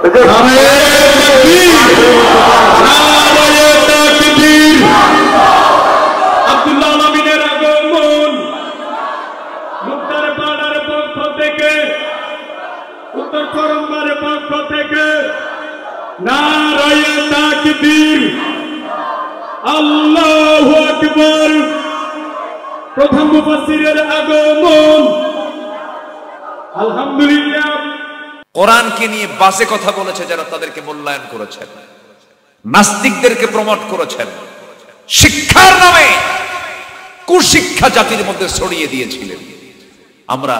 আব্দুল্লাহ আমিনের আগমন মুক্তার পাড়ার পক্ষ থেকে, উত্তর করম্বার পক্ষ থেকে নারায়ে তাকবীর, আল্লাহু আকবার। প্রথম মুফাসসিরের আগমন, আলহামদুলিল্লাহ। কোরআনকে নিয়ে বাজে কথা বলেছে যারা, তাদেরকে মূল্যায়ন করেছেন, নাস্তিকদেরকে প্রমোট করেছেন, শিক্ষার নামে কুশিক্ষা জাতির মধ্যে ছড়িয়ে দিয়েছিলেন। আমরা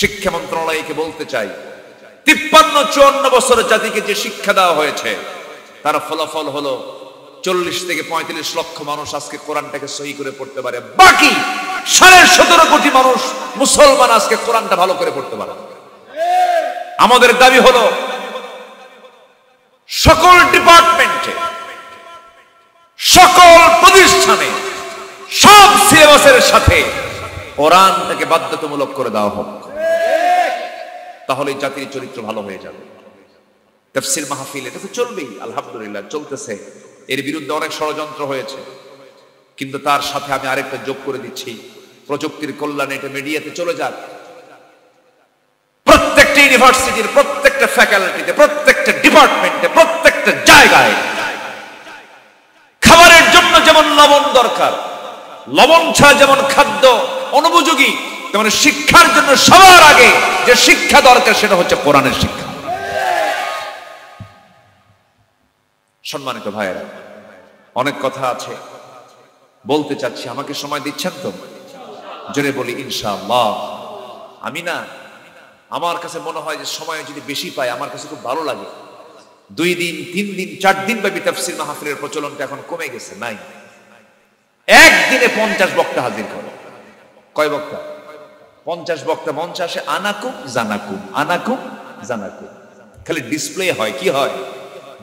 শিক্ষা মন্ত্রণালয়কে বলতে চাই, 53-54 বছর জাতিকে যে শিক্ষা দেওয়া হয়েছে তার ফলাফল হলো 40 থেকে 45 লক্ষ মানুষ আজকে কোরআনটাকে সহি করে পড়তে পারে, বাকি 17.5 কোটি মানুষ মুসলমান আজকে কোরআনটা ভালো করে পড়তে পারে। আমাদের দাবি হলো সকল ডিপার্টমেন্টে, সকল প্রতিষ্ঠানে, সব সিলেবাসের সাথে কোরআনটাকে বাধ্যতামূলক করে দেওয়া হোক, তাহলে জাতির চরিত্র ভালো হয়ে যাবে। তাফসীর মাহফিল এটা তো চলবেই, আলহামদুলিল্লাহ চলতেছে। এর বিরুদ্ধে অনেক ষড়যন্ত্র হয়েছে, কিন্তু তার সাথে আমি আরেকটা যোগ করে দিচ্ছি, প্রযুক্তির কল্যাণে এটা মিডিয়াতে চলে যাক। প্রত্যেকটা ইউনিভার্সিটির প্রত্যেকটা ফ্যাকাল্টিতে, প্রত্যেকটা ডিপার্টমেন্টে, প্রত্যেকটা জায়গায় খাবারের জন্য যেমন লবণ দরকার, লবণ ছাড়া যেমন খাদ্য অনুপযোগী, তেমন শিক্ষার জন্য সবার আগে যে শিক্ষা দরকার সেটা হচ্ছে কোরআনের শিক্ষা। সম্মানিত ভাইয়েরা, অনেক কথা আছে বলতে চাচ্ছি, আমাকে সময় দিচ্ছেন তো? জোরে বলি ইনশাআল্লাহ। আমি না, আমার কাছে মনে হয় যে সময় যদি বেশি পাই আমার কাছে খুব ভালো লাগে। 2 দিন 3 দিন 4 দিন ব্যাপী তাফসীর মাহফিলের প্রচলনটা এখন কমে গেছে, নাই। একদিনে 50 বক্তা হাজির করো। কয় বক্তা? 50 বক্তা মঞ্চে আসে, আনাকুম জানাকুম, আনাকুম জানাকুম, খালি ডিসপ্লে হয়। কি হয়?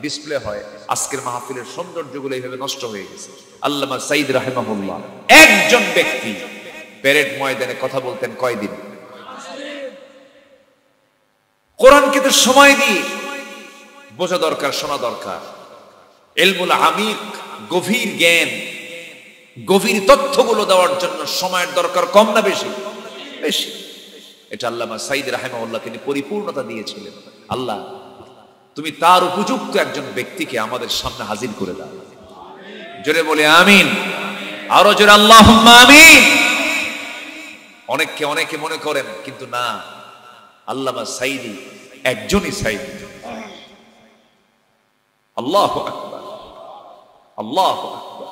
ডিসপ্লে হয়। আজকের মাহফিলের সৌন্দর্যগুলো এইভাবে নষ্ট হয়ে গেছে। আল্লামা সাইদ রাহিমাহুল্লাহ একজন ব্যক্তি প্যারেড ময়দানে কথা বলতেন কয়দিন? কোরআনকে তো সময় দিয়ে বোঝা দরকার, শোনা দরকার। ইলমুল আমিক, গভীর জ্ঞান, গভীর তথ্যগুলো দেওয়ার জন্য সময়ের দরকার কম না বেশি? বেশি। এটা আল্লামা সাইদ রাহিমাহুল্লাহ তিনি পরিপূর্ণতা দিয়েছিলেন। আল্লাহ তুমি তার উপযুক্ত একজন ব্যক্তিকে আমাদের সামনে হাজির করে দাও। জোরে বলে আমিন। আরো জোরে আল্লাহুম্মা আমিন। অনেকে মনে করেন, কিন্তু না, আল্লামা সাইদি একজনই সাইদি। আল্লাহু আকবার, আল্লাহু আকবার।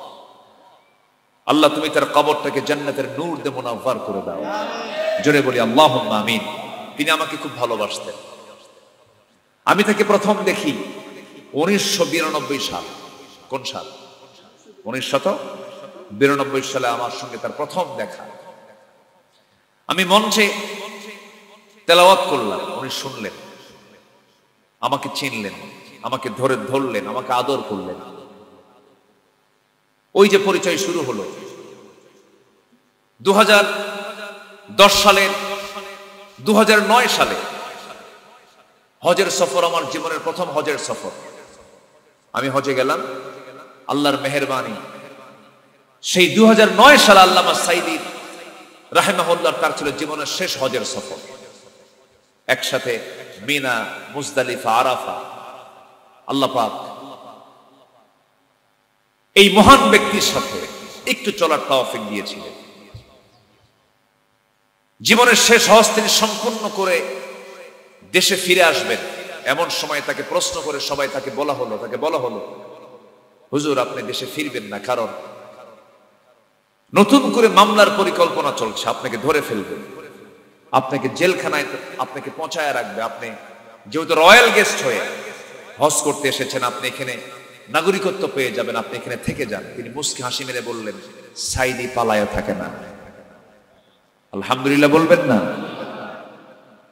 আল্লাহ তুমি তার কবরটাকে জান্নাতের নূর দিয়ে মুনাওয়ার করে দাও। জোরে বলি আল্লাহুম্মা আমিন। তিনি আমাকে খুব ভালোবাসতেন। আমি তাকে প্রথম দেখি 1992 সাল। কোন সাল? 1992 সালে আমার সঙ্গে তার প্রথম দেখা। আমি মঞ্চে তেলাওয়াত করলাম, উনি শুনলেন, আমাকে চিনলেন, আমাকে ধরলেন, আমাকে আদর করলেন। ওই যে পরিচয় শুরু হলো। 2010 সালে, 2009 সালে হজের সফর, আমার জীবনের প্রথম হজের সফর। আমি হজে গেলাম, আল্লাহর মেহেরবানি। সেই 2009 সালে আল্লামা সাইদি রাহিমাহুল্লাহ তার ছিল জীবনের শেষ হজের সফর। একসাথে মিনা, মুজদালিফা, আরাফা। আল্লাহ পাক এই মহান ব্যক্তির সাথে একটু চলার তৌফিক দিয়েছিলেন। জীবনের শেষ হজ তিনি সম্পূর্ণ করে দেশে ফিরে আসবেন, এমন সময় তাকে প্রশ্ন করে সবাই তাকে বলা হলো, হুজুর আপনি দেশে ফিরবেন না, কারণ নতুন করে মামলার পরিকল্পনা চলছে, আপনাকে ধরে ফেলবে, আপনাকে জেলখানায় আপনাকে পৌঁছায় রাখবে। আপনি যেহেতু রয়্যাল গেস্ট হয়ে হজ করতে এসেছেন, আপনি এখানে নাগরিকত্ব পেয়ে যাবেন, আপনি এখানে থেকে যান। তিনি মুস্কি হাসি মেরে বললেন, সাইদি পালায়া থাকে না। আলহামদুলিল্লাহ বলবেন না?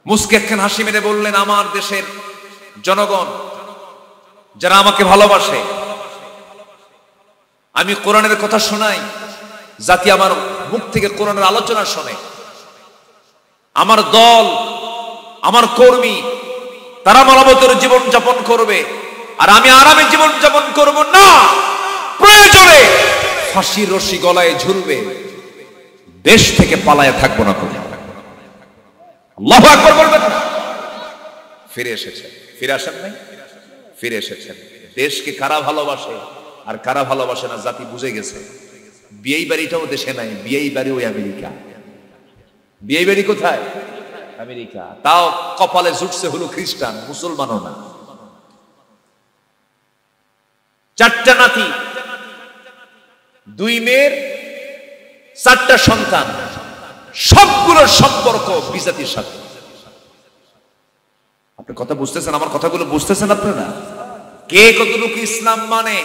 মুস্কি একখান হাসি মেরে বললেন, আমার দেশের জনগণ যারা আমাকে ভালোবাসে, আমি কোরআনের কথা শোনাই, জাতি আমার মুখ থেকে কোরআনের আলোচনা শোনে, আমার দল, আমার কর্মী তারা মানবতার জীবন যাপন করবে, আর আমি আরামে জীবন যাপন করব না। প্রয়োজনে ফাঁসির রশি গলায় ঝুলবে, দেশ থেকে পালায়া থাকবো না। করে আল্লাহু আকবার বলবেন। ফিরে এসেছেন, ফিরে আসেন নাই? ফিরে এসেছেন। দেশকে কারা ভালোবাসে আর কারা ভালোবাসে না জাতি বুঝে গেছে। বিয়ে বাড়িটাও দেশে নাই, বিয়ে বাড়ি ওই আমেরিকা। বিয়ে বাড়ি কোথায়? আমেরিকা। তাও কপালে জুটছে হলো খ্রিস্টান, মুসলমানও না। 4টা নাতি, 2 মেয়ের 4টা সন্তান, সবগুলোর সম্পর্ক বিজাতির সাথে। আপনি কথা বুঝতেছেন? আমার কথাগুলো বুঝতেছেন আপনারা? কে কতটুকু ইসলাম মানে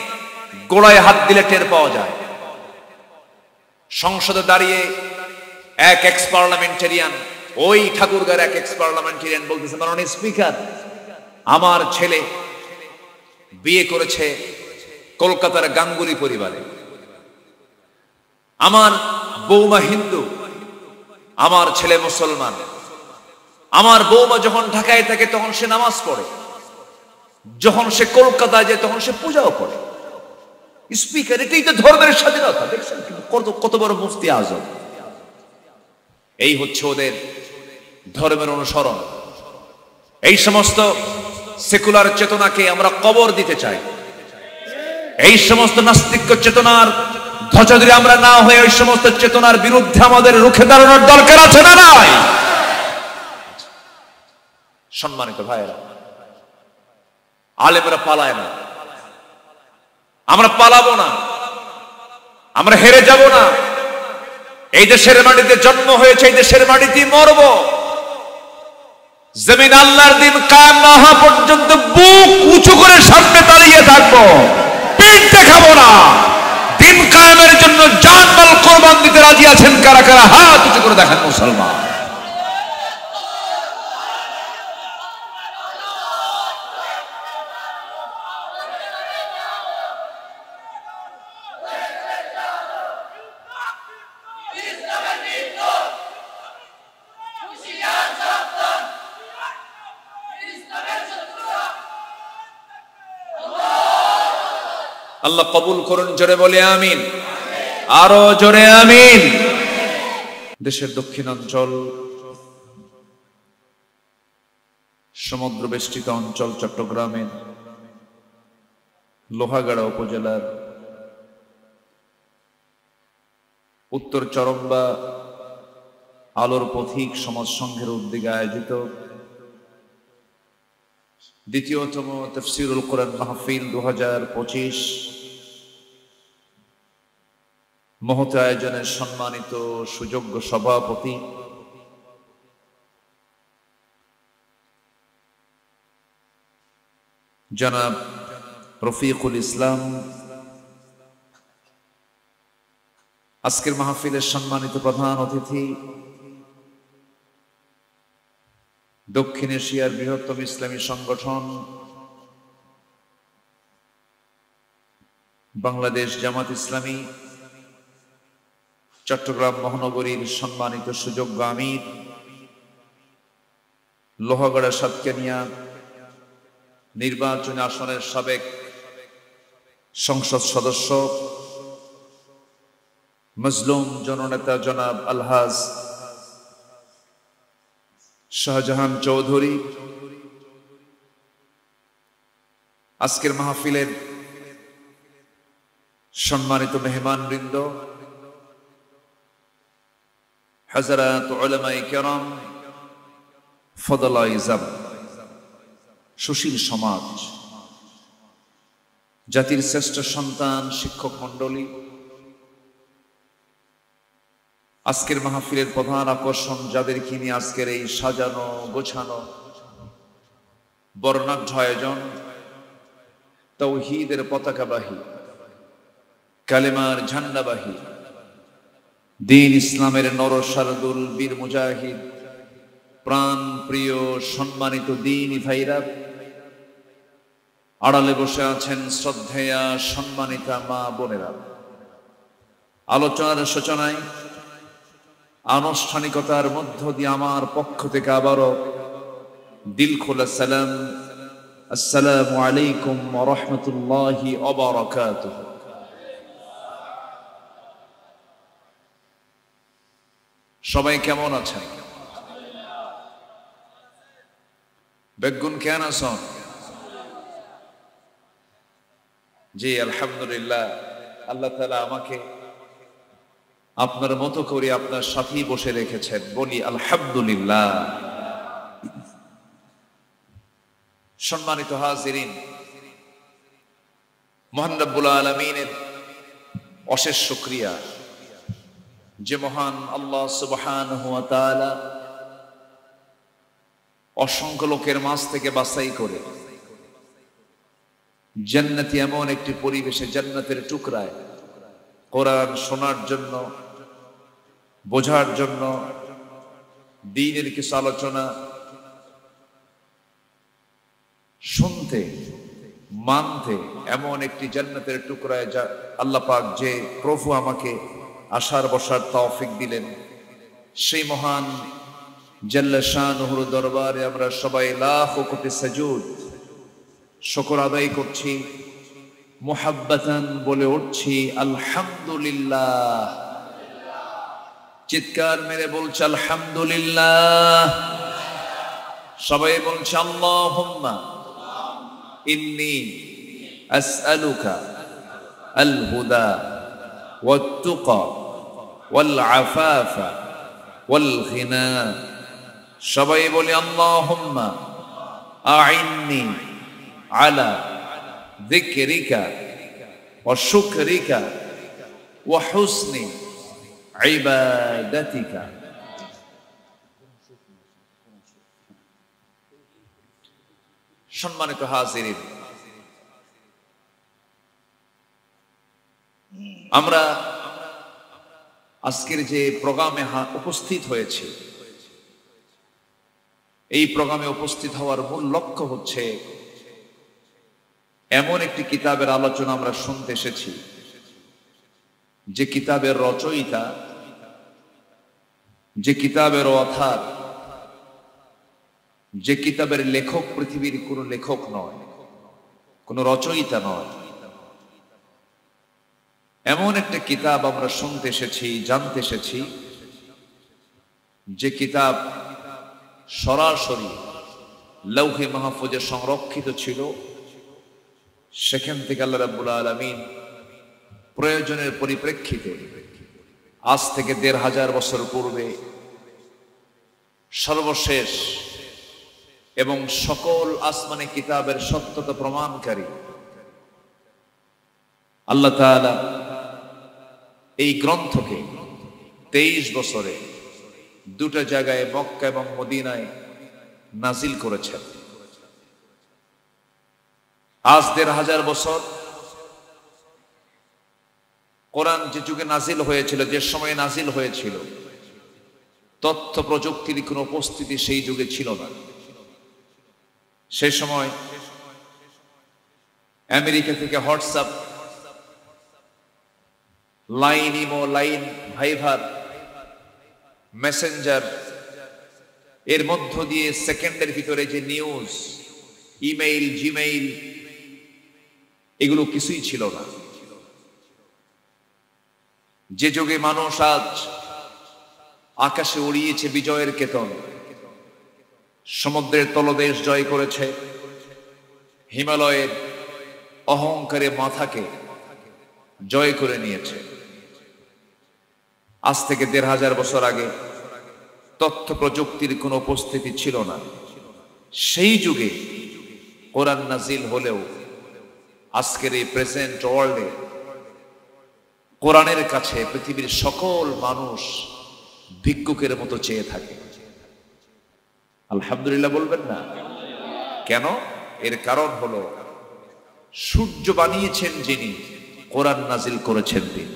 গোড়ায় হাত দিলে টের পাওয়া যায়। সংসদে দাঁড়িয়ে এক এক্স পার্লামেন্টারিয়ান, ওই ঠাকুরগাঁর এক এক্স পার্লামেন্টারিয়ান বলতেছে, মাননীয় স্পিকার, আমার ছেলে বিয়ে করেছে কলকাতার গাঙ্গুলি পরিবারে, আমার বৌমা হিন্দু, আমার ছেলে মুসলমান। আমার বৌমা যখন ঢাকায় থাকে তখন সে নামাজ পড়ে, যখন সে কলকাতায় যায় তখন সে পূজাও করে। স্পিকার, এটাই তো ধর্মের স্বাধীনতা। দেখছেন কত বড় মুফতি আজম। এই হচ্ছে ওদের ধর্মের অনুসরণ। এই সমস্ত সেকুলার চেতনাকে আমরা কবর দিতে চাই। এই সমস্ত নাস্তিক্য চেতনার ধ্বজাধারী আমরা না হয়ে ওই সমস্ত চেতনার বিরুদ্ধে আমাদের রুখে দাঁড়ানোর দরকার আছে না নাই? সম্মানিত ভাইয়েরা, আলেমরা পালায় না, আমরা পালাবো না, আমরা হেরে যাব না। এই দেশের মাটিতে জন্ম হয়েছে, এই দেশের মাটিতেই মরব। জমিন আল্লাহর দিন কায়েম না হওয়া পর্যন্ত বুক উঁচু করে সামনে দাঁড়িয়ে থাকবো, পিঠ দেখাবো না। দিন কায়েমের জন্য জান মাল কোরবান দিতে রাজি আছেন কারা কারা? হাত উঁচু করে দেখেন মুসলমান। আল্লাহ কবুল করুন, জোরে বলে আমিন, আরো জোরে আমিন। দেশের দক্ষিণাঞ্চল, সমুদ্র বেষ্টিত অঞ্চল চট্টগ্রামের লোহাগাড়া উপজেলার উত্তর চরম্বা আলোর পথিক সমাজ সংঘের উদ্যোগে আয়োজিত দ্বিতীয়তম তাফসীরুল কোরআন মাহফিল 2025 মহৎ আয়োজনের সম্মানিত সুযোগ্য সভাপতি জনাব রফিকুল ইসলাম, আজকের মাহফিলের সম্মানিত প্রধান অতিথি, দক্ষিণ এশিয়ার বৃহত্তম ইসলামী সংগঠন বাংলাদেশ জামাত ইসলামী চট্টগ্রাম মহানগরীর সম্মানিত সুযোগ্য আমির, লোহাগড়া সাতকানিয়া নির্বাচনী আসনের সাবেক সংসদ সদস্য, মজলুম জননেতা জনাব আলহাজ শাহজাহান চৌধুরী, আজকের মাহফিলের সম্মানিত মেহমানবৃন্দ, হযরত উলামায়ে কেরাম, ফদলায়ে ইজাম, সুশীল সমাজ, জাতির শ্রেষ্ঠ সন্তান, শিক্ষক মণ্ডলী, আজকের মাহফিলের প্রধান আকর্ষণ যাদেরকে নিয়ে আজকের এই সাজানো গোছানো বর্ণাঢ্য আয়োজন, তাওহীদের পতাকাবাহী, কালেমার ঝান্ডাবাহী, দ্বীন ইসলামের নরসারদুল বীর মুজাহিদ, প্রাণ প্রিয় সম্মানিত দ্বীনী ভাইরা, আড়ালে বসে আছেন শ্রদ্ধেয়া সম্মানিতা মা বোনেরা, আলোচনার সূচনায় আনুষ্ঠানিকতার মধ্য দিয়ে আমার পক্ষ থেকে আবারও দিল খোলা সালাম, আসসালামু আলাইকুম ওয়া রাহমাতুল্লাহি ওয়া বারাকাতুহু। সবাই কেমন আছেন? বেগুন কেন আছেন? জি আলহামদুলিল্লাহ। আল্লাহ তাআলা আমাকে আপনার মতো করে আপনার সাথেই বসে রেখেছেন, বলি আলহামদুলিল্লাহ। সম্মানিত হাজিরিন, মহান রব্বুল আলামিনের অশেষ শুকরিয়া যে মহান আল্লাহ সুবহানাহু ওয়া তাআলা অসংখ্য লোকের মাঝ থেকে বাছাই করে জান্নাতি এমন একটি পরিবেশে, জান্নাতের টুকরায় কোরআন শোনার জন্য, বোঝার জন্য, দ্বীনের কিছু আলোচনা শুনতে, মানতে, এমন একটি জান্নাতের টুকরায় যা আল্লাহ পাক যে প্রভু আমাকে আসার বসার তৌফিক দিলেন, সেই মহান জাল্লা শানুহুর দরবারে আমরা সবাই লাখো কোটি সাজুদ শুকর আদায় করছি, মুহাব্বাতান বলে উঠছি আলহামদুলিল্লাহ। চিৎকার মেরে বলছে আলহামদুলিল্লাহ। সবাই বলছে আল্লাহুম্মা ইন্নী আসআলুকা আল হুদা ওয়াত তুকা ওয়াল আফাফা ওয়াল গিনা। সবাই বলি আল্লাহুম্মা আইন্নি আলা যিকরিকা ওয়া শুকরিকা ওয়া হুসনি ইবাদাতিকা। সম্মানিত হাজিরিন, আমরা আজকের যে প্রোগ্রামে উপস্থিত হয়েছে, এই প্রোগ্রামে উপস্থিত হওয়ার মূল লক্ষ্য হচ্ছে এমন একটি কিতাবের আলোচনা আমরা শুনতে এসেছি যে কিতাবের রচয়িতা, যে কিতাবের অথার, যে কিতাবের লেখক পৃথিবীর কোন লেখক নয়, কোন রচয়িতা নয়। এমন একটা কিতাব আমরা শুনতে এসেছি, জানতে এসেছি, যে কিতাব সরাসরি লৌহে মাহফুজে সংরক্ষিত ছিল। সেখান থেকে আল্লাহ রাব্বুল আলামিন প্রয়োজনের পরিপ্রেক্ষিতে আজ থেকে ১৫০০ বছর পূর্বে সর্বশেষ এবং সকল আসমানি কিতাবের সত্যতা প্রমাণকারী আল্লাহ তাআলা এই গ্রন্থকে ২৩ বছরে দুটো জায়গায়, মক্কা এবং মদিনায় নাজিল করেছেন। আজ ১৫০০ বছর কোরআন যে যুগে নাজিল হয়েছিল, যে সময়ে নাজিল হয়েছিল, তথ্য প্রযুক্তির কোনো উপস্থিতি সেই যুগে ছিল না। সেই সময় আমেরিকা থেকে WhatsApp, Line, imo, Line, Viber, Messenger, এর মধ্য দিয়ে সেকেন্ডের ভিতরে যে নিউজ, ইমেইল, জিমেইল, এগুলো কিছুই ছিল না। যে যুগে মানুষ আজ আকাশে উড়িয়েছে বিজয়ের কেতন, সমুদ্রের তলদেশ জয় করেছে, হিমালয়ের অহংকারে মাথাকে জয় করে নিয়েছে, আজ থেকে ১৫০০ বছর আগে তথ্য প্রযুক্তির কোনো উপস্থিতি ছিল না। সেই যুগে কোরআন নাজিল হলেও আজকের এই প্রেজেন্ট ওয়ার্ল্ডে কোরআনের কাছে পৃথিবীর সকল মানুষ ভিক্ষুকের মতো চেয়ে থাকে। আলহামদুলিল্লাহ বলবেন না কেন? এর কারণ হলো সূর্য বানিয়েছেন যিনি, কোরআন নাজিল করেছেন তিনি।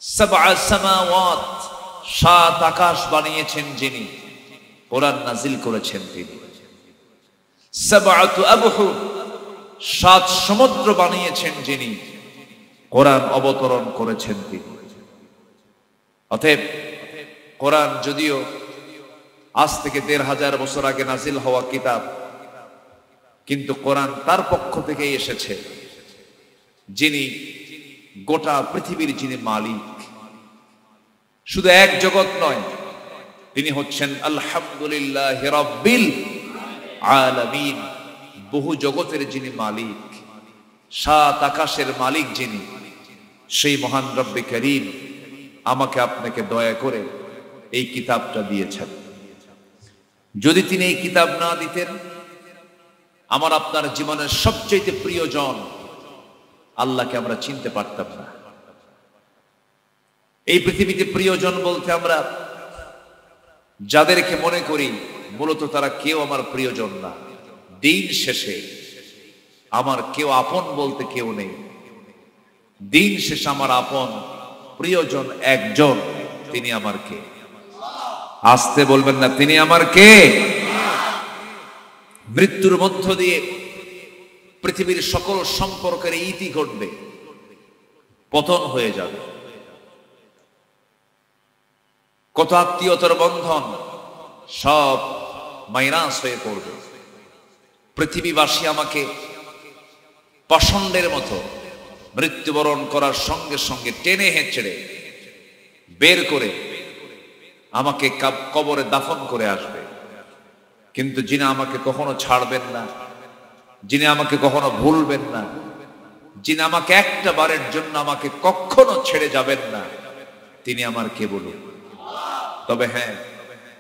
সাবআ সামাওয়াত, ৭ আকাশ বানিয়েছেন যিনি, কোরআন নাজিল করেছেন তিনি। সাবআতু আবহুর, ৭ সমুদ্র বানিয়েছেন যিনি, কোরআন অবতরণ করেছেন তিনি। অতএব কোরআন যদিও আজ থেকে ১৫০০ বছর আগে নাজিল হওয়া কিতাব, কিন্তু কোরআন তার পক্ষ থেকে এসেছে যিনি গোটা পৃথিবীর যিনি মালিক। শুধু এক জগৎ নয়, তিনি হচ্ছেন আলহামদুলিল্লাহি রাব্বিল আলামিন, বহু জগতের যিনি মালিক, ৭ আকাশের মালিক যিনি, সেই মহান রব্বে করিম আমাকে আপনাকে দয়া করে এই কিতাবটা দিয়েছেন। যদি তিনি এই কিতাব না দিতেন, আমার আপনার জীবনের সবচেয়ে প্রিয়জন আল্লাহকে আমরা চিনতে পারতাম না। এই পৃথিবীতে প্রিয়জন বলতে আমরা যাদেরকে মনে করি, মূলত তারা কেউ আমার প্রিয়জন না। দিন শেষে আমার কেউ আপন বলতে কেউ নেই। দিন শেষে আমার আপন প্রিয়জন একজন, তিনি আমার কে? আসতে বলবেন না, তিনি আমার কে? মৃত্যুর মধ্য দিয়ে পৃথিবীর সকল সম্পর্কের ইতি ঘটবে, পতন হয়ে যাবে। কত আত্মীয়তার বন্ধন সব মাইনাস হয়ে পড়বে। পৃথিবীবাসী আমাকে পাষণ্ডের মতো মৃত্যুবরণ করার সঙ্গে সঙ্গে টেনে হেঁচড়ে বের করে আমাকে কবরে দাফন করে আসবে। কিন্তু যিনি আমাকে কখনো ছাড়বেন না, যিনি আমাকে কখনো ভুলবেন না, যিনি আমাকে একটা বারের জন্য আমাকে কখনো ছেড়ে যাবেন না, তিনি আমার কে বলুন? তবে হ্যাঁ,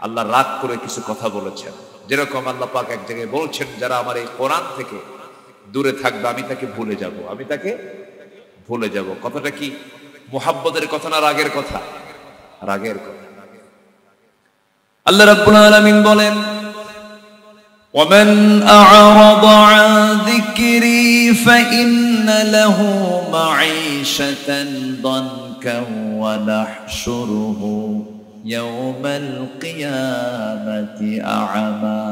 আল্লাহ রাগ করে কিছু কথা বলেছেন। যেরকম আল্লাহ পাক এক জায়গায় বলছেন, যারা আমার এই কোরআন থেকে দূরে থাকবে আমি তাকে ভুলে যাব, আমি তাকে ভুলে যাব। কথাটা কি মুহাব্বতের কথা না রাগের কথা? রাগের কথা। আল্লাহ রাব্বুল আলামিন বলেন, ومن أعرض عن ذكري فإن له معيشة ضنكا ونحشره يوم القيامة أعمى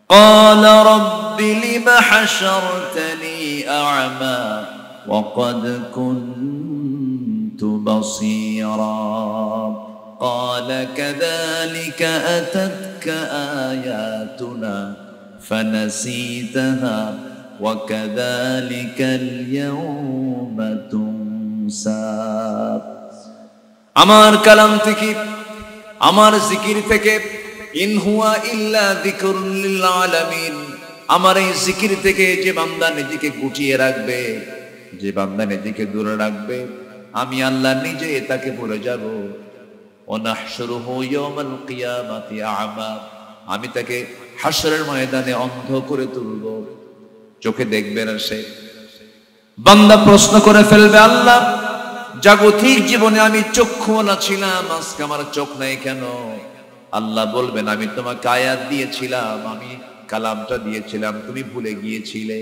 قال رب لم حشرتني أعمى وقد كنت بصيرا قال كذلك أتتك آياتنا فنسيتها وكذلك اليوم تنسى। আমার কালাম থেকে, আমার জিকির থেকে, ইন হুয়া ইল্লা যিকরুল লিল আলামিন, আমার এই জিকির থেকে যে বান্দা নিজেকে গুটিয়ে রাখবে, যে বান্দা নিজেকে দূরে রাখবে, আমি আল্লাহ নিজে তাকে ভুলে যাব। ওয়ানাহশুরুহু ইয়াওমাল কিয়ামাতি আ'মা, আমি তাকে হাসরের ময়দানে অন্ধ করে তুলব, চোখে দেখবে না সে। বান্দা প্রশ্ন করে ফেলবে, আল্লাহ জাগতিক জীবনে আমি চক্ষুওয়ালা ছিলাম, আজকে আমার চোখ নাই কেন? আল্লাহ বলবেন, আমি তোমাকে আয়াত দিয়েছিলাম, আমি কালামটা দিয়েছিলাম, তুমি ভুলে গিয়েছিলে।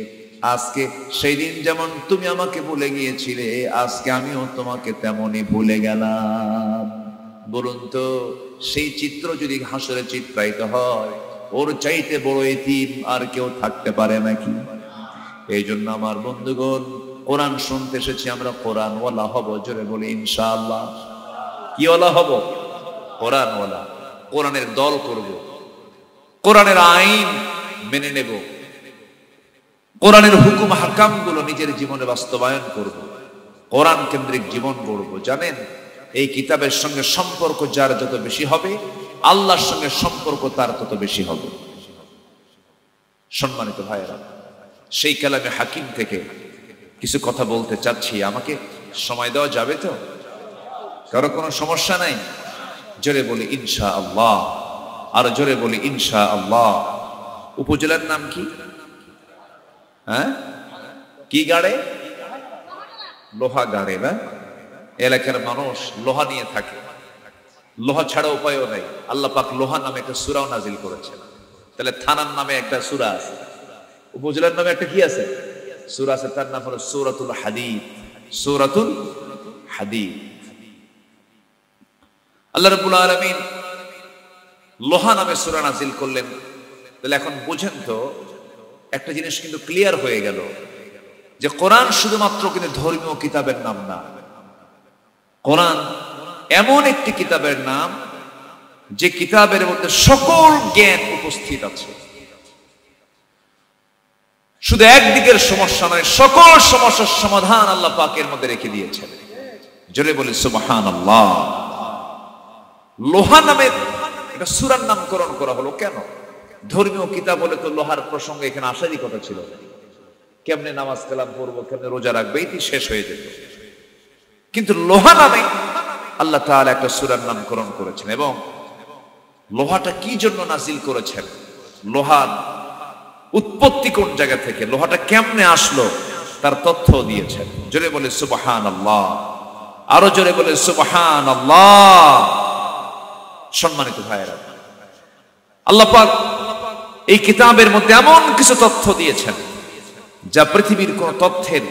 আজকে সেই দিন যেমন তুমি আমাকে ভুলে গিয়েছিলে, আজকে আমিও তোমাকে তেমনই ভুলে গেলাম। বলুন তো, সেই চিত্র যদি হাসরে চিত্রায়িত হয়, ওর চাইতে বড় এতিম আর কেউ থাকতে পারে নাকি? এই জন্য আমার বন্ধুগণ, কোরআন শুনতে এসেছি, আমরা কোরআন ওয়ালা হব। জোরে বলি ইনশাআল্লাহ। কি ওয়ালা হব? কোরআন ওয়ালা। কোরআনের দল করব, কোরআনের আইন মেনে নেব, কোরআনের হুকুম হাকাম গুলো নিজের জীবনে বাস্তবায়ন করব, কোরআন কেন্দ্রিক জীবন গড়ব। জানেন, এই কিতাবের সঙ্গে সম্পর্ক যার যত বেশি হবে, আল্লাহর সঙ্গে সম্পর্ক তার তত বেশি হবে। সম্মানিত ভাইয়েরা, সেই কালামে হাকিম থেকে কিছু কথা বলতে চাচ্ছি। আমাকে সময় দেওয়া যাবে তো? কারো কোনো সমস্যা নাই? জোরে বলি ইনশাআল্লাহ। আর জোরে বলি ইনশাআল্লাহ। উপজেলার নাম কি? হ্যাঁ, কি গাড়ে? লোহা গাড়ে না? এলাকার মানুষ লোহা নিয়ে থাকে, লোহা ছাড়া উপায়ও নাই। আল্লাহ পাক লোহা নামে একটা সূরাও নাজিল করেছেন। তাহলে থানার নামে একটা সূরা আছে, উপজেলার নামে একটা কি আছে? সূরা আছে, তার নাম হলো সূরাতুল হাদীদ। সূরাতুল হাদীদ। আল্লাহ রাব্বুল আলামিন লোহা নামে সূরা নাজিল করলেন। তাহলে এখন বুঝেন তো, একটা জিনিস কিন্তু ক্লিয়ার হয়ে গেল যে কোরআন শুধুমাত্র কিন্তু ধর্মীয় কিতাবের নাম না। কোরআন এমন একটি কিতাবের নাম যে কিতাবের মধ্যে সকল জ্ঞান উপস্থিত আছে। শুধু একদিকের সমস্যা নয়, সকল সমস্যার সমাধান আল্লাহ পাকের মধ্যে রেখে দিয়েছেন। জোরে বলি সুবহানাল্লাহ। লোহা নামের একটা সূরার নামকরণ করা হলো কেন? ধর্মীয় কিতাব হলে তো লোহার প্রসঙ্গ এখানে আসারই কথা ছিল। কেমনে নামাজ কালাম পড়বো, কেমনে রোজা রাখবে, এটি শেষ হয়ে যেত। কিন্তু লোহা নামে আল্লাহ তাআলা একটা সূরার নামকরণ করেছেন, এবং লোহাটা কি জন্য নাজিল করেছেন, লোহার উৎপত্তি কোন জায়গা থেকে, লোহাটা কেমনে আসলো, তার তথ্য দিয়েছেন। জোরে বলে সুবহানাল্লাহ, আরো জোরে বলে সুবহানাল্লাহ। সম্মানিত ভাইয়েরা, আল্লাহ পাক এই কিতাবের মধ্যে এমন কিছু তথ্য দিয়েছেন যা পৃথিবীর কোন তথ্যের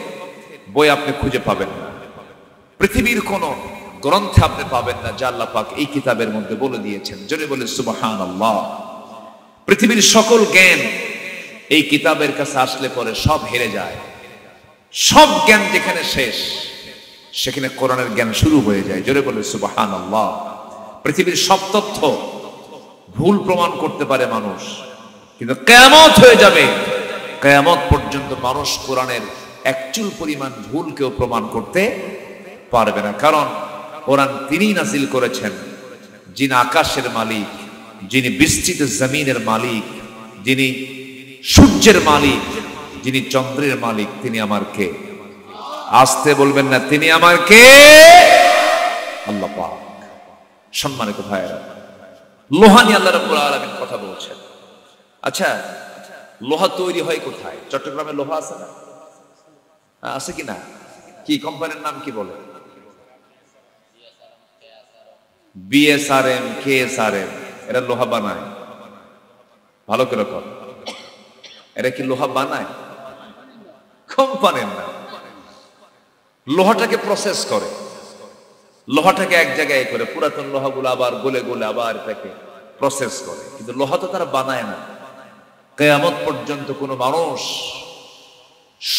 বই আপনি খুঁজে পাবেন না, পৃথিবীর কোন গ্রন্থে আপনি পাবেন না, যা আল্লাহ পাক এই কিতাবের মধ্যে বলে দিয়েছেন। জোরে বলে সুবহানাল্লাহ। পৃথিবীর সকল জ্ঞান এই কিতাবের কাছে আসলে পরে সব হেরে যায়। সব জ্ঞান যেখানে শেষ, সেখানে কোরআনের জ্ঞান শুরু হয়ে যায়। জোরে বলে সুবহানাল্লাহ। পৃথিবীর সব তথ্য ভুল প্রমাণ করতে পারে মানুষ, কিন্তু কিয়ামত হয়ে যাবে, কিয়ামত পর্যন্ত মানুষ কোরআনের একচুল পরিমাণ ভুল কেউ প্রমাণ করতে পারবে না। কারণ কোরআন তিনিই নাজিল করেছেন, যিনি আকাশের মালিক, যিনি বিস্তৃত জমিনের মালিক, যিনি সূর্যের মালিক, যিনি চন্দ্রের মালিক। তিনি আমার কে? আসতে বলবেন না, তিনি আমার কে? আল্লাহ পাক। সম্মানিত ভাইয়েরা, লোহা নিয়ে আল্লাহ রাব্বুল আলামিন কথা বলছেন। আচ্ছা, লোহা তৈরি হয় কোথায়? চট্টগ্রামে লোহা আছে না? আছে কি না? কি কোম্পানির নাম কি বলে? BSRM, KSRM. এরা লোহা বানায়। ভালো করে কর, এরা কি লোহা বানায়? কোম্পানির না। লোহাটাকে প্রসেস করে, লোহাটাকে এক জায়গায় করে, পুরাতন লোহাগুলো আবার গলে গলে আবার এটাকে প্রসেস করে, কিন্তু লোহা তো তারা বানায় না। কিয়ামত পর্যন্ত কোনো মানুষ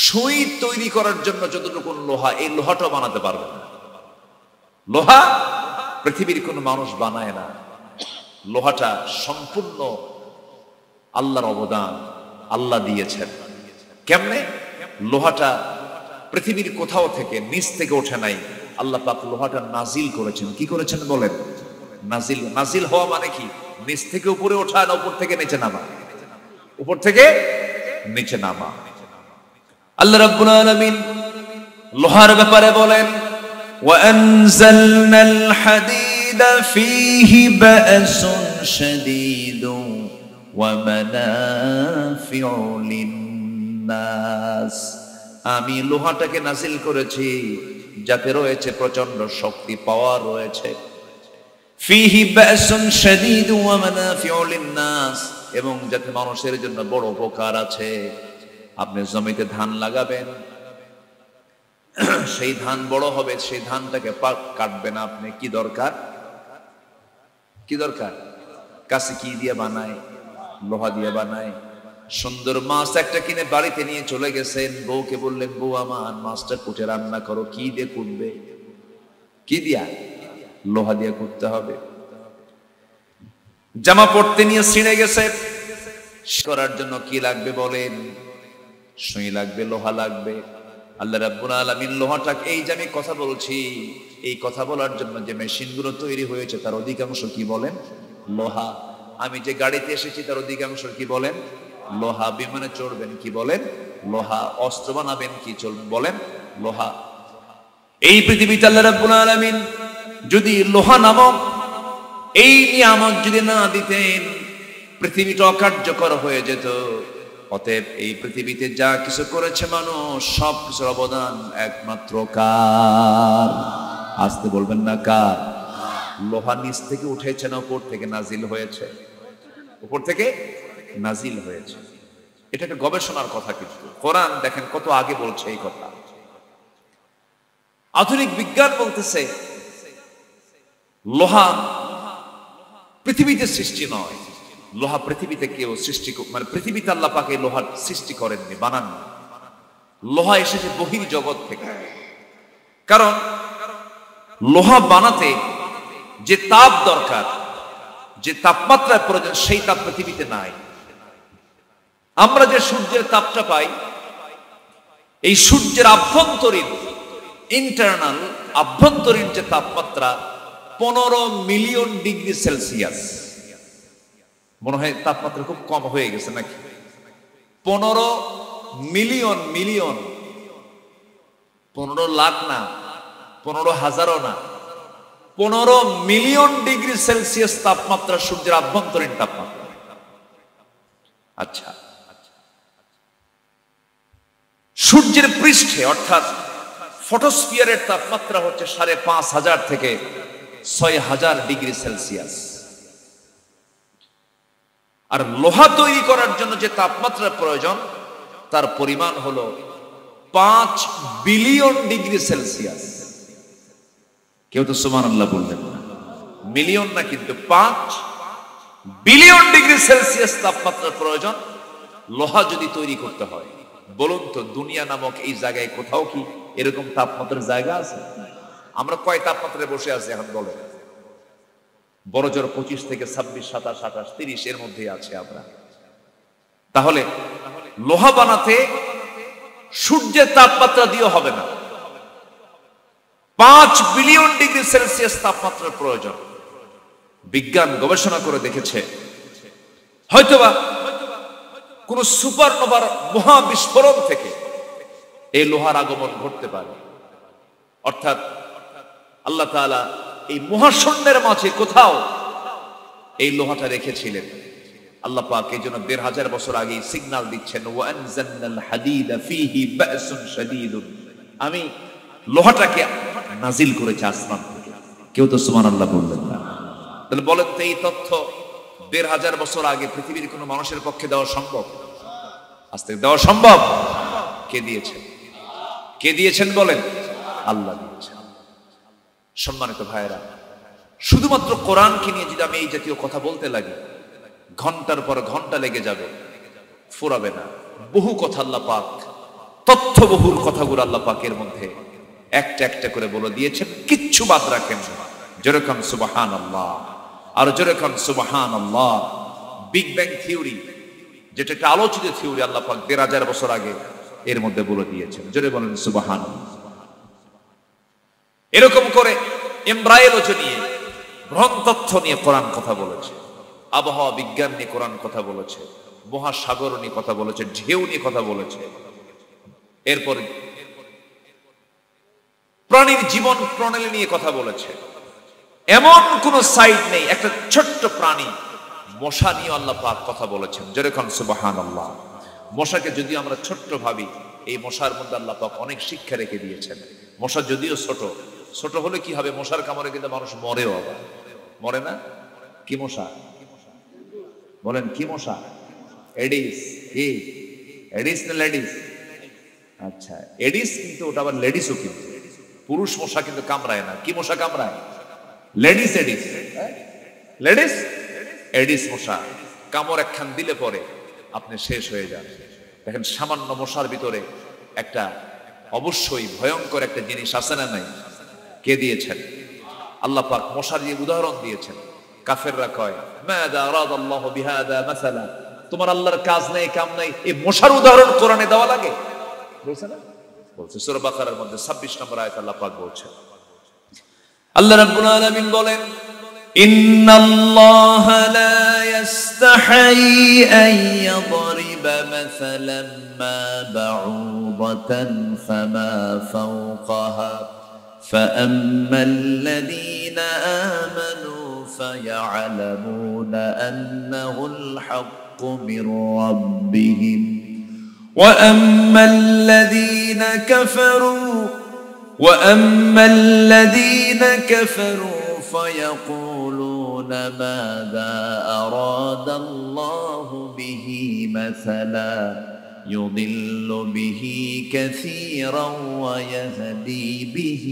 সুই তৈরি করার জন্য যতটুকু লোহা, এই লোহাটাও বানাতে পারবে না। লোহা পৃথিবীর কোনো মানুষ বানায় না। লোহাটা সম্পূর্ণ আল্লাহর অবদান, আল্লাহ দিয়েছেন। কেমনে? লোহাটা পৃথিবীর কোথাও থেকে, নিচ থেকে ওঠে নাই। আল্লাহ পাক লোহাটা নাজিল করেছেন। কি করেছেন বলেন? নাজিল। নাজিল হওয়া মানে কি? নিচ থেকে উপরে ওঠা, না উপর থেকে নিচে নামা? উপর থেকে নিচে নামা। আল্লাহ রাব্বুল আলামিন লোহার ব্যাপারে বলেন, وَأَنزَلْنَا الْحَدِيدَ فِيهِ بَأْسٌ شَدِيدٌ وَمَنَافِعُ لِلنَّاسِ। আমি লোহাটাকে নাজিল করেছি যাতে রয়েছে প্রচন্ড শক্তি, পাওয়ার রয়েছে। ফিহি বাসুন শাদীদ ওয়া মানাফিউ লিন-নাস, এবং যাতে মানুষের জন্য বড় উপকার আছে। আপনি জমিতে ধান লাগাবেন, সেই ধান বড় হবে, সেই ধানটাকে কাটবেন আপনি। কি দরকার? কি দরকার? কাছে কি দিয়ে বানায়? লোহা দিয়ে বানায়। সুন্দর মাছ একটা কিনে বাড়িতে নিয়ে চলে গেছেন, বউকে বললেন, বউ আমার মাছটা কুটে রান্না করো। কি দিয়ে কুটবে? কি দিয়া? লোহা দিয়ে কুটতে হবে। জামা পড়তে নিয়ে ছিঁড়ে গেছে, করার জন্য কি লাগবে বলেন? সুই লাগবে, লোহা লাগবে। আল্লাহ রাব্বুল আলামিন লোহাটাকে, এই যে আমি কথা বলছি, এই কথা বলার জন্য যে মেশিনগুলো তৈরি হয়েছে তার অধিকাংশ কি বলেন? লোহা। আমি যে গাড়িতে এসেছি তার অধিকাংশ কি বলেন? লোহা। বিমানে চড়বেন কি বলেন? লোহা। অস্ত্র বানাবেন কি বলেন? লোহা। এই পৃথিবীতে আল্লাহ রাব্বুল আলামিন যদি লোহা নামক এই নিয়ামত যদি না দিতেন, পৃথিবীটা অকার্যকর হয়ে যেত। অতএব এই পৃথিবীতে যা কিছু করেছে মানুষ, সব কিছুর অবদান একমাত্র কার? আসতে বলবেন না কার? লোহা নিচ থেকে উঠেছে না উপর থেকে নাজিল হয়েছে? উপর থেকে নাজিল হয়েছে। এটা একটা গবেষণার কথা, কিন্তু কোরআন দেখেন কত আগে বলছে এই কথা। আধুনিক বিজ্ঞান বলতেছে লোহা পৃথিবীতে সৃষ্টি নয়। লোহা পৃথিবীতে কেউ সৃষ্টি, মানে পৃথিবীতে আল্লাহ পাক এই লোহার সৃষ্টি করেননি, বানাননি। লোহা এসেছে বহির জগৎ থেকে। কারণ লোহা বানাতে যে তাপ দরকার, যে তাপমাত্রার প্রয়োজন সেই তাপ পৃথিবীতে নাই। আমরা যে সূর্যের তাপটা পাই, এই সূর্যের আভ্যন্তরীণ ইন্টারনাল আভ্যন্তরীণ যে তাপমাত্রা 15 মিলিয়ন ডিগ্রি সেলসিয়াস। মনে হয় তাপমাত্রা খুব কম হয়ে গেছে নাকি? 15 মিলিয়ন, 15 লাখ না, 15,000ও না, 15 মিলিয়ন ডিগ্রি সেলসিয়াস তাপমাত্রা সূর্যের আভ্যন্তরীণ তাপমাত্রা। আচ্ছা, সূর্যের পৃষ্ঠে অর্থাৎ ফটোস্ফিয়ারের তাপমাত্রা হচ্ছে 5,500 থেকে 6,000 ডিগ্রি সেলসিয়াস। আর লোহা তৈরি করার জন্য যে তাপমাত্রার প্রয়োজন তার পরিমাণ হলো 5 বিলিয়ন ডিগ্রি সেলসিয়াস। কেউ তো সুবহানাল্লাহ বলবেন না, মিলিয়ন না কিন্তু 5 বিলিয়ন ডিগ্রি সেলসিয়াস তাপমাত্রার প্রয়োজন লোহা যদি তৈরি করতে হয়। বলুন তো, দুনিয়া নামক এই জায়গায় কোথাও কি এরকম তাপমাত্রার জায়গা আছে? আমরা কয় তাপমাত্রায় বসে আছি এখন বলেন? বড় জোর 25 থেকে 26, 27, 28, 30 এর মধ্যে আছে আমরা। তাহলে লোহা বানাতে সূর্যের তাপমাত্রা দিয়ে হবে না, 5 বিলিয়ন ডিগ্রি সেলসিয়াস তাপমাত্রার প্রয়োজন। বিজ্ঞান গবেষণা করে দেখেছে হয়তোবা কোন সুপারনোভার মহাবিস্ফোরণ থেকে এই লোহার আগমন ঘটতে পারে। অর্থাৎ আল্লাহ তাআলা এই মহাশূন্যের মাঝে কোথাও এই লোহাটা রেখেছিলেন। আল্লাহ পাক এই জন্য 1,500 বছর আগে সিগন্যাল দিচ্ছেন, ওয়া আনজালনাল হাদিদা ফীহি বা'সুন শাদীদুন, আমি লোহাটাকে নাজিল করেছি আসমান থেকে। কেউ তো সুবহানাল্লাহ বললেন না। তাহলে বলেন তো, এই তথ্য 1,500 বছর আগে পৃথিবীর কোনো মানুষের পক্ষে দেওয়া সম্ভব? আজ থেকে দেওয়া সম্ভব? কে দিয়েছেন? কে দিয়েছেন বলেন? আল্লাহ দিয়েছেন। সম্মানিত ভাইরা, শুধুমাত্র কোরআনকে নিয়ে যদি আমি এই জাতীয় কথা বলতে লাগি, ঘন্টার পর ঘন্টা লেগে যাবে, ফুরাবে না। বহু কথা আল্লাহ পাক, তথ্যবহুল কথাগুলো আল্লাহ পাকের মধ্যে একটা একটা করে বলে দিয়েছেন, কিচ্ছু বাদ রাখেন। যেরকম সুবহানাল্লাহ, আর যেরকম সুবহানাল্লাহ। বিগ ব্যাং থিওরি, যেটা একটা আলোচিত থিওরি, আল্লাহ পাক 1,500 বছর আগে এর মধ্যে বলে দিয়েছেন। জোরে বলেন সুবহানাল্লাহ। এরকম করে এমব্রায়োলজি নিয়ে, গ্রহণ তথ্য নিয়ে কোরআন কথা বলেছে, আবহাওয়া বিজ্ঞান নিয়ে কোরআন কথা বলেছে, মহাসাগর নিয়ে কথা বলেছে, ঢেউ নিয়ে কথা বলেছে। এরপরে প্রাণীর জীবন প্রণালী নিয়ে কথা বলেছে। এমন কোন সাইড নেই, একটা ছোট্ট প্রাণী মশা নিয়ে আল্লাহ পাক কথা বলেছেন। যেরকম সুবহানাল্লাহ। মশাকে যদি আমরা ছোট্ট ভাবি, এই মশার মধ্যে আল্লাহ পাক অনেক শিক্ষা রেখে দিয়েছেন। মশা যদিও ছোট হলে কি হবে, মশার কামড়ে কিন্তু মানুষ মরেও, আবার মরে না। কি মশা বলেন? কি মশা? এডিস। কি এডিস না লেডিস? আচ্ছা, এডিস, কিন্তু ওটা আবার লেডিসও, কিন্তু পুরুষ মশা কিন্তু কামড়ায় না। কি মশা কামড়ায়? Ladies Aedes. লেডিস এডিস মশা কামড় একখান দিলে পরে আপনি শেষ হয়ে যান। দেখেন, সামান্য মশার ভিতরে একটা অবশ্যই ভয়ঙ্কর একটা জিনিস আছে না নাই? কে দিয়েছেন? আল্লাহ পাক মশার যে উদাহরণ দিয়েছেন। কাফেররা কয়, মাযা আরাদাল্লাহু বিহাদা মাসালা, তোমার আল্লাহর কাজ নাই, কাম নাই, এই মশার উদাহরণ কোরআনে দেওয়া লাগে? বলছে না? বলছে। সূরা বাকারার মধ্যে 26 নম্বর আয়াত আল্লাহ পাক বলছেন। আল্লাহ রাব্বুল আলামিন বলেন, ইন্নাল্লাহা লা ইস্তাহি আন ইয়াদরিবা মাসালান মা বাউদাতান ফামা ফাওকাহা ফাআম্মাল লাযীনা আমানু ফায়া'লামুনা আন্নাহুল হাক্কু মির রাব্বিহিম وأما الذين كفروا فيقولون ماذا أراد الله به مثلا يضل به كثيرا ويهدي به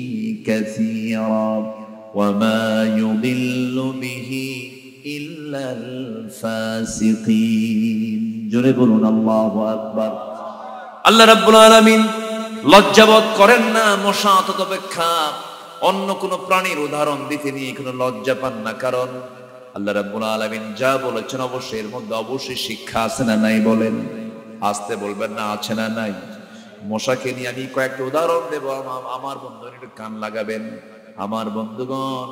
كثيرا وما يضل به إلا الفاسقين جربون الله أكبر আল্লাহ রাব্বুল আলামিন লজ্জাবোধ করেন না মশা তদপেক্ষা অন্য কোন প্রাণীর উদাহরণ দিতে নিয়ে কোনো লজ্জা পান না। কারণ আল্লাহ রাব্বুল আলামিন যা বলেছেন অবশ্যই এর মধ্যে অবশ্যই শিক্ষা আছে না নাই বলেন? আসতে বলবেন না আছে না নাই? মশাকে নিয়ে আমি কয়েকটা উদাহরণ দেব, আমার বন্ধুগণ একটু কান লাগাবেন। আমার বন্ধুগণ,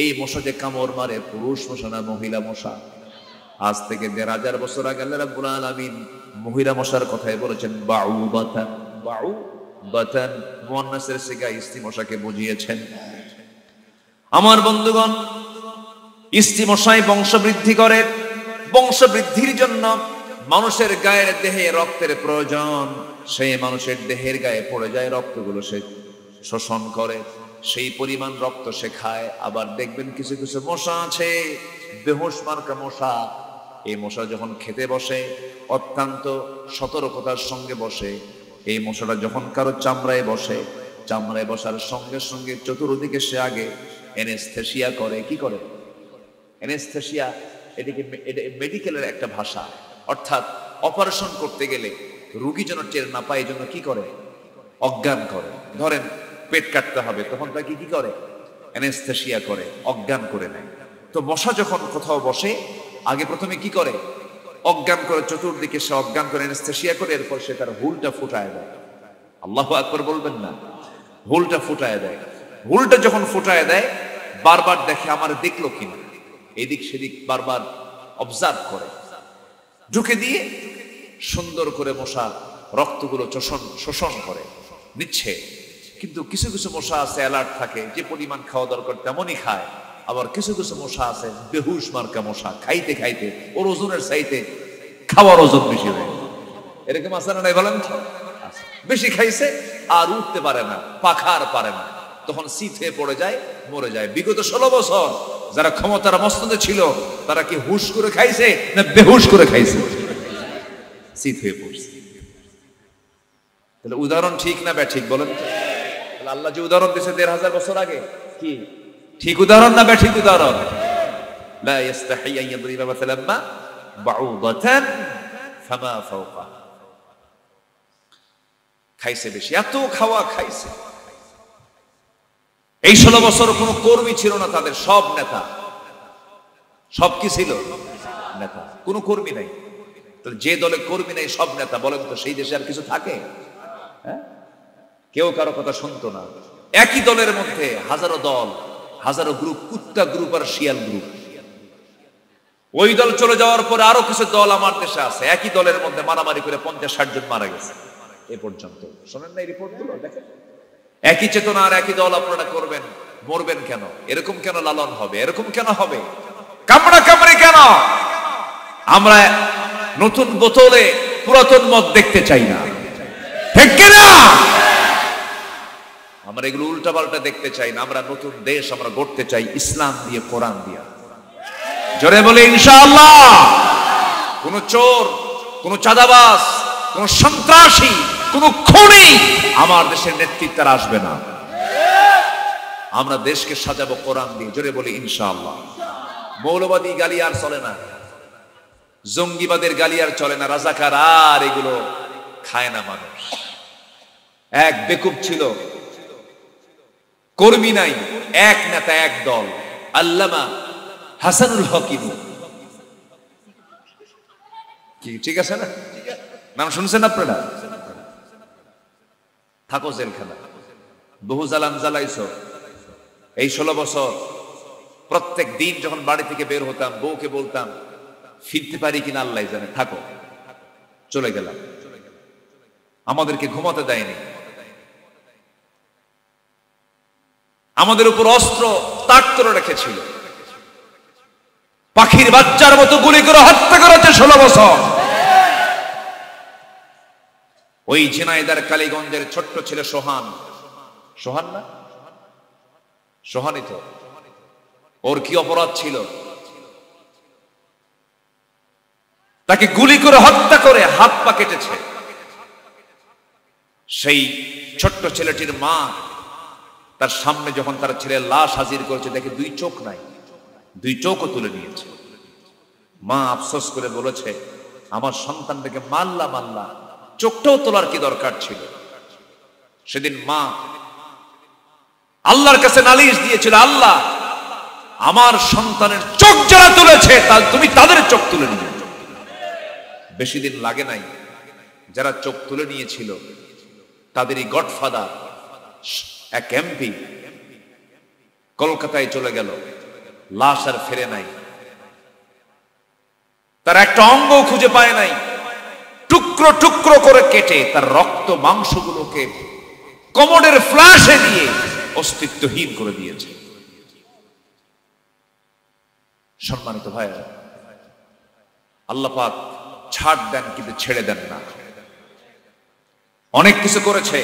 এই মশা যে কামড় মারে, পুরুষ মশা না মহিলা মশা? আজ থেকে ১,৫০০ বছর আগে আল্লাহ রাব্বুল আলামিন মহিলা মশার কথাই বলেছেন, বাউবাতান। বাউবাতান মুয়ান্নাসের সিগা স্ত্রী মশাকে বুঝিয়েছেন। আমার বন্ধুগণ, স্ত্রী মশাই বংশবৃদ্ধি করে। বংশবৃদ্ধির জন্য মানুষের গায়ের দেহে রক্তের প্রয়োজন। সেই মানুষের দেহের গায়ে পড়ে যায় রক্তগুলো, সে শোষণ করে, সেই পরিমাণ রক্ত সে খায়। আবার দেখবেন কিছু কিছু মশা আছে, বেহুশ মার্কা মশা। এই মশা যখন খেতে বসে অত্যন্ত সতর্কতার সঙ্গে বসে। এই মশাটা যখন কারো চামড়ায় বসে, চামড়ায় বসার সঙ্গে সঙ্গে চতুর্দিকে সে আগে অ্যানেস্থেসিয়া করে। কি করে? অ্যানেস্থেসিয়া, এটাকে মেডিকেলের একটা ভাষা, অর্থাৎ অপারেশন করতে গেলে রোগী যেন টের না পায়, এই জন্য কি করে? অজ্ঞান করে। ধরেন পেট কাটতে হবে, তখন তাকে কি করে? অ্যানেস্থেসিয়া করে, অজ্ঞান করে নেয়। তো মশা যখন কোথাও বসে আগে প্রথমে কি করে? অজ্ঞান করে, চতুর্দিকে সে অজ্ঞান করে, অ্যানেস্থেসিয়া করে, এরপর সে তার হুলটা ফুটায় দেয়। আল্লাহু আকবার বলবেন না? হুলটা ফুটায় দেয়। হুলটা যখন ফুটায় দেয়, বারবার দেখে আমার দেখলো কিনা, এদিক সেদিক বারবার অবজার্ভ করে, ঢুকে দিয়ে সুন্দর করে মশা রক্তগুলো শোষণ করে নিচ্ছে। কিন্তু কিছু কিছু মশা আছে অ্যালার্ট থাকে, যে পরিমাণ খাওয়া দরকার তেমনই খায়। আবার কিছু কিছু মশা আছে বেহুশ মার্কা মশা, খাইতে খাইতে ওর ওজনের চাইতে খাওয়ার ওজন বেশি হয়ে। এরকম আছে না নাই বলেন? বেশি খাইছে আর উঠতে পারে না, পাখা আর পারে না, তখন শীত হয়ে পড়ে যায়, মরে যায়। বিগত 16 বছর যারা ক্ষমতার মস্তদে ছিল, তারা কি হুশ করে খাইছে না বেহুশ করে খাইছে? শীত হয়ে পড়ছে। তাহলে উদাহরণ ঠিক না ব্যাঠিক বলেন? তাহলে আল্লাহ যে উদাহরণ দিয়েছে ১,৫০০ বছর আগে, কি ঠিক উদাহরণ না ব্যাঠিক উদাহরণ? লা ইস্তাহি আন ইয়াদরিবা মাসালান মা বাউদাতান ফামা ফাওকা। খাইছে বেশি, এত খাওয়া খাইছে। এই 16 বছর কোনো কর্মী ছিল না তাদের, সব নেতা। সব কি ছিল? নেতা। কোনো কর্মী নাই। তো যে দলে কর্মী নাই সব নেতা, বলেন তো সেই দেশে আর কিছু থাকে? হ্যাঁ, কেউ কারো কথা শুনতো না। একই দলের মধ্যে হাজারো দল, হাজারো গ্রুপ, কুত্তা গ্রুপ আর শিয়াল গ্রুপ। ওই দল চলে যাওয়ার পরে আরো কিছু দল আমার দেশে আছে, একই দলের মধ্যে মারামারি করে 50-60 জন মারা গেছে এ পর্যন্ত। শোনেন না এই রিপোর্ট গুলো? দেখেন, একই চেতনা আর একই দল আপনারা করবেন, মরবেন কেন? এরকম কেন লালন হবে? এরকম কেন হবে? কামড়া কামড়ি কেন? আমরা নতুন বোতলে পুরাতন মদ দেখতে চাই না, ঠিক কিনা? আমরা এগুলো উল্টা পাল্টা দেখতে চাই না। আমরা নতুন দেশ আমরা গড়তে চাই ইসলাম দিয়ে, কোরআন দিয়ে। জোরে বলে ইনশাআল্লাহ। কোন চোর, কোন চাঁদাবাজ, কোন সন্ত্রাসী, কোন খুনি আমার দেশের নেতৃত্বে আসবে না। আমরা দেশকে সাজাবো কোরআন দিয়ে। জোরে বলি ইনশাআল্লাহ। মৌলবাদী গালি আর চলে না, জঙ্গিবাদের গালি আর চলে না, রাজাকার আর এগুলো খায় না মানুষ। এক বেকুব ছিল, কর্মী নাই, এক নেতা, এক দল, আল্লামা হাসানুল হকিম। কি ঠিক আছে না? নাম শুনছেন আপনারা? থাকো জেলখানা, বহু জালাম জ্বালাইছো। এই 16 বছর প্রত্যেক দিন যখন বাড়ি থেকে বের হতাম, বউকে বলতাম ফিরতে পারি কিনা আল্লাহ জানে, থাকো। চলে গেলাম, আমাদেরকে ঘুমাতে দেয়নি, আমাদের উপর অস্ত্র তাক করে রেখেছিল, পাখির বাচ্চার মতো গুলি করে হত্যা করেছে 16 বছর। ওই ঝিনাইদার কালীগঞ্জের ছোট্ট ছেলে সোহান, সোহান না, সোহানই তো। ওর কি অপরাধ ছিল? তাকে গুলি করে হত্যা করে হাত পা কেটেছে। সেই ছোট্ট ছেলেটির মা তার সামনে যখন তার ছেলের লাশ হাজির করেছে, দেখে 2 চোখ নাই, 2 চোখও তুলে নিয়েছে। মা আফসোস করে বলেছে, আমার সন্তানটাকে মাল্লা, চোখটাও তোলার কি দরকার ছিল? সেদিন মা আল্লাহর কাছে নালিশ দিয়েছিল, আল্লাহ আমার সন্তানের চোখ যারা তুলেছে তুমি তাদের চোখ তুলে নিবে। বেশি দিন লাগে নাই, যারা চোখ তুলে নিয়েছিল তাদেরই গডফাদার এক এমপি কলকাতায় চলে গেল, লাশ আর ফেরে নাই, তার একটা অঙ্গ খুঁজে পায় নাই, টুকরো টুকরো করে কেটে তার রক্ত মাংসগুলোকে কমোডের ফ্ল্যাশে দিয়ে অস্তিত্বহীন করে দিয়েছে। সম্মানিত ভাইরা, আল্লাহ পাক ছাড় দেন কিন্তু ছেড়ে দেন না। অনেক কিছু করেছে।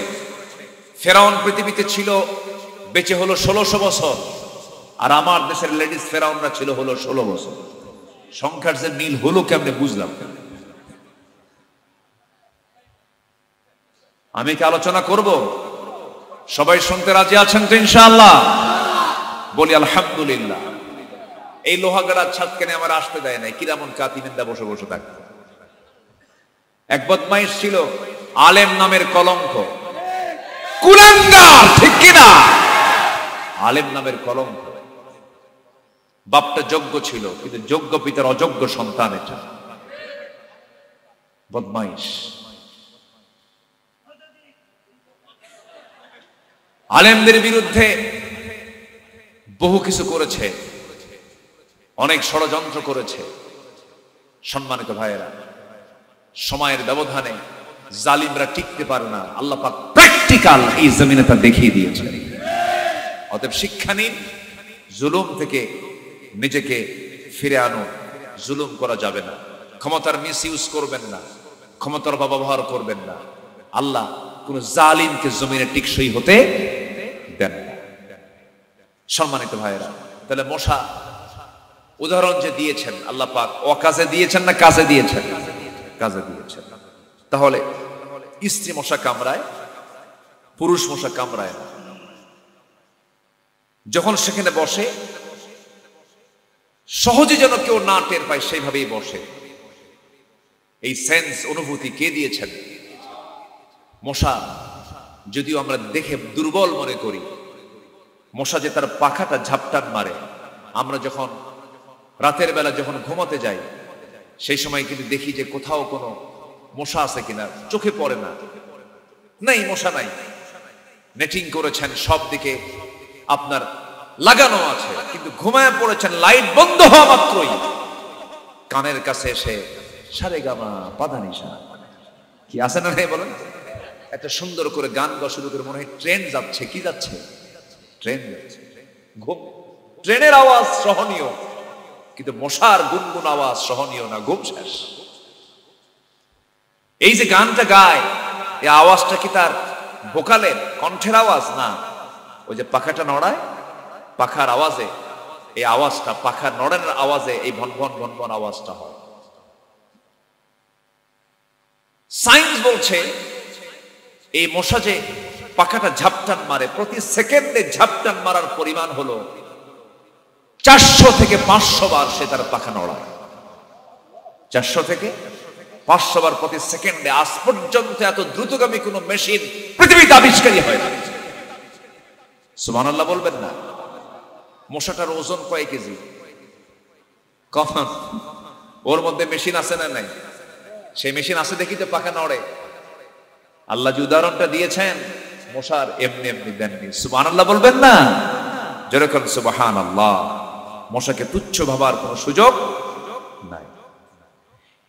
ফেরাউন পৃথিবীতে ছিল, বেঁচে হলো 1600 বছর, আর আমার দেশের লেডিস ফেরাউনরা ছিল হলো 16 বছর। সংখ্যার যে মিল হলো কেমনে বুঝলাম। আমি কি আলোচনা করব? সবাই শুনতে রাজি আছেন তো ইনশাআল্লাহ? বলি আলহামদুলিল্লাহ। এই লোহাগাড়ার ছাদ কেনে আমার আসতে দেয় নাই, কিরামন কাতিমিন্দা বসে বসে থাকতো। এক বদমাইশ ছিল, আলেম নামের কলঙ্ক, কুলাঙ্গার, ঠিক কিনা? আলেম নামের কলঙ্ক। বাপটা যোগ্য ছিল, কিন্তু যোগ্য পিতার অযোগ্য সন্তান এটা। বদমাইশ। আলেমদের বিরুদ্ধে বহু কিছু করেছে, অনেক ষড়যন্ত্র করেছে। সম্মানিত ভাইয়েরা, সময়ের ব্যবধানে জালিমরা টিকতে পারে না, আল্লাহ পাক প্র্যাকটিক্যাল এই জমিনে তা দেখিয়ে দিয়েছে। অতএব শিক্ষা নিন, জুলুম থেকে নিজেকে ফিরে আনো। জুলুম করা যাবে না, ক্ষমতার মিস ইউজ করবেন না, ক্ষমতার অপব্যবহার করবেন না। আল্লাহ কোন জালিমকে জমিনে টিকসই হতে দেন না। সম্মানিত ভাইয়েরা, তাহলে মশা উদাহরণ যে দিয়েছেন আল্লাহ পাক, অকাজে দিয়েছেন না কাজে দিয়েছেন? কাজে দিয়েছেন। তাহলে স্ত্রী মশা কামড়ায়, পুরুষ মশা কামড়ায় না। যখন সেখানে বসে সহজে যেন কেউ না টের পায় সেইভাবেই বসে। এই সেন্স অনুভূতি কে দিয়েছেন? মশা যদিও আমরা দেখে দুর্বল মনে করি, মশা যে তার পাখাটা ঝাপটান মারে, আমরা যখন রাতের বেলা যখন ঘুমাতে যাই সেই সময় কিন্তু দেখি যে কোথাও কোনো মশা আছে কিনা, চোখে পড়ে না, নাই মশা নাই। নেটিং করেছেন, সব দিকে আপনার লাগানো আছে, কিন্তু ঘুমায় পড়েছেন, লাইট বন্ধ হওয়া মাত্রই কানের কাছে এসে সারেগামা পাদানিসা কি আছে না নাই বলেন? একটা সুন্দর করে গান গাওয়া শুরু করে, মনে হয় ট্রেন যাচ্ছে। কি যাচ্ছে? ট্রেন যাচ্ছে। ঘুম, ট্রেনের আওয়াজ সহনীয়, কিন্তু মশার গুনগুন আওয়াজ সহনীয় না, ঘুম শেষ। এই যে গানটা গায়, এই আওয়াজটা কি তার ভোকালের কণ্ঠের আওয়াজ? না, ওই যে পাখাটা নড়ায়, পাখার আওয়াজে, এই আওয়াজটা পাখার নড়ানোর আওয়াজে এই ভনভন ভনভন আওয়াজটা হয়। সায়েন্স বলছে এই মশা যে পাখাটা ঝাপটান মারে, প্রতি সেকেন্ডে ঝাপটান মারার পরিমাণ হলো 400 থেকে 500 বার সে তার পাখা নড়ায়। 400 থেকে 500 বার প্রতি সেকেন্ডে। আজ পর্যন্ত এত দ্রুতগামী কোন মেশিন পৃথিবীতে আবিষ্কারই হয় না। সুবহানাল্লাহ বলবেন না? মশাটার ওজন কয় কেজি? কখন? ওর মধ্যে মেশিন আছে না নাই? সেই মেশিন আছে দেখি তো পাখা নড়ে। আল্লাহ যে উদাহরণটা দিয়েছেন মশার, এমনি এমনি দেননি। সুবহানাল্লাহ বলবেন না? যেরকম সুবহানাল্লাহ। মশাকে তুচ্ছ ভাবার কোন সুযোগ নাই।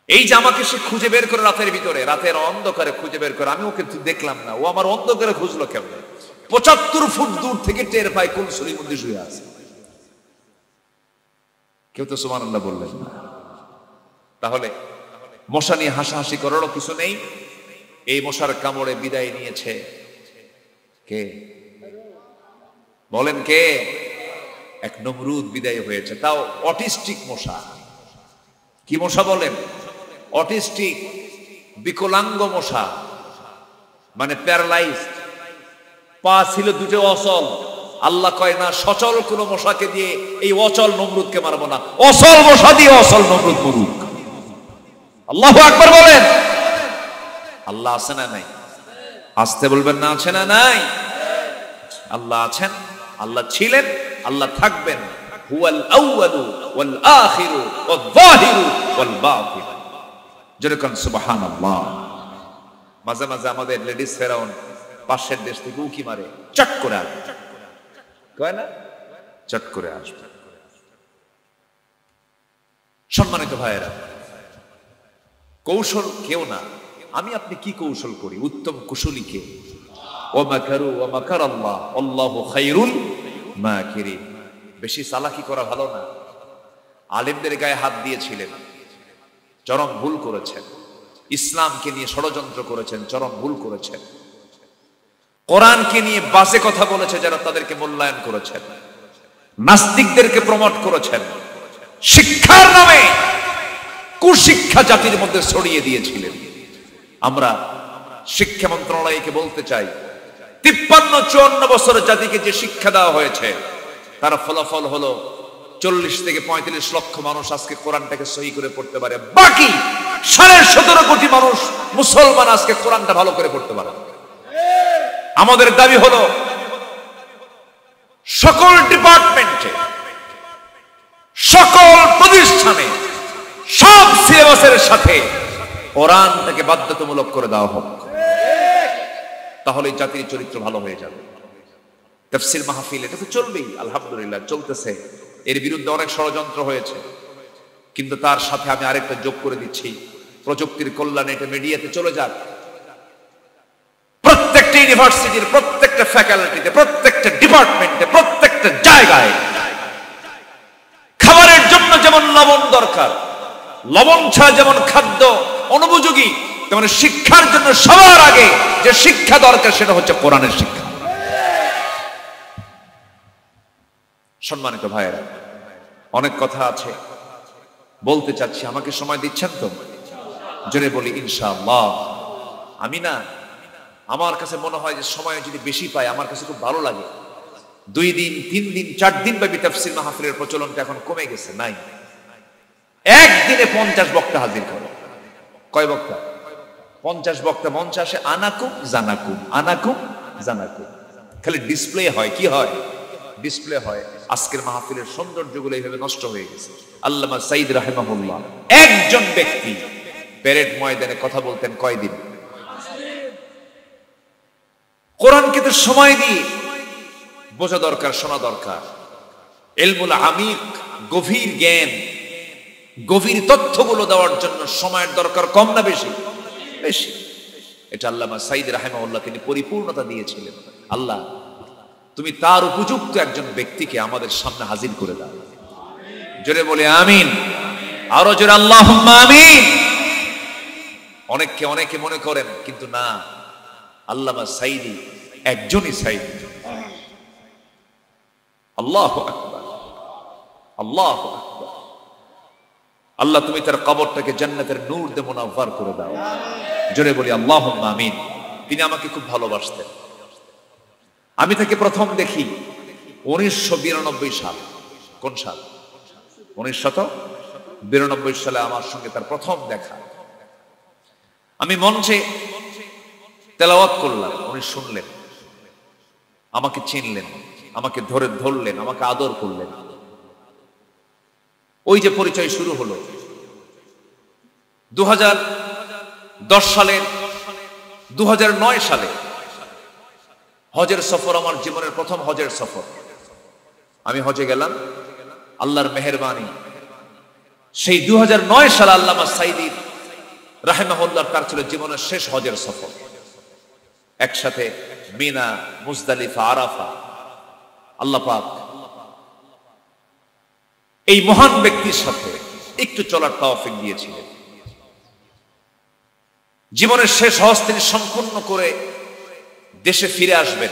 এই যে আমাকে সে খুঁজে বের করে রাতের ভিতরে, রাতের অন্ধকারে খুঁজে বের করে, আমি ওকে দেখলাম না, ও আমার অন্ধকারে খুঁজলো কেমন? 75 ফুট দূর থেকে টের পায় কোন সুরির মধ্যে শুয়ে আছে। কেউ তো সুবহানাল্লাহ বললেন না। তাহলে মশা নিয়ে হাসাহাসি করারও কিছু নেই। এই মশার কামড়ে বিদায় নিয়েছে কে? বলেন কে? এক নমরুদ বিদায় হয়েছে, তাও অটিস্টিক মশা। কি মশা বলেন? অটিস্টিক, বিকলাঙ্গ মশা, মানে প্যারালাইজড। পা ছিল দুটো অচল। আল্লাহ কয় না সচল কোন মশাকে দিয়ে এই অচল নমরুদকে মারবো না, অচল মশা দিয়ে অচল নমরুদ মরুক। আল্লাহু আকবার বলেন। আল্লাহ আছে না নাই? আসতে বলবেন না, আছে না নাই? আল্লাহ আছেন, আল্লাহ ছিলেন, আল্লাহ থাকবেন। হুয়াল আউয়ালু ওয়াল আখিরু ওয়াল যাহিরু ওয়াল বাতিন। যেরকম সুবহানাল্লাহ। মাঝে মাঝে আমাদের লেডিস ফেরাউন পাশের দেশ থেকে উকি মারে, চট করে আসবে, কয় না, চট করে আসবে। সম্মানিত ভাইয়েরা, কৌশল কেউ না, আমি আপনি কি কৌশল করি? উত্তম কুশলী কে? ওয়া মাকারু ওয়া মাকারাল্লাহ আল্লাহু খায়রুল মাকিরিন। বেশি চালাকি করা ভালো না। আলেমদের গায়ে হাত দিয়েছিলেন, চরম ভুল করেছেন। ইসলামকে নিয়ে ষড়যন্ত্র করেছেন, চরম ভুল করেছেন। কোরআনকে নিয়ে বাজে কথা বলেছে যারা, তাদেরকে মূল্যায়ন করেছেন। নাস্তিকদেরকে প্রমোট করেছেন। শিক্ষার নামে কুশিক্ষা জাতির মধ্যে ছড়িয়ে দিয়েছিলেন। আমরা শিক্ষা মন্ত্রণালয়কে বলতে চাই, 53-54 বছর জাতিকে যে শিক্ষা দেওয়া হয়েছে, তার ফলাফল হলো 40 থেকে 45 লক্ষ মানুষ আজকে কোরআনটাকে সহি করে পড়তে পারে। বাকি 17.5 কোটি মানুষ মুসলমান আজকে কোরআনটা ভালো করে পড়তে পারে। আমাদের দাবি হলো সকল ডিপার্টমেন্টে, সকল প্রতিষ্ঠানে, সব সিলেবাসের সাথে কোরআনটাকে বাধ্যতামূলক করে দেওয়া হোক। তাহলে জাতির চরিত্র ভালো হয়ে যাবে। তাফসীর মাহফিল এটা তো চলবেই, আলহামদুলিল্লাহ চলতেছে। এর বিরুদ্ধে অনেক ষড়যন্ত্র হয়েছে, কিন্তু তার সাথে আমি আরেকটা যোগ করে দিচ্ছি, প্রযুক্তির কল্যাণে এটা মিডিয়াতে চলে যাক। প্রত্যেকটা ইউনিভার্সিটির প্রত্যেকটা ফ্যাকাল্টিতে, প্রত্যেকটা ডিপার্টমেন্টে, প্রত্যেকটা জায়গায় খাবারের জন্য যেমন লবণ দরকার, লবণ ছাড়া যেমন খাদ্য অনুপযোগী, তেমন শিক্ষার জন্য সবার আগে যে শিক্ষা দরকার সেটা হচ্ছে কোরআনের শিক্ষা। সম্মানিত ভাইয়েরা, অনেক কথা আছে, বলতে চাচ্ছি, আমাকে সময় দিচ্ছেন তো? জোরে বলি ইনশাআল্লাহ। আমি না, আমার কাছে মনে হয় যে সময় যদি বেশি পাই আমার কাছে খুব ভালো লাগে। 2 দিন 3 দিন 4 দিন ব্যাপী তাফসীর মাহফিলের প্রচলনটা এখন কমে গেছে, নাই। একদিনে 50 বক্তা হাজির করে। কয় বক্তা? 50 বক্তা মঞ্চে আসে, আনাকুম জানাকুম, আনাকুম জানাকুম, খালি ডিসপ্লে হয়। কি হয়? ডিসপ্লে হয়। আজকের মাহফিলের সৌন্দর্যগুলো এইভাবে নষ্ট হয়ে গেছে। আল্লামা সাইদ রাহিমাহুল্লাহ একজন ব্যক্তি প্যারেড ময়দানে কথা বলতেন কয়দিন? কোরআনকে তো সময় দিয়ে বোঝা দরকার, শোনা দরকার। ইলমুল আমিক, গভীর জ্ঞান, গভীর তথ্যগুলো দেওয়ার জন্য সময়ের দরকার কম না বেশি? বেশি। এটা আল্লামা সাইদ রাহিমাহুল্লাহ তিনি পরিপূর্ণতা দিয়েছিলেন। আল্লাহ, তুমি তার উপযুক্ত একজন ব্যক্তিকে আমাদের সামনে হাজির করে দাও। জোরে বলে আমিন। আরো জোরে আল্লাহুম্মা আমিন। অনেকে মনে করেন, কিন্তু না, আল্লামা সাইদি একজনই সাইদি। আল্লাহু আকবার, আল্লাহু আকবার। আল্লাহ, তুমি তার কবরটাকে জান্নাতের নূর দিয়ে মুনাওয়ার করে দাও। জোরে বলি আল্লাহুম্মা আমিন। তিনি আমাকে খুব ভালোবাসতেন। আমি তাকে প্রথম দেখি 1992 সাল। কোন সাল? 1992 সালে আমার সঙ্গে তার প্রথম দেখা। আমি মঞ্চে তেলাওয়াত করলাম, উনি শুনলেন, আমাকে চিনলেন, আমাকে ধরলেন, আমাকে আদর করলেন। ওই যে পরিচয় শুরু হলো। 2010 সালের 2009 সালে হজের সফর, আমার জীবনের প্রথম হজের সফর। আমি হজে গেলাম, আল্লাহর মেহেরবানি। সেই 2009 সালে আল্লামা সাইদি রাহিমাহুল্লাহ তার ছিল জীবনের শেষ হজের সফর। একসাথে মিনা, মুজদালিফা, আরাফা। আল্লাহ পাক এই মহান ব্যক্তির সাথে একটু চলার তৌফিক দিয়েছিলেন। জীবনের শেষ হজ তিনি সম্পূর্ণ করে দেশে ফিরে আসবেন,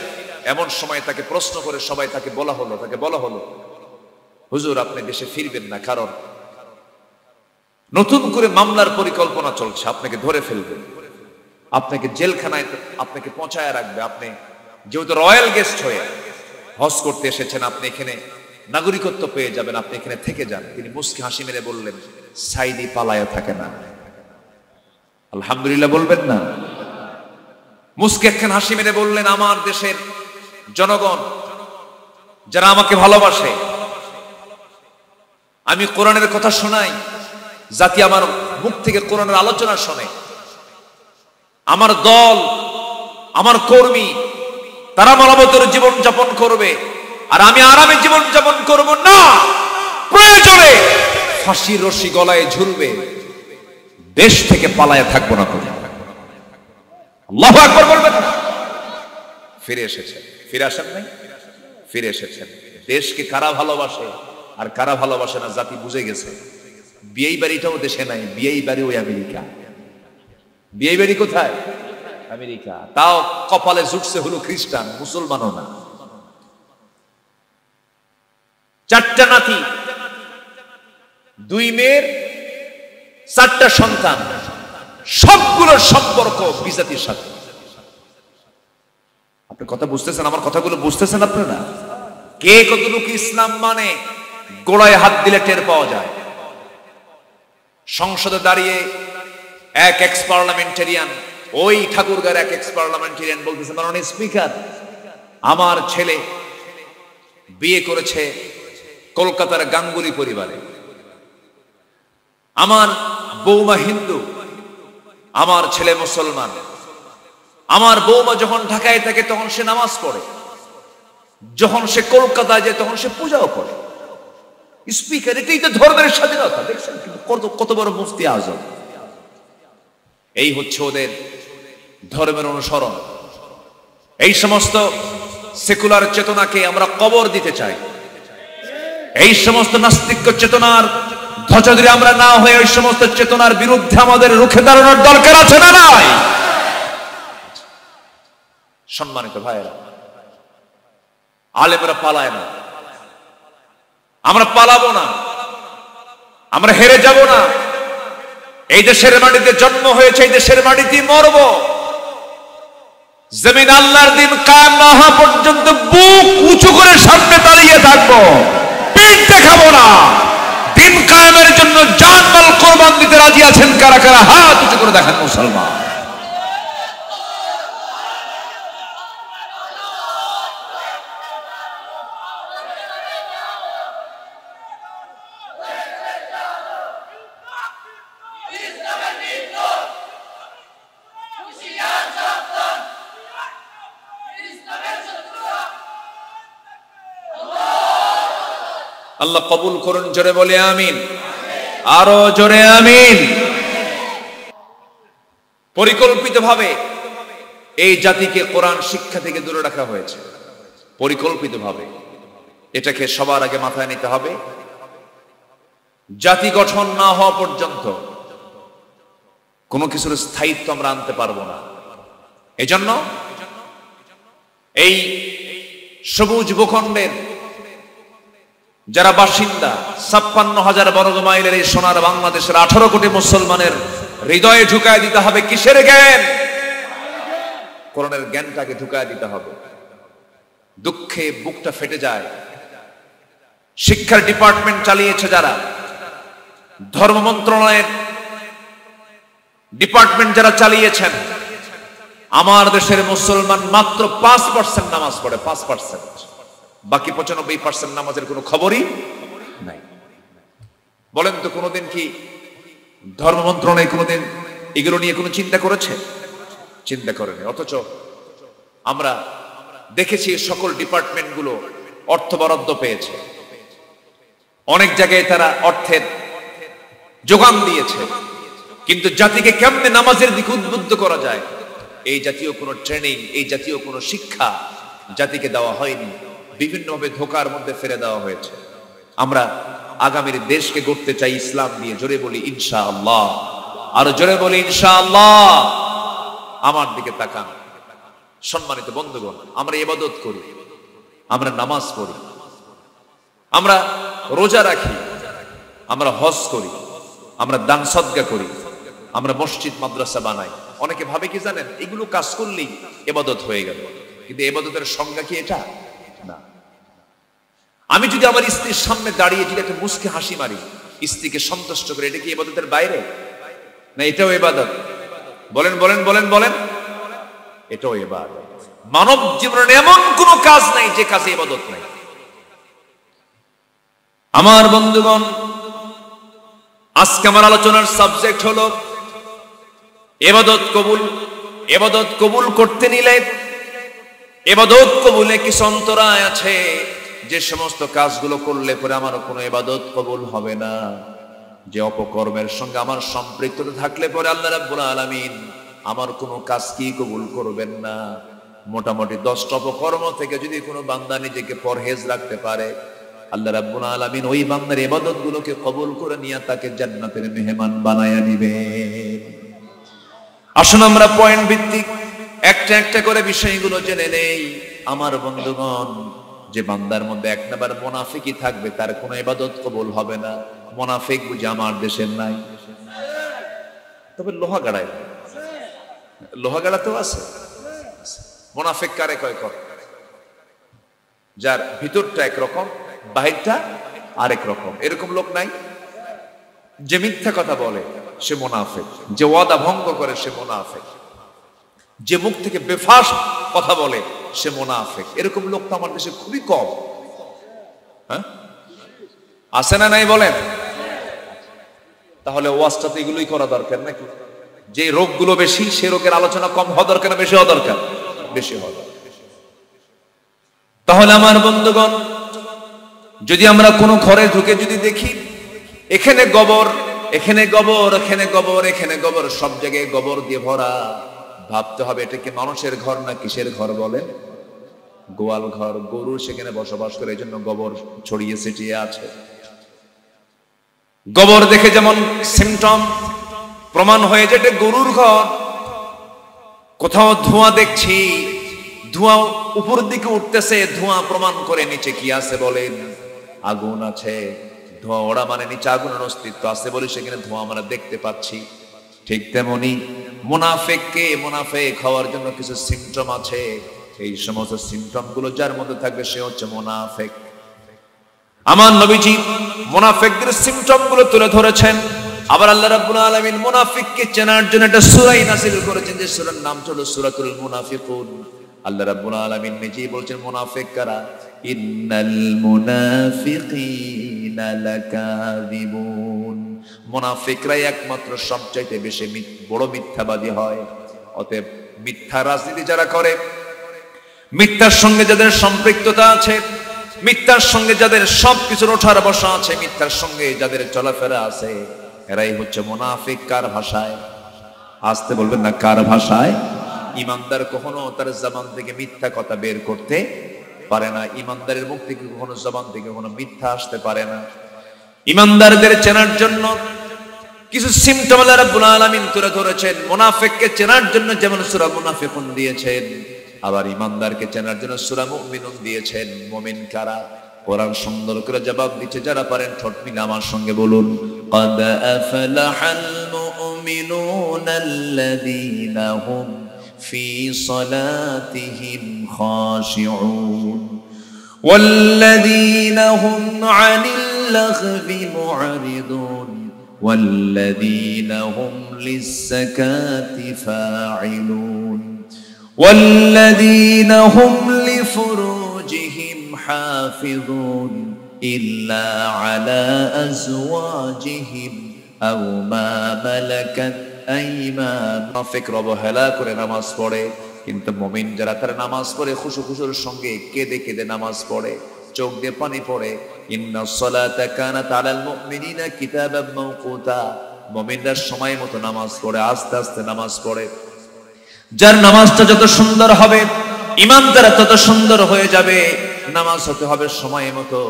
এমন সময় তাকে প্রশ্ন করে সবাই তাকে বলা হলো, হুজুর আপনি দেশে ফিরবেন না, কারণ নতুন করে মামলার পরিকল্পনা চলছে, আপনাকে ধরে ফেলবে, আপনাকে জেলখানায় আপনাকে পৌঁছায় রাখবে। আপনি যেহেতু রয়্যাল গেস্ট হয়ে হজ করতে এসেছেন, আপনি এখানে নাগরিকত্ব পেয়ে যাবেন, আপনি এখানে থেকে যান। তিনি মুস্কি হাসি মেরে বললেন, সাইদি পালায়া থাকে না। আলহামদুলিল্লাহ বলবেন না? মুস্কি একখান হাসি মেরে বললেন, আমার দেশের জনগণ যারা আমাকে ভালোবাসে, আমি কোরআনের কথা শোনাই, জাতি আমার মুখ থেকে কোরআনের আলোচনা শোনে। আমার দল, আমার কর্মী, তারা মানবতার জীবন যাপন করবে, আর আমি আরামে জীবন যাপন করব না। প্রয়োজনে ফাঁসির রশি গলায় ঝুলবে, দেশ থেকে পালায় থাকবো না। করে আল্লাহু আকবার বলবেন। ফিরে এসেছেন, ফিরে আসেন নাই? ফিরে এসেছেন। দেশকে কারা ভালোবাসে আর কারা ভালোবাসে না জাতি বুঝে গেছে। বিয়েই বাড়িটাও দেশে নাই, বিয়েই বাড়ি ওই আমেরিকা। বিয়েই বাড়ি কোথায়? আমেরিকা। তাও কপালে জুটছে হলো খ্রিস্টান, মুসলমানও না। 4টা নাতি, 2 মেয়ের 4টা সন্তান, সবগুলোর সম্পর্ক বিজাতির সাথে। আপনি কথা বুঝতেছেন? আমার কথাগুলো বুঝতেছেন আপনারা? কে কতটুকু ইসলাম মানে গোড়ায় হাত দিলে টের পাওয়া যায়। সংসদে দাঁড়িয়ে এক এক্স পার্লামেন্টারিয়ান, ওই ঠাকুরগাঁর এক এক্স পার্লামেন্টারিয়ান বলতেছে, মাননীয় স্পিকার, আমার ছেলে বিয়ে করেছে কলকাতার গাঙ্গুলি পরিবারে, আমার বৌমা হিন্দু, আমার ছেলে মুসলমান, আমার বৌমা যখন ঢাকায় থাকে তখন সে নামাজ পড়ে, যখন সে কলকাতায় যায় তখন সে পূজাও করে। স্পিকার, এটাই তো ধর্মের স্বাধীনতা। দেখছেন কত বড় মুফতি আজম। এই হচ্ছে ওদের ধর্মের অনুসরণ। এই সমস্ত সেকুলার চেতনাকে আমরা কবর দিতে চাই। এই সমস্ত নাস্তিক্য চেতনার ধ্বজাধারী আমরা না হয়ে ওই সমস্ত চেতনার বিরুদ্ধে আমাদের রুখে দাঁড়ানোর দরকার আছে না নাই? সম্মানিত ভাইয়েরা, আলেমরা পালায় না, আমরা পালাবো না, আমরা হেরে যাব না। এই দেশের মাটিতে জন্ম হয়েছে, এই দেশের মাটিতেই মরব। জমিন আল্লাহর দিন কায়েম না হওয়া পর্যন্ত বুক উঁচু করে সামনে দাঁড়িয়ে থাকবো, পিঠ দেখাবো না। দিন কায়েমের জন্য জান মাল কোরবান দিতে রাজি আছেন কারা কারা? হাত উঁচু করে দেখেন মুসলমান। আল্লাহ কবুল করুন। জোরে বলে আমিন, আরো জোরে আমিন। পরিকল্পিতভাবে এই জাতিকে কোরআন শিক্ষা থেকে দূরে রাখা হয়েছে, পরিকল্পিতভাবে। এটাকে সবার আগে মাথায় নিতে হবে। জাতি গঠন না হওয়া পর্যন্ত কোনো কিছুর স্থায়িত্ব আমরা আনতে পারবো না। এজন্য এই সবুজ ভূখণ্ডের যারা বাসিন্দা, 56,000 বর্গ মাইলের এই সোনার বাংলাদেশের 18 কোটি মুসলমানের হৃদয়ে ঢুকায় দিতে হবে কিসের জ্ঞান? কোরআনের জ্ঞানটাকে ঢুকায় দিতে হবে। দুঃখে বুকটা ফেটে যায়। শিক্ষার ডিপার্টমেন্ট চালিয়েছে যারা, ধর্ম মন্ত্রণালয়ের ডিপার্টমেন্ট যারা চালিয়েছেন, আমার দেশের মুসলমান মাত্র 5% নামাজ পড়ে, 5%। বাকি 95% নামাজের কোনো খবরই নাই। বলেন তো, কোনোদিন কি ধর্ম মন্ত্রণালয় কোনোদিন এগুলো নিয়ে কোনো চিন্তা করেছে? চিন্তা করেনি। অথচ আমরা দেখেছি সকল ডিপার্টমেন্টগুলো অর্থ বরাদ্দ পেয়েছে, অনেক জায়গায় তারা অর্থের যোগান দিয়েছে, কিন্তু জাতিকে কেমনে নামাজের দিকে উদ্বুদ্ধ করা যায় এই জাতীয় কোনো ট্রেনিং, এই জাতীয় কোনো শিক্ষা জাতিকে দেওয়া হয়নি। বিভিন্নভাবে ধোকার মধ্যে ফেলে দেওয়া হয়েছে। আমরা আগামীর দেশকে গড়তে চাই ইসলাম দিয়ে। জোরে বলি ইনশাআল্লাহ, আর জোরে বলি ইনশাআল্লাহ। আমার দিকে তাকান সম্মানিত বন্ধুগণ। আমরা ইবাদত করি, আমরা নামাজ পড়ি, আমরা রোজা রাখি, আমরা হজ করি, আমরা দান সদকা করি, আমরা মসজিদ মাদ্রাসা বানাই। অনেকে ভাবে কি জানেন, এগুলো কাজ করলেই ইবাদত হয়ে গেল। কিন্তু ইবাদতের সংজ্ঞা কি এটা? না। আমি যদি আমার স্ত্রীর সামনে দাঁড়িয়ে যদি একটা মুস্কি হাসি মারি, স্ত্রীকে সন্তুষ্ট করে, এটা কি ইবাদতের বাইরে? না এটাও ইবাদত? বলেন বলেন বলেন বলেন, এটাও ইবাদত। মানব জীবনের এমন কোনো কাজ নাই যে কাজে ইবাদত নাই। আমার বন্ধুগণ, আজকে আমার আলোচনার সাবজেক্ট হলো ইবাদত কবুল। ইবাদত কবুল করতে নিলে ইবাদত কবুলে কিছু অন্তরায় আছে, যে সমস্ত কাজগুলো করলে পরে আমার কোনো ইবাদত কবুল হবে না, যে অপকর্মের সঙ্গে আমার সম্পৃক্ততা থাকলে পরে আল্লাহ রাব্বুল আলামিন আমার কোনো কাজ কি কবুল করবেন না। মোটামুটি 10টা অপকর্ম থেকে যদি কোনো বান্দা নিজেকে পরহেজ রাখতে পারে, আল্লাহ রাব্বুল আলামিন ওই বান্দার ইবাদতগুলোকে কবুল করে নিয়ে তাকে জান্নাতের মেহমান বানায়া দিবেন। আসুন আমরা পয়েন্ট ভিত্তিক একটা একটা করে বিষয়গুলো জেনে নেই। আমার বন্ধুগণ, যে বান্দার মধ্যে এক নাম্বার মুনাফিকই থাকবে, তার কোনো ইবাদত কবুল হবে না। মুনাফিক বুঝি আমার দেশের নাই, তবে লোহাগাড়ায়, লোহাগাড়াতেও আছে। মুনাফিক কারে কয় কর? যার ভিতরটা একরকম, বাহিরটা আরেক রকম। এরকম লোক নাই? যে মিথ্যা কথা বলে সে মুনাফিক, যে ওয়াদা ভঙ্গ করে সে মুনাফিক, যে মুখ থেকে বেফাস কথা বলে সে মুনাফিক। এরকম লোক তো আমার দেশে খুবই কম। হ্যাঁ, আছে না নাই বলেন? তাহলে ওয়াজটা তো এগুলোই করা দরকার নাকি? যে রোগগুলো বেশি সে রোগের আলোচনা কম হওয়া দরকার না বেশি হওয়া দরকার? বেশি হওয়া দরকার। তাহলে আমার বন্ধুগণ, যদি আমরা কোনো ঘরে ঢুকে যদি দেখি এখানে গোবর, এখানে গোবর, এখানে গোবর, এখানে গোবর, সব জায়গায় গোবর দিয়ে ভরা, ভাবতে হবে এটা কি মানুষের ঘর না কিসের ঘর বলেন? গোয়াল ঘর। গরু সেখানে বসবাস করে, এই জন্য গোবর ছড়িয়ে ছিটিয়ে আছে। গোবর দেখে যেমন সিমটম প্রমাণ হয়ে যায় এটা গরুর ঘর। কোথাও ধোঁয়া দেখছি, ধোঁয়া উপর দিকে উঠতেছে, ধোঁয়া প্রমাণ করে নিচে কি আছে বলেন? আগুন আছে। ধোঁয়া ওড়া মানে নিচে আগুনের অস্তিত্ব আছে বলে সেখানে ধোঁয়া আমরা দেখতে পাচ্ছি। ঠিক তেমনি মুনাফিককে মুনাফিক হওয়ার জন্য কিছু সিমটম আছে। এই সমস্ত সিমটম গুলো যার মধ্যে থাকবে সে হচ্ছে মুনাফিক। আমার নবীজি মুনাফিকদের সিমটম গুলো তুলে ধরেছেন। আবার আল্লাহ রাব্বুল আলামিন মুনাফিককে চেনার জন্য একটা সূরা নাযিল করেছেন, যে সূরার নাম হলো সূরাতুল মুনাফিকুন। আল্লাহ রাব্বুল আলামিন নিজেই বলছেন মুনাফিক কারা? ইন্নাল মুনাফিকিনা লাকাযিবুন। মুনাফিকরাই একমাত্র সবচাইতে বেশি বড় মিথ্যাবাদী হয়। অতএব মিথ্যা রাজনীতি যারা করে, মিথ্যার সঙ্গে যাদের সম্পৃক্ততা আছে, মিথ্যার সঙ্গে যাদের সবকিছুর ওঠার বসা আছে, মিথ্যার সঙ্গে যাদের চলাফেরা আছে, এরাই হচ্ছে মুনাফিক। কার ভাষায়? আসতে বলবেন না, কার ভাষায়? ইমানদার কখনো তার জবান থেকে মিথ্যা কথা বের করতে পারে না। ইমানদারের মুখ থেকে কখনো জবান থেকে কখনো মিথ্যা আসতে পারে না। ইমানদারদের চেনার জন্য কিছু সিমটম আল্লাহ রাব্বুল আলামিন তুলে ধরেছেন। মুনাফিককে চেনার জন্য যেমন সূরা মুনাফিকুন দিয়েছেন, আবার ইমানদারকে চেনার জন্য সূরা মুমিনুন দিয়েছেন। মুমিন কারা? কোরআন সুন্দর করে জবাব দিচ্ছে, যারা পারেন ঠোঁট মিলে আমার সঙ্গে বলুন, قد أفلح المؤمنون الذين هم في صلاتهم خاشعون والذين هم عن اللغو معرضون والذين هم للزكاة فاعلون والذين هم لفروجهم حافظون إلا على أزواجهم أو ما ملكت أيمان। মুনাফিকরা অবহেলা করে নামাজ পড়ে, কিন্তু মুমিন যারা তারা নামাজ পড়ে খুশুর সঙ্গে কেঁদে কেঁদে নামাজ পড়ে, চোখ দিয়ে পানি পড়ে। ইন্নাস সালাতা কানাত আলাল মুমিনিনা কিতাবাম মাওকুতা। মুমিনরা সময় মতো নামাজ পড়ে, আস্তে আস্তে নামাজ পড়ে। যার নামাজটা যত সুন্দর হবে, ঈমান দ্বারা তত সুন্দর হয়ে যাবে। নামাজ হতে হবে সময় মতো।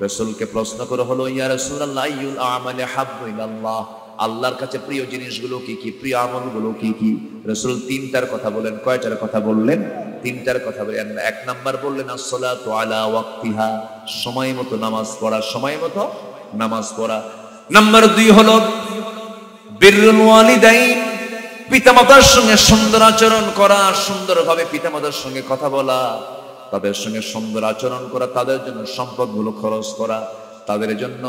রাসূলকে প্রশ্ন করা হলো, ইয়া রাসূলুল্লাহ আইয়ুল আমালি হাব্বু ইলাল্লাহ, আল্লাহর কাছে প্রিয় জিনিসগুলো কি কি, প্রিয় আমলগুলো কি কি? রাসূল তিনটার কথা বলেন। কয়টার কথা বললেন? তিনটার কথা বলেন। এক নাম্বার বললেন আসসালাতু আলা ওয়াক্তিহা, সময় মতো নামাজ পড়া, সময় মতো নামাজ পড়া। নাম্বার 2 হলো বিররুল ওয়ালিদাইন, পিতামাতার সঙ্গে সুন্দর আচরণ করা, সুন্দরভাবে পিতামাতার সঙ্গে কথা বলা, তাদের সঙ্গে সুন্দর আচরণ করা, তাদের জন্য সম্পদগুলো খরচ করা, তাদের জন্য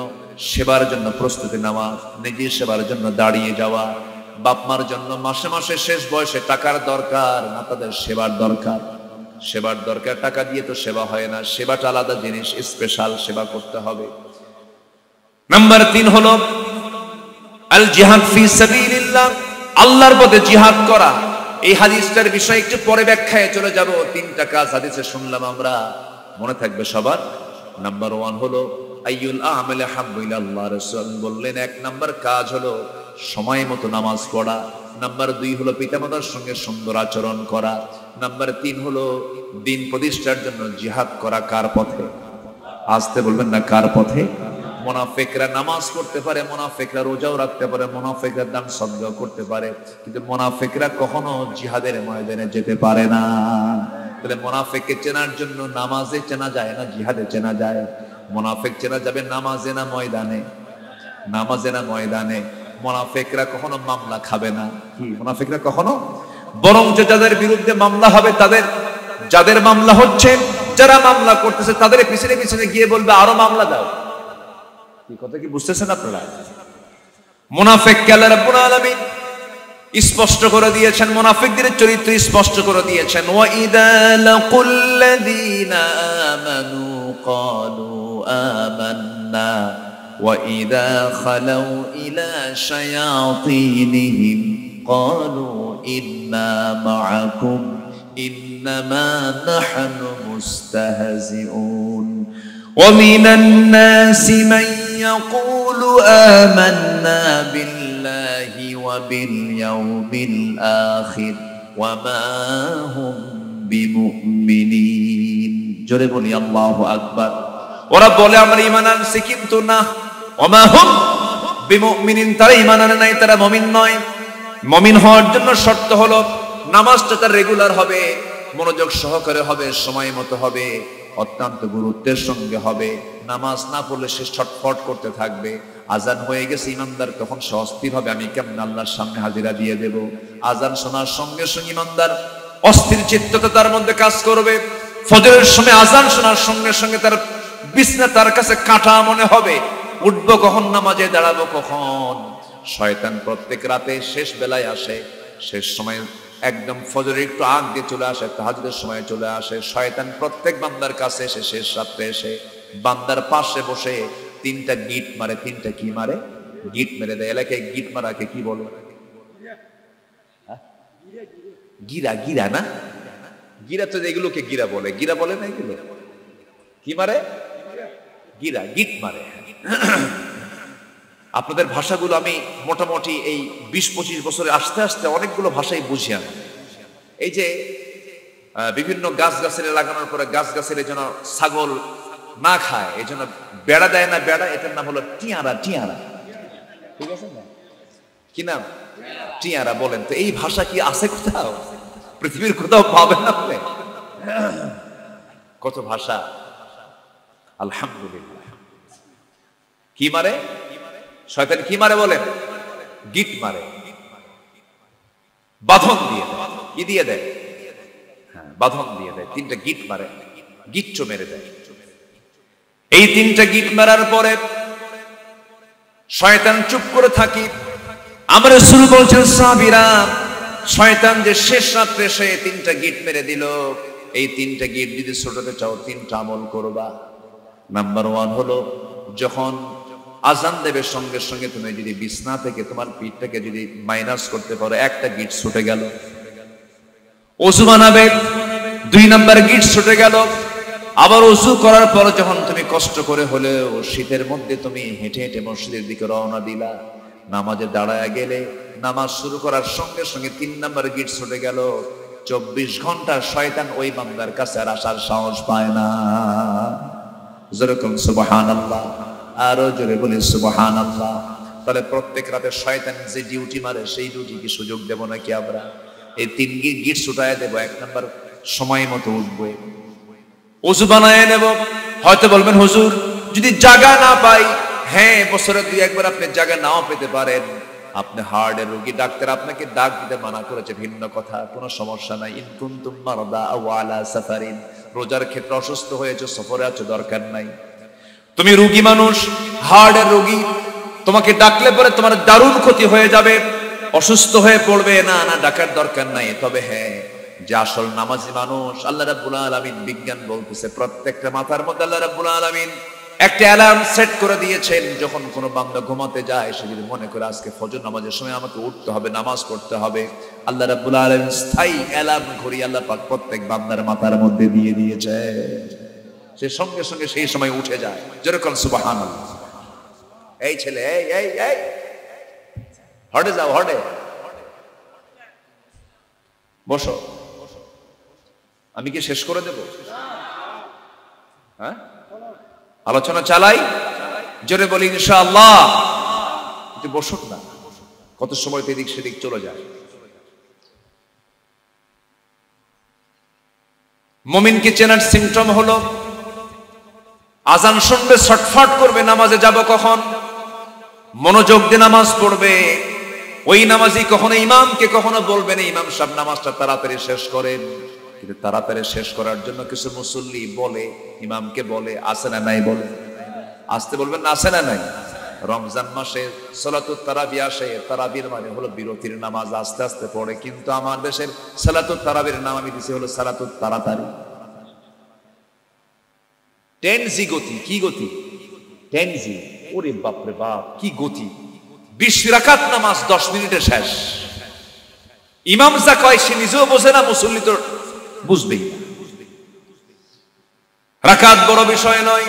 সেবার জন্য প্রস্তুতি নেওয়া, নিজের সেবার জন্য দাঁড়িয়ে যাওয়া। বাপ মার জন্য মাসে মাসে শেষ বয়সে টাকার দরকার না, তাদের সেবার দরকার। সেবার দরকার, টাকা দিয়ে তো সেবা হয় না, সেবাটা আলাদা জিনিস, স্পেশাল সেবা করতে হবে। নাম্বার 3 হলো আল জিহাদ ফি সাবিলিল্লাহ, আল্লাহর পথে জিহাদ করা। এই হাদিসটার বিষয়ে একটু পরে ব্যাখ্যায় চলে যাব। তিনটা কাজ হাদিসে শুনলাম আমরা, মনে থাকবে সবার। নাম্বার 1 হলো আইয়ুল আমাল হাব্বু ইলাল্লাহ, রাসূল বললেন 1 নাম্বার কাজ হলো সময় মতো নামাজ পড়া। নাম্বার 2 হলো পিতামাতার সঙ্গে সুন্দর আচরণ করা। নাম্বার 3 হলো দিন প্রতিষ্ঠার জন্য জিহাদ করা। কার পথে? আসতে বলবেন না, কার পথে? মুনাফিকরা নামাজ পড়তে পারে, মুনাফিকরা রোজাও রাখতে পারে, মুনাফিকরা দান সদকা করতে পারে, কিন্তু মুনাফিকরা কখনো জিহাদের ময়দানে যেতে পারে না। তাহলে মুনাফিককে চেনার জন্য নামাজে চেনা যায় না, জিহাদে চেনা যায়? মুনাফিক চেনা যাবে নামাজে না ময়দানে? নামাজে না ময়দানে? মুনাফিকরা কখনো মামলা খাবে না। কি মুনাফিকরা কখনো? বরং যাদের বিরুদ্ধে মামলা হবে তাদের, যাদের মামলা হচ্ছে, যারা মামলা করতেছে তাদের পিছনে পিছনে গিয়ে বলবে আরো মামলা দাও। কি কথা কি বুঝতেছেন আপনারা? মুনাফিককে আল্লাহ রাব্বুল আলামিন স্পষ্ট করে দিয়েছেন, মুনাফিকদের চরিত্র স্পষ্ট করে দিয়েছেন। ওয়া ইদা লাকুল্লাযীনা আমানু ক্বালু আমান্না ওয়া ইদা খালাউ ইলা শায়াতিনিহিম ক্বালু ইন্না মাআকুম ইন্নামা নাহনু মুস্তাহজিউন ওয়া মিনান নাসি মান ইয়াকুলু আমান্না বিল্লাহি ওয়া বিল ইয়াউমিল আখির ওয়া মা হুম বিমুমিনিন। জোরে বলি আল্লাহু আকবার। ওরা বলে আমরা ঈমান আনছি, কিন্তু না, ওয়া মা হুম বিমুমিনিন, তারা ঈমান আনে নাই, তারা মুমিন নয়। মুমিন হওয়ার জন্য শর্ত হলো নামাজটা তার রেগুলার হবে, মনোযোগ সহকারে হবে, সময় মতো হবে, অত্যন্ত গুরুত্বের সঙ্গে হবে। নামাজ না পড়লে সে ছটফট করতে থাকবে। আজান হয়ে গেছে ইমানদার, তখন সে অস্থির হবে, আমি কেমন আল্লাহর সামনে হাজিরা দিয়ে দেব। আজান শোনার সঙ্গে সঙ্গে ইমানদার অস্থির চিত্ততা তার মধ্যে কাজ করবে। ফজরের সময় আজান শোনার সঙ্গে সঙ্গে তার বিছনা তার কাছে কাঁটা মনে হবে, উঠবো কখন, নামাজে দাঁড়াবো কখন। শয়তান প্রত্যেক রাতে শেষ বেলায় আসে, শেষ সময় একদম ফজরের একটু আগ দিয়ে চলে আসে, তাহাজ্জুদের সময় চলে আসে। শয়তান প্রত্যেক বান্দার কাছে এসে শেষ রাত্রে এসে বান্দার পাশে বসে 3টা গিট মারে। 3টা কি মারে? গিট মেরে দেয়। এলাকায় গিট মারাকে কি বলে? গিরা। গিরা না? গিরা তো এগুলোকে গিরা বলে। গিরা বলে না এগুলো? কি মারে? গিরা, গিট মারে। আপনাদের ভাষাগুলো আমি মোটামুটি এই 20-25 বছরে আস্তে আস্তে অনেকগুলো ভাষাই বুঝি আমি। এই যে বিভিন্ন গাছ-গাছালি লাগানোর পরে গাছ-গাছালি যেন ছাগল না খায়, এই জন্য বেড়া দেয় না, বেড়া, এটার নাম হলো টিয়ারা। টিয়ারা, ঠিক আছে না? কি নাম? টিয়ারা বলেন তো। এই ভাষা কি আছে কোথাও? পৃথিবীর কোথাও পাবেন না আপনি? কত ভাষা, আলহামদুলিল্লাহ। কি মারে শয়তান? কি মারে বলেন? গিট মারে, বাঁধন দিয়ে দেয়। কি দিয়ে দেয়? হ্যাঁ, বাঁধন দিয়ে দেয়। 3টা গিট মারে, গিট্টো মেরে দেয়। এই 3টা গিট মারার পরে শয়তান চুপ করে থাকি। আমরা শুরু বলছেন সাহাবীরা, শয়তান যে শেষ রাত্রে সে 3টা গিট মেরে দিল। এই 3টা গিট যদি ছোটতে চাও 3টা আমল করবা। নাম্বার 1 হলো যখন আজান দেবে সঙ্গে সঙ্গে তুমি যদি বিছনা থেকে তোমার পিঠটাকে যদি মাইনাস করতে পারো, 1টা গিট ছুটে গেল। ওযু বানাবে, 2 নাম্বার গিট ছুটে গেল। আবার ওযু করার পর যখন তুমি কষ্ট করে হলেও শীতের মধ্যে তুমি হেঁটে হেঁটে মসজিদের দিকে রওনা দিলা, নামাজে দাঁড়ায় গেলে নামাজ শুরু করার সঙ্গে সঙ্গে 3 নাম্বার গিট ছুটে গেল। 24 ঘন্টা শয়তান ওই বান্দার কাছে আর আসার সাহস পায় না। যেরকম সুবহানাল্লাহ, আরো জোরে বলি সুবহানাল্লাহ। তাহলে প্রত্যেক রাতে শয়তান যে ডিউটি মারে সেই ডিউটি কি সুযোগ দেব নাকি আমরা? এই 3 গিট ছুটায় দেব। 1 নাম্বার সময় মতো উঠবো, ওযু বানায় নেব। হয়তো বলবেন হুজুর যদি জায়গা না পাই, হ্যাঁ, বছরে 2-1 বার আপনি জায়গা নাও পেতে পারেন। আপনি হার্টের রোগী, ডাক্তার আপনাকে ডাক দিতে মানা করেছে, ভিন্ন কথা, কোনো সমস্যা নাই। ইন কুনতুম মারদা আও আলা সাফারিন, রোজার ক্ষেত্রে অসুস্থ হয়েছে, সফরে আছো, দরকার নাই। তুমি রোগী মানুষ, হার্টের রোগী, তোমাকে ডাকলে পরে তোমার দারুণ ক্ষতি হয়ে যাবে, অসুস্থ হয়ে পড়বে। না না, ডাকার দরকার নাই। তবে হ্যাঁ, যে আসল নামাজি মানুষ, আল্লাহ রাব্বুল আলামিন বিজ্ঞান বলতেছে প্রত্যেকটা মাথার মধ্যে আল্লাহ রাব্বুল আলামিন একটা অ্যালার্ম সেট করে দিয়েছেন, যখন কোনো বান্দা ঘুমাতে যায় সে যদি মনে করে আজকে ফজর নামাজের সময় আমাকে উঠতে হবে, নামাজ পড়তে হবে, আল্লাহ রাব্বুল আলামিন স্থায়ী অ্যালার্ম ঘড়ি আল্লাহ পাক প্রত্যেক বান্দার মাথার মধ্যে দিয়ে দিয়েছে। সে সঙ্গে সঙ্গে সেই সময় উঠে যায়। যেরকম সুবহানাল্লাহ। এই ছেলে, এই এই এই হটে যাও, হটে বসো, আমি কি শেষ করে দেব? হ্যাঁ, আলোচনা চালাই, জোরে বলি ইনশাআল্লাহ। বসুন না, কত সময় তো এদিক সেদিক চলে যায়। মুমিনকে চেনার সিমটম হলো আজান শুনবে ছটফট করবে, নামাজে যাব কখন, মনোযোগ দিয়ে নামাজ পড়বে। ওই নামাজি কখনো ইমামকে কখনো বলবে না ইমাম সাহেব নামাজটা তাড়াতাড়ি শেষ করেন, কিন্তু তাড়াতাড়ি শেষ করার জন্য কিছু মুসল্লি বলে, ইমামকে বলে, আসে না নাই বলে, আসতে বলবেন না, আসে না নাই। রমজান মাসে সালাতুত তারাবি আসে, তারাবির মানে হলো বিরতির নামাজ, আস্তে আস্তে পড়ে, কিন্তু আমার দেশের সালাতুত তারাবির নাম আমি দিছি হলো সালাতুত তাড়াতাড়ি। 10G গতি। কি গতি? 10G। ওরে বাপরে বাপ, কি গতি! 20 রাকাত নামাজ 10 মিনিটে শেষ। ইমাম যা কয় সে নিজেও বোঝে না, মুসল্লি তো বুঝবেই। রাকাত বড় বিষয় নয়,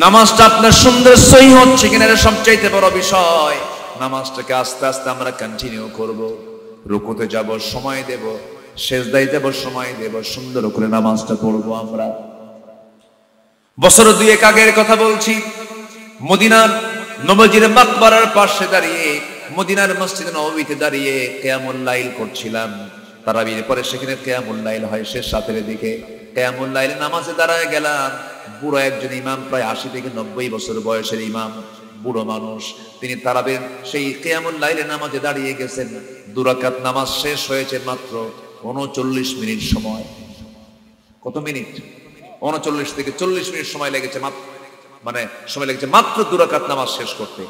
নামাজটা আপনার সুন্দর সহিহ হচ্ছে কিনা এর সবচাইতে বড় বিষয়। নামাজটাকে আস্তে আস্তে আমরা কন্টিনিউ করব, রুকুতে যাব সময় দেব, সেজদায় যাব সময় দেব, সুন্দর করে নামাজটা পড়বো আমরা। বছর 2 আগের কথা বলছি, মদিনার নবীজির মাকবারার পাশে দাঁড়িয়ে, মদিনার মসজিদ নববীতে দাঁড়িয়ে কিয়ামুল লাইল করছিলাম। তারাবির পরে সেখানে কিয়ামুল লাইল হয় শেষ রাতের দিকে। কিয়ামুল লাইলে নামাজে দাঁড়ায় গেলাম। বুড়ো একজন ইমাম, প্রায় 80 থেকে 90 বছর বয়সের ইমাম, বুড়ো মানুষ, তিনি তারাবির সেই কিয়ামুল লাইলে নামাজে দাঁড়িয়ে গেছেন। 2 রাকাত নামাজ শেষ হয়েছে মাত্র 39 মিনিট সময়। কত মিনিট? 39 থেকে 40 মিনিট সময় লেগেছে, সময় লেগেছে মাত্র 2 রাকাত নামাজ শেষ করতে।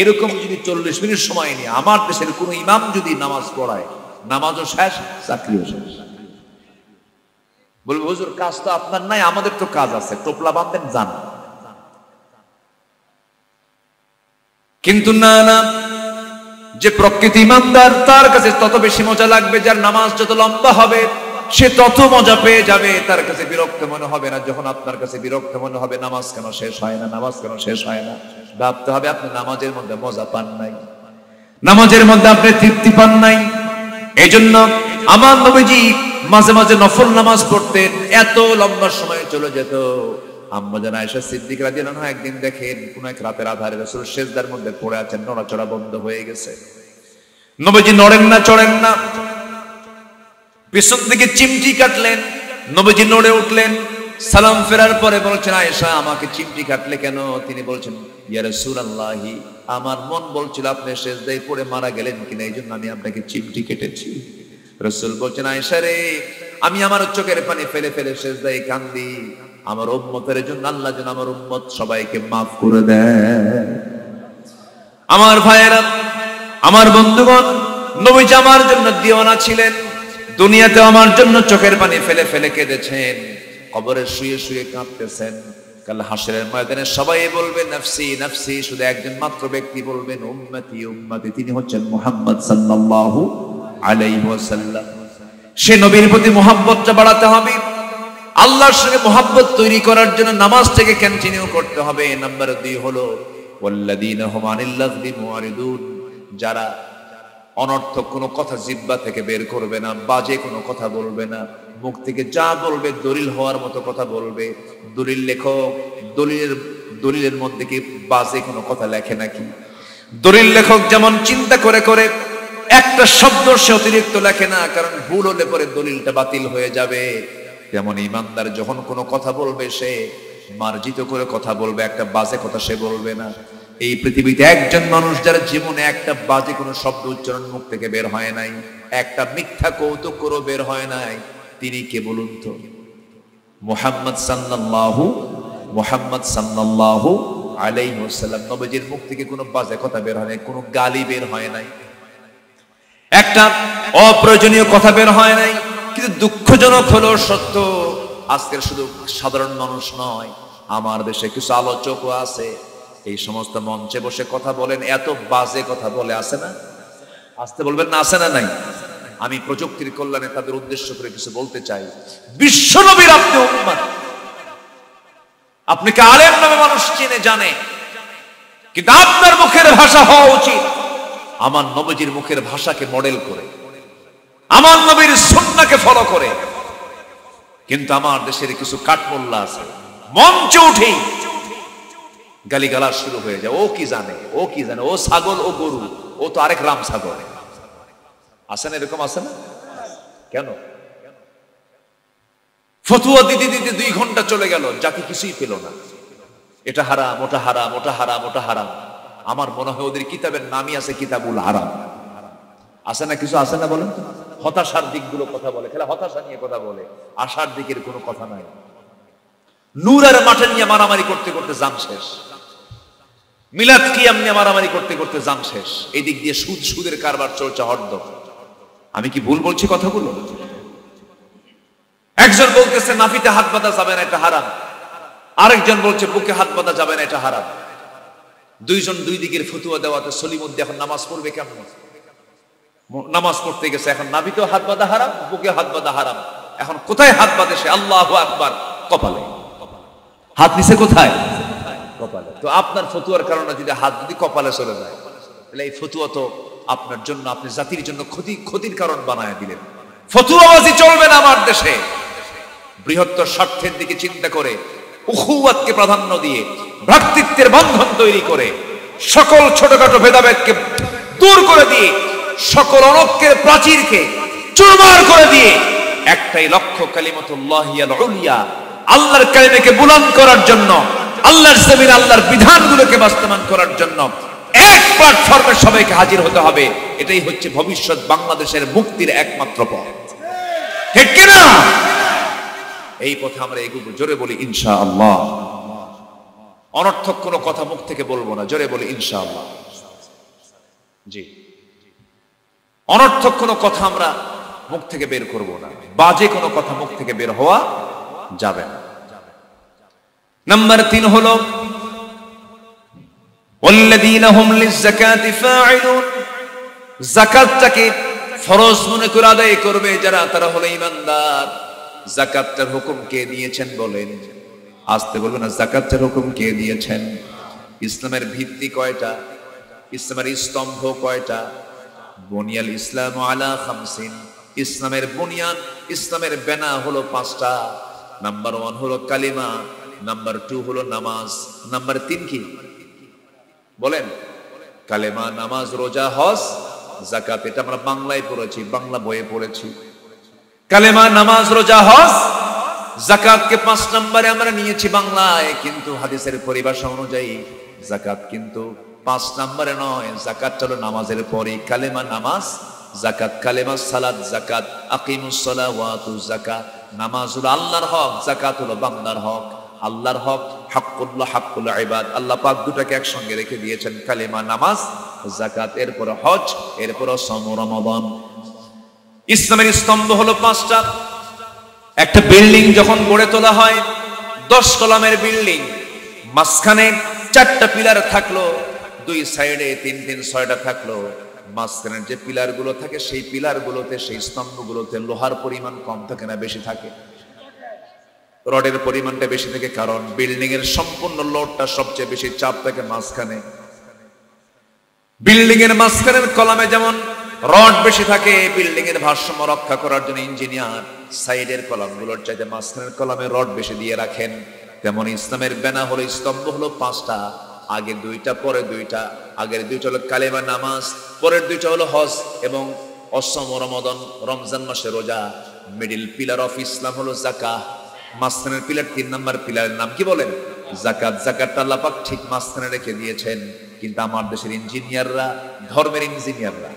এরকম যদি 40 মিনিট সময় নিয়ে আমার দেশের কোন ইমাম যদি নামাজ পড়ায়, নামাজও শেষ, চাকরিও শেষ। বলবো হুজুর কাজ তো আপনার নাই, আমাদের তো কাজ আছে, টোপলা বাঁধেন যান। কিন্তু না না, যে প্রকৃতি ইমানদার তার কাছে তত বেশি মজা লাগবে, যার নামাজ যত লম্বা হবে সে তত মজা পেয়ে যাবে, তার কাছে বিরক্ত মনে হবে না। যখন আপনার কাছে বিরক্ত মনে হবে নামাজ কেন শেষ হয় না, নামাজ কেন শেষ হয় না, ভাবতে হবে আপনি নামাজের মধ্যে মজা পান নাই, নামাজের মধ্যে আপনি তৃপ্তি পান নাই। এই জন্য আমার নবীজি মাঝে মাঝে নফল নামাজ পড়তেন, এত লম্বা সময় চলে যেত। আম্মা জান আয়েশা সিদ্দিকা রাদিয়াল্লাহু আনহা একদিন দেখেন কোন এক রাতের আধারে রাসূল সিজদার মধ্যে পড়ে আছেন, নড়াচড়া বন্ধ হয়ে গেছে, নবীজি নড়েন না, চড়েন না। পিছন থেকে চিমটি কাটলেন, নবীজি নড়ে উঠলেন, সালাম ফেরার পরে বলছেন আয়েশা আমাকে চিমটি কাটলে কেন? তিনি বলছেন ইয়া রাসূলুল্লাহি, আমার মন বলছিল আপনি সিজদায় পড়ে মারা গেলেন কিনা, এই জন্য আমি আপনাকে চিমটি কেটেছি। রাসূল বলছেন আয়েশা রে, আমি আমার চোখের পানি ফেলে ফেলে সিজদায় কান্দি, আমার উম্মতের জন্য, আল্লাহ যেন আমার উম্মত সবাইকে মাফ করে দেয়। আমার ভাইয়েরা, আমার বন্ধুগণ, নবীজি আমার জন্য দিওয়ানা ছিলেন, দুনিয়াতে আমার জন্য চোখের পানি ফেলে ফেলে কেঁদেছেন, কবরে শুয়ে শুয়ে কাঁদতেছেন। কাল হাসরের ময়দানে সবাই বলবে নাফসি নাফসি, শুধু একজন মাত্র ব্যক্তি বলবেন উম্মতি উম্মতি, তিনি হচ্ছেন মুহাম্মদ সাল্লাল্লাহু আলাইহি ওয়াসাল্লাম। সে নবীর প্রতি মুহাব্বতটা বাড়াতে হবে, আল্লাহর সঙ্গে মুহাব্বত তৈরি করার জন্য নামাজটাকে কন্টিনিউ করতে হবে। নাম্বার 2 হলো ওয়াল্লাযীনা হুম আনিল লাগবি মুআরিদুন, যারা অনর্থক কোনো কথা জিহ্বা থেকে বের করবে না, বাজে কোনো কথা বলবে না, মুখ থেকে যা বলবে দলিল হওয়ার মতো কথা বলবে। দলিল লেখক, দলিলের মধ্যে কি বাজে কোনো কথা লেখে নাকি? দলিল লেখক যেমন চিন্তা করে করে একটা শব্দ সে অতিরিক্ত লেখে না, কারণ ভুল হলে পরে দলিলটা বাতিল হয়ে যাবে। তেমন ইমানদার যখন কোনো কথা বলবে সে মার্জিত করে কথা বলবে, একটা বাজে কথা সে বলবে না। এই পৃথিবীতে একজন মানুষ যার জীবনে একটা বাজে কোনো শব্দ উচ্চারণ মুখ থেকে বের হয় নাই, একটা মিথ্যা কৌতুক করে বের হয় নাই, তিনি কে বলুন তো? মুহাম্মদ সাল্লাল্লাহু আলাইহি ওয়াসাল্লাম। নবীজির মুখ থেকে কোনো বাজে কথা বের হয় নাই, কোনো গালি বের হয় নাই, একটা অপ্রয়োজনীয় কথা বের হয় নাই। কিন্তু দুঃখজনক হলো সত্য, আজকের শুধু সাধারণ মানুষ নয়, আমার দেশে কিছু আলোচকও আছে, এই সমস্ত মঞ্চে বসে কথা বলেন, এত বাজে কথা বলে, আছে না? আসতে বলবেন না, আছে না নাই? আমি প্রযুক্তির কল্যাণে তাদের উদ্দেশ্য করে কিছু বলতে চাই। বিশ্বনবীর আপনি উম্মত, আপনি কি আলেম নামে মানুষ চিনে জানে, কিন্তু আপনার মুখের ভাষা হওয়া উচিত আমার নবীজির মুখের ভাষাকে মডেল করে, আমার নবীর সুন্নাহকে ফলো করে। কিন্তু আমার দেশের কিছু কাঠমোল্লা আছে, মঞ্চে উঠেই গালিগালাজ শুরু হয়ে যায়। ও কি জানে, ও কি জানে, ও ছাগল, ও গরু, ও তো আরেক রাম ছাগল। আছে না এরকম? আছে না? কেন? ফতুয়া দিতে দিতে 2 ঘন্টা চলে গেল, জাতি কিছুই পেল না। এটা হারাম, ওটা হারাম, ওটা হারাম, ওটা হারাম। আমার মনে হয় ওদের কিতাবের নামই আছে কিতাবুল হারাম। আছে না কিছু? আছে না বলেন? হতাশার দিকগুলো কথা বলে, খেলা হতাশা নিয়ে কথা বলে, আশার দিকের কোনো কথা নাই। নূরের মাঠে নিয়ে মারামারি করতে করতে জাম শেষ, মিলাদ কিয়াম নিয়ে মারামারি করতে করতে জাম শেষ। এই দিক দিয়ে সুদের কারবার চলছে হরদ। আমি কি ভুল বলছি কথাগুলো? একজন বলতেছে নাফিতে হাত বাঁধা যাবে না, এটা হারাম। আরেকজন বলছে বুকে হাত বাঁধা যাবে না, এটা হারাম। দুইজন দুই দিকের ফতুয়া দেওয়াতে সলিমুদ্দি এখন নামাজ পড়বে কেমন? নামাজ পড়তে গেছে, এখন নাভিতেও হাত বাঁধা হারাম, বুকে হাত বাঁধা হারাম। এখন কোথায় হাত বাঁধে সে? আল্লাহু আকবার, কপালে হাত নিছে। কোথায়? কপালে। তো আপনার ফতুয়ার কারণে যদি হাত যদি কপালে চলে যায়, তাহলে এই ফতুয়া তো আপনার জন্য, আপনি জাতির জন্য ক্ষতির কারণ বানায় দিলেন। ফতুয়াবাজি চলবে না আমার দেশে। বৃহত্তর স্বার্থের দিকে চিন্তা করে, উখুয়াতকে প্রাধান্য দিয়ে, ভ্রাতৃত্বের বন্ধন তৈরি করে, সকল ছোটখাটো ভেদাভেদকে দূর করে দিয়ে, সকল অনৈক্যের প্রাচীরকে চুরমার করে দিয়ে, একটাই লক্ষ্য, কালিমাতুল্লাহিল উলিয়া, আল্লাহর কালিমাকে বুলন্দ করার জন্য, আল্লাহর জমিনে আল্লাহর বিধানগুলোকে বাস্তবায়ন করার জন্য এক প্ল্যাটফর্মে সবাইকে হাজির হতে হবে। এটাই হচ্ছে ভবিষ্যৎ বাংলাদেশের মুক্তির একমাত্র পথ, ঠিক কিনা? এই পথে আমরা এগোবো। জোরে বলি ইনশাআল্লাহ। অনর্থক কোনো কথা মুখ থেকে বলবো না, জোরে বলি ইনশাআল্লাহ। জি, অনর্থক কোনো কথা আমরা মুখ থেকে বের করব না, বাজে কোনো কথা মুখ থেকে বের হওয়া যাবে না। নাম্বার 3 হলো ওয়াল্লাযীনা হুম লিয-যাকাতি ফাঈলুন, যাকাতটাকে ফরজ মনে করে আদায় করবে যারা, তারা হলো ঈমানদার। যাকাতের হুকুম কে দিয়েছেন বলেন? আসতে বলবেন না। যাকাতের হুকুম কে দিয়েছেন? ইসলামের ভিত্তি কয়টা? ইসলামের স্তম্ভ কয়টা? বুনিয়াল ইসলাম আলা 50। ইসলামের বুনিয়াদ, ইসলামের বেনা হলো 5টা। নাম্বার 1 হলো কালিমা, নাম্বার 2 হলো নামাজ, নাম্বার 3 কি বলেন? কালেমা, নামাজ, রোজা, হজ, যাকাত। এটা আমরা বাংলায় পড়েছি, বাংলা বইয়ে পড়েছি। কালেমা, নামাজ, রোজা, হজ, যাকাতকে 5 নম্বরে আমরা নিয়েছি বাংলায়, কিন্তু হাদিসের পরিভাষা অনুযায়ী যাকাত কিন্তু 5 নম্বরে নয়। যাকাত হলো নামাজের পরে। কালেমা, নামাজ, যাকাত। কালেমা, সালাত, যাকাত। আকিমুস সালাহ ওয়া আতুজ যাকাত। নামাজ হলো আল্লাহর হক, যাকাত হলো বান্দার হক। আল্লাহর হক, হাক্কুল্লাহ, হাক্কুল ইবাদ, আল্লাহ পাক দুটাকে একসঙ্গে রেখে দিয়েছেন। কালেমা, নামাজ, যাকাত, এরপরে হজ, এরপরে সওম রমাদান। ইসলামের স্তম্ভ হলো 5টা। একটা বিল্ডিং যখন গড়ে তোলা হয়, 10 কলামের বিল্ডিং, মাঝখানে 4টা পিলার থাকলো, 2 সাইডে 3 6টা থাকলো। মাঝখানের যে পিলার গুলো থাকে, সেই পিলার গুলোতে, সেই স্তম্ভগুলোতে লোহার পরিমাণ কম থাকে না বেশি থাকে? রডের পরিমাণটা বেশি থাকে, কারণ বিল্ডিং এর সম্পূর্ণ লোডটা সবচেয়ে বেশি চাপ থাকে মাঝখানে। বিল্ডিং এর মাঝখানের কলামে যেমন রড বেশি থাকে, বিল্ডিং এর ভারসাম্য রক্ষা করার জন্য ইঞ্জিনিয়ার সাইডের কলামগুলোর চাইতে মাঝখানের কলামে রড বেশি দিয়ে রাখেন। তেমন ইসলামের বেনা হলো, স্তম্ভ হলো 5টা। আগে 2টা, পরে 2টা। আগের 2টা হলো কালেমা, নামাজ, পরের 2টা হলো হজ এবং অসম রমাদান, রমজান মাসে রোজা। মিডল পিলার অফ ইসলাম হলো যাকাত। মাঝখানের পিলার 3 নম্বর পিলারের নাম কি বলেন? যাকাত। যাকাতটা আল্লাহ পাক ঠিক মাঝখানে রেখে দিয়েছেন, কিন্তু আমার দেশের ইঞ্জিনিয়াররা, ধর্মের ইঞ্জিনিয়াররা,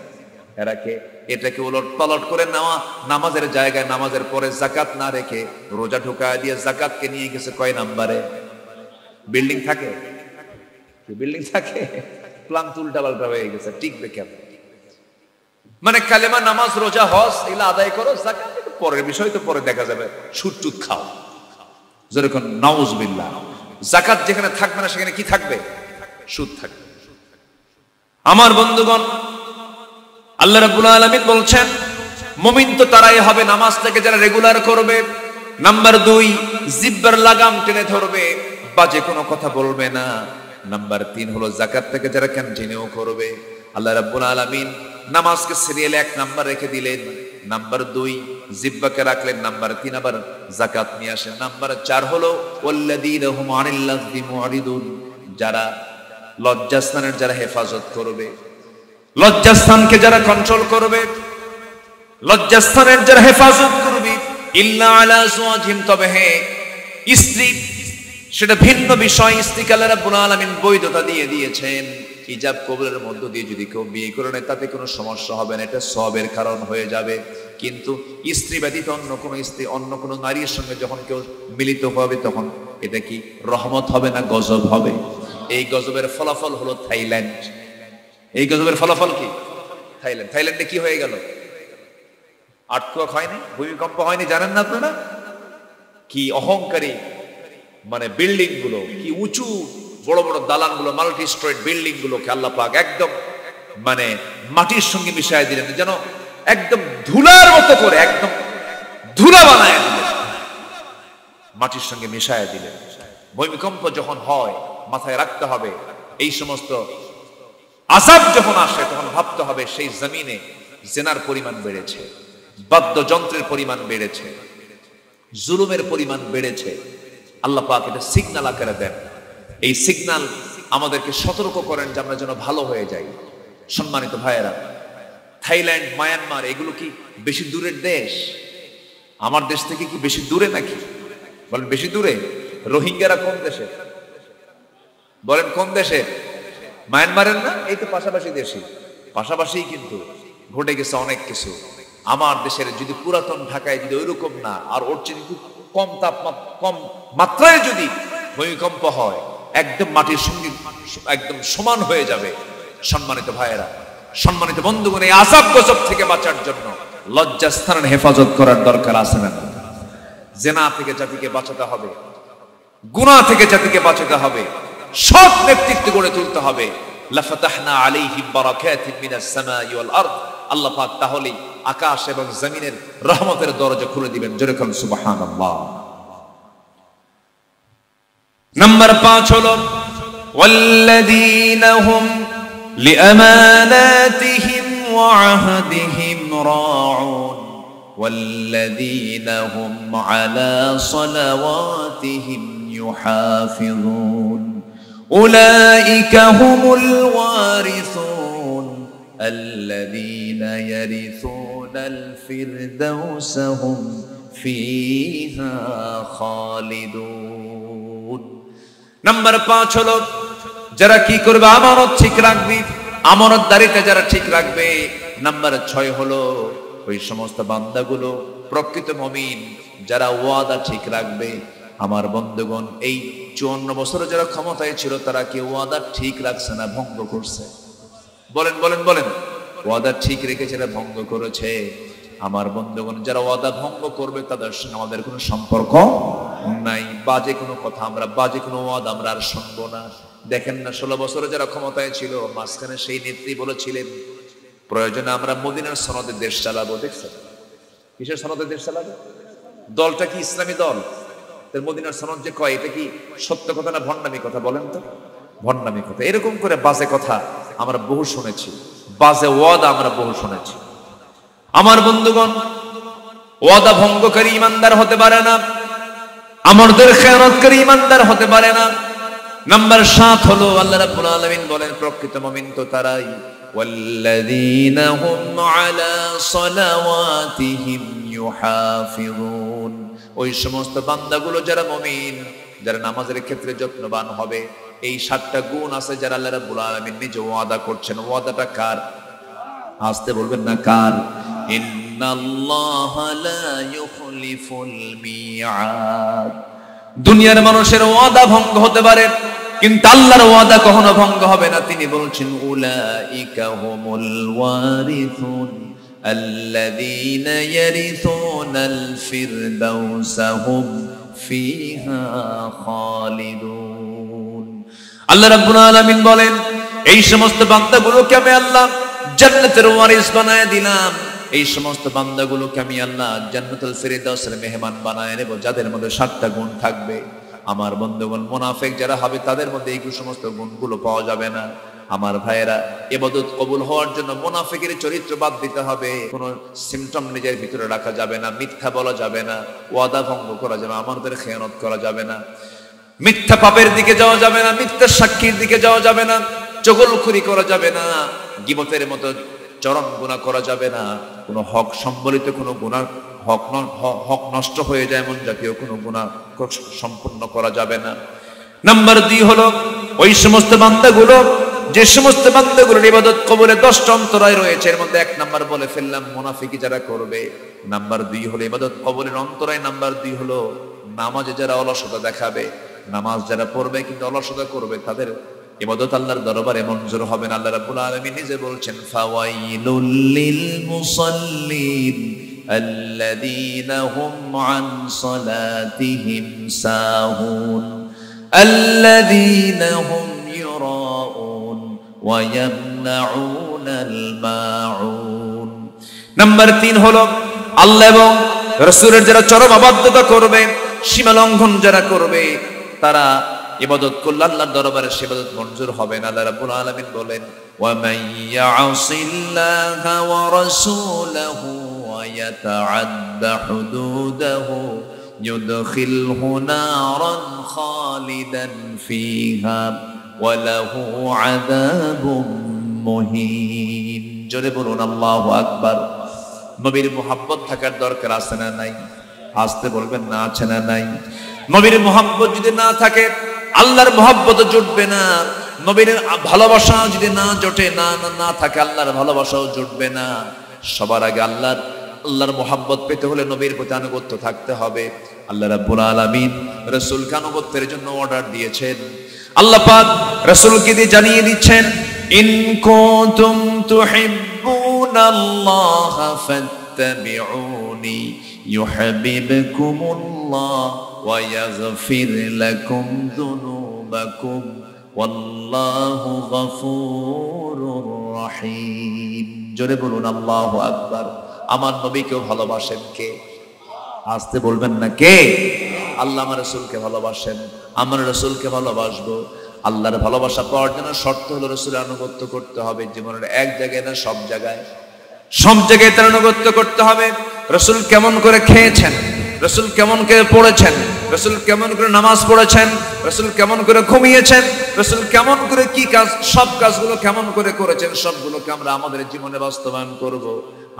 এটাকে উলট পালট করে নেওয়া, নামাজের জায়গায় নামাজের পরে যাকাত না রেখে রোজা ঢুকায় দিয়ে যাকাতকে নিয়ে গেছে কয় নাম্বারে? বিল্ডিং থাকে, বিল্ডিং থাকে, প্ল্যান উল্টা পাল্টা হয়ে গেছে। টিকবে কেন? মানে কালেমা, নামাজ, রোজা, হজ এগুলো আদায় করো, যাকাত পরের বিষয়, তো পরে দেখা যাবে। সুদ টুদ খাও, যেরকম নাউজুবিল্লাহ। যাকাত যেখানে থাকবে না সেখানে কি থাকবে? সুদ থাকবে। আমার বন্ধুগণ, আল্লাহ রাব্বুল আলামিন বলছেন মুমিন তো তারাই হবে নামাজটাকে যারা রেগুলার করবে। নাম্বার 2, জিহ্বার লাগাম টেনে ধরবে, বাজে কোনো কথা বলবে না। নাম্বার 3 হলো যাকাতটাকে যারা কন্টিনিউ করবে। আল্লাহ রাব্বুল আলামিন নামাজকে সিরিয়ালে 1 নাম্বার রেখে দিলেন। নাম্বার 2 জিহ্বাকে রাখলেন। নাম্বার 3 আবার যাকাত নিয়ে আসেন। নাম্বার 4 হলো ওয়াল্লাযীনা হুম আনিল লাগযি মুরিদুন, যারা লজ্জাস্থানের যারা হেফাজত করবে, লজ্জাস্থানকে যারা কন্ট্রোল করবে, লজ্জাস্থানের যারা হেফাজত করবে। ইল্লা আলা আজওয়াজিহিম, তবে হ্যাঁ স্ত্রী সেটা ভিন্ন বিষয়। স্ত্রীকে আল্লাহ রাব্বুল আলামিন বৈধতা দিয়ে দিয়েছেন। হিজাব কবুলের মধ্য দিয়ে যদি কেউ বিয়ে করে নেয় তাতে কোনো সমস্যা হবে না, এটা সওয়াবের কারণ হয়ে যাবে। কিন্তু স্ত্রী ব্যতীত অন্য কোনো স্ত্রী, অন্য কোনো নারীর সঙ্গে যখন কেউ মিলিত হবে তখন এটা কি রহমত হবে না গজব হবে? এই গজবের ফলাফল হলো থাইল্যান্ড। এই গজবের ফলাফল কি? থাইল্যান্ড। থাইল্যান্ডে কি হয়ে গেল? আর্থকোয়েক হয়নি, ভূমিকম্প হয়নি, জানেন না আপনারা? কি অহংকারী মানে বিল্ডিং গুলো, কি উঁচু বড় বড় দালান গুলো, মাল্টি স্টোরেড বিল্ডিং গুলোকে আল্লাহ পাক একদম মানে মাটির সঙ্গে মিশায় দিলেন, যেন একদম ধুলার মতো করে একদম ধুলা বানায় দিলেন, মাটির সঙ্গে মিশায় দিলেন। ভূমিকম্প যখন হয় মাথায় রাখতে হবে, এই সমস্ত আযাব যখন আসে তখন ভাবতে হবে সেই জমিনে জিনার পরিমাণ বেড়েছে, বাদ্যযন্ত্রের পরিমাণ বেড়েছে, জুলুমের পরিমাণ বেড়েছে। আল্লাহ পাক এটা সিগন্যাল আকারে দেন। এই সিগন্যাল আমাদেরকে সতর্ক করেন যে আমরা যেন ভালো হয়ে যাই। সম্মানিত ভাইয়েরা, থাইল্যান্ড, মায়ানমার এগুলো কি বেশি দূরের দেশ? আমার দেশ থেকে কি বেশি দূরে নাকি? বলেন বেশি দূরে। রোহিঙ্গারা কোন দেশে? বলেন কোন দেশে? মায়ানমারের না? এই তো পাশাপাশি দেশে, পাশাপাশি কিন্তু ঘটে গেছে অনেক কিছু। আমার দেশের যদি পুরাতন ঢাকায় যদি ওইরকম না, আর ওর চেয়ে কম তাপমাত্রা, কম মাত্রায় যদি ভূমিকম্প হয় একদম মাটির সঙ্গে একদম সমান হয়ে যাবে। সম্মানিত ভাইয়েরা, সম্মানিত বন্ধুগণ, এই আযাব গজব থেকে বাঁচার জন্য লজ্জাস্থানের হেফাজত করার দরকার আছে না? জিনা থেকে জাতিকে বাঁচাতে হবে, গুনাহ থেকে জাতিকে বাঁচাতে হবে, সৎ নেতৃত্ব গড়ে তুলতে হবে। লাফাতাহনা আলাইহিম বারাকাতিন মিনাস সামাই ওয়াল আরদ, আল্লাহ পাক তাহলেই আকাশ এবং জমিনের রহমতের দরজা খুলে দিবেন। জোরে বলুন সুবহানাল্লাহ। নাম্বার 5 হলো ওয়াল্লাযীনা হুম লিআমানাতিহিম ওয়া আহদিহিম রাউন ওয়াল্লাযীনা হুম আলা সালাওয়াতিহিম ইউহাফিজুন উলাইকা হুমুল ওয়ারিসুন আল্লাযীনা ইয়ারিসুনাল ফিরদাউসা হুম ফিহা খালিদুন। নাম্বার 5 হলো যারা কি করবে? আমানত ঠিক রাখবে, আমানতদারিতা যারা ঠিক রাখবে। নাম্বার 6 হলো ওই সমস্ত বান্দাগুলো প্রকৃত মুমিন যারা ওয়াদা ঠিক রাখবে। আমার বন্ধুগণ, এই 54 বছরে যারা ক্ষমতায় ছিল তারা কি ওয়াদা ঠিক রাখছে না ভঙ্গ করছে? বলেন বলেন বলেন। ওয়াদা ঠিক রেখেছে না ভঙ্গ করেছে? আমার বন্ধুগণ, যারা ওয়াদা ভঙ্গ করবে তাদের সঙ্গে আমাদের কোনো সম্পর্ক নাই। বাজে কোনো কথা আমরা, বাজে কোনো ওয়াদা আমরা আর শুনবো না। দেখেন না 16 বছরে যারা ক্ষমতায় ছিল মাঝখানে সেই নেত্রী বলেছিলেন প্রয়োজনে আমরা মদিনার সনদে দেশ চালাবো। দেখছেন কিসের সনদে দেশ চালাবো? দলটা কি ইসলামী দল? মদিনার সনদ যে কয় এটা কি সত্য কথা না ভণ্ডামি কথা? বলেন তো। ভণ্ডামি কথা। এরকম করে বাজে কথা আমরা বহু শুনেছি, বাজে ওয়াদা আমরা বহু শুনেছি। আমার বন্ধুগণ, ওয়াদা ভঙ্গকারী ইমানদার হতে পারে না, আমাদের খেয়ানতকারী ইমানদার হতে পারে না। নাম্বার 7 হলো আল্লাহ রাব্বুল আলামিন বলেন প্রকৃত মুমিন তো তারাই ওয়াল্লাযীনা হুম আলা সালাওয়াতিহিম ইউহাফিজুন, ওই সমস্ত বান্দাগুলো যারা মুমিন, যারা নামাজের ক্ষেত্রে যত্নবান হবে। এই 7টা গুণ আছে যারা আল্লাহ রাব্বুল আলামিন নিজে ওয়াদা করছেন। ওয়াদাটা কার? আসতে বলবেন না কার? ইন্নাল্লাহা লা ইউখলিফুল মিআদ। দুনিয়ার মানুষের ওয়াদা ভঙ্গ হতে পারে কিন্তু আল্লাহর ওয়াদা কখনো ভঙ্গ হবে না। তিনি বলছেন উলাইকা হুমুল ওয়ারিসুন আল্লাযীনা ইয়ারিসুনাল ফিরদাউসা হুম ফিহা খালিদুন। আল্লাহ রাব্বুল আলামিন বলেন, এই সমস্ত বান্দাগুলোকে আমি আল্লাহ জান্নাতের ওয়ারিস বানায় দিলাম। এই সমস্ত বান্দাগুলোকে আমি আল্লাহ জান্নাতুল ফিরদাউসের মেহমান বানায় নেব, যাদের মধ্যে 7টা গুণ থাকবে। আমার বন্ধুগণ, মুনাফিক যারা হবে তাদের মধ্যে এই সমস্ত গুণগুলো পাওয়া যাবে না। আমার ভাইয়েরা, ইবাদত কবুল হওয়ার জন্য মুনাফিকের চরিত্র বাদ দিতে হবে। কোনো সিমটম নিজের ভিতরে রাখা যাবে না, মিথ্যা বলা যাবে না, ওয়াদা ভঙ্গ করা যাবে না, আমাদের খেয়ানত করা যাবে না, মিথ্যা পাপের দিকে যাওয়া যাবে না, মিথ্যা সাক্ষীর দিকে যাওয়া যাবে না, চগলখুরি করা যাবে না, গীবতের মতো চরম গুনাহ করা যাবে না, কোনো হক সম্বলিত কোনো গুনাহ, হক নষ্ট হয়ে যায় এমন জাতীয় কোনো গুনাহ সম্পূর্ণ করা যাবে না। নাম্বার 2 হলো ওই সমস্ত বান্দাগুলো, যে সমস্ত বান্দাগুলোর ইবাদত কবুলে 10টা অন্তরায় রয়েছে, এর মধ্যে 1 নাম্বার বলে ফেললাম মুনাফিকি যারা করবে। নাম্বার 2 হলো ইবাদত কবুলের অন্তরায়, নাম্বার 2 হলো নামাজে যারা অলসতা দেখাবে, নামাজ যারা পড়বে কিন্তু অলসতা করবে, তাদের ইবাদত আল্লাহর দরবারে মঞ্জুর হবে না। আল্লাহ রাব্বুল আলামিন নিজে বলছেন, ফাওয়াইলুল লিল মুসাল্লিন আল্লাযীনা হুম আন সালাতিহিম সাহুন আল্লাযীনা হুম ইউরাউন ওয়া ইয়ামনাউনাল মাউন। নাম্বার 3 হলো আল্লাহ এবং রাসূলের যারা চরম অবাধ্যতা করবে, সীমা লঙ্ঘন যারা করবে, তারা ইবাদত করলে আল্লাহর দরবারে সে ইবাদত মঞ্জুর হবে না। আল্লাহ রাব্বুল আলামিন বলেন, ওয়া মান ইয়াসিল্লাহা ওয়া রাসূলাহু ওয়া ইয়াতাআদ্দা হুদুদাহু ইউদখিলহু নারান খালিদান ফিহা ওয়া লাহু আযাবুম মুহিন। জোরে বলুন আল্লাহু আকবার। নবীর মুহাব্বত থাকার দরকার আছে না নাই? আসতে বলবেন না, আছে না নাই? নবীর মুহাব্বত যদি না থাকে আল্লাহর মুহাব্বত জুটবে না। নবীর ভালোবাসা যদি না জোটে, না থাকে, আল্লাহর ভালোবাসাও জুটবে না। সবার আগে আল্লাহর মুহাব্বত পেতে হলে নবীর প্রতি আনুগত্য থাকতে হবে। আল্লাহ রাব্বুল আলামিন রাসূলকে আনুগত্যের জন্য অর্ডার দিয়েছেন। আল্লাহ পাক রাসূলকে দিয়ে জানিয়ে দিচ্ছেন, ইন কুনতুম তুহিব্বুনাল্লাহা ফাত্তাবিউনি ইউহিব্বুকুমুল্লাহ ওয়া ইয়াগফির লাকুম যুনুবাকুম ওয়াল্লাহু গফুরুর রহিম। জোরে বলুন আল্লাহু আকবার। আমার নবীকেও ভালোবাসেন কে? আসতে বলবেন না, কে? আল্লাহ আমার রাসূলকে ভালোবাসেন, আমার রাসূলকে ভালোবাসবো। আল্লাহর ভালোবাসা পাওয়ার জন্য শর্ত হলো রাসূলের আনুগত্য করতে হবে। জীবনের এক জায়গায় না, সব জায়গায়, সব জায়গায় তার আনুগত্য করতে হবে। রাসূল কেমন করে খেয়েছেন, রাসূল কেমন করে পড়েছেন, রাসূল কেমন করে নামাজ পড়েছেন, রাসূল কেমন করে ঘুমিয়েছেন, রাসূল কেমন করে কি কাজ, সব কাজগুলো কেমন করে করেছেন, সবগুলোকে আমরা আমাদের জীবনে বাস্তবায়ন করব।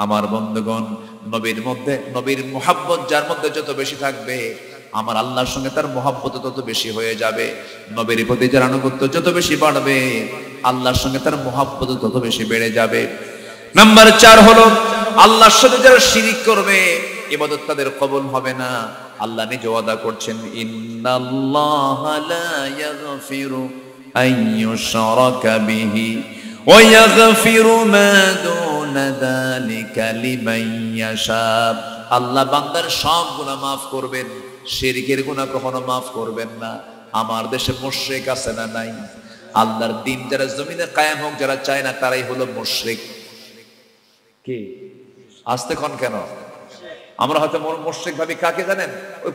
আমার বন্ধুগণ, নবীর মধ্যে, নবীর মুহাব্বত যার মধ্যে যত বেশি থাকবে, আমার আল্লাহর সঙ্গে তার মুহাব্বত তত বেশি হয়ে যাবে। নবীর প্রতি যার আনুগত্য যত বেশি বাড়বে, আল্লাহর সঙ্গে তার মুহাব্বত তত বেশি বেড়ে যাবে। নাম্বার 4 হলো আল্লাহর সাথে যারা শিরিক করবে, ইবাদত তাদের কবুল হবে না। আল্লাহ নিজে ওয়াদা করছেন, ইন্নাল্লাহা লা ইয়াগফিরু আইয়ুশরাকা বিহি ওয়া ইয়াগফিরু মা দুনা যালিকা লিমান ইয়াশা। আল্লাহ বান্দার সব গুনাহ maaf করবেন, শিরকের গুনাহ কখনো maaf করবেন না। আমার দেশে মুশরিক আছে না নাই? আল্লাহর দ্বীন যারা জমিনে কায়েম হোক, যারা চায় না, তারাই হলো মুশরিক। কি আসতে কোন কেন? আমরা হয়তো মুশরিক ভাবি কাকে জানেন? ওই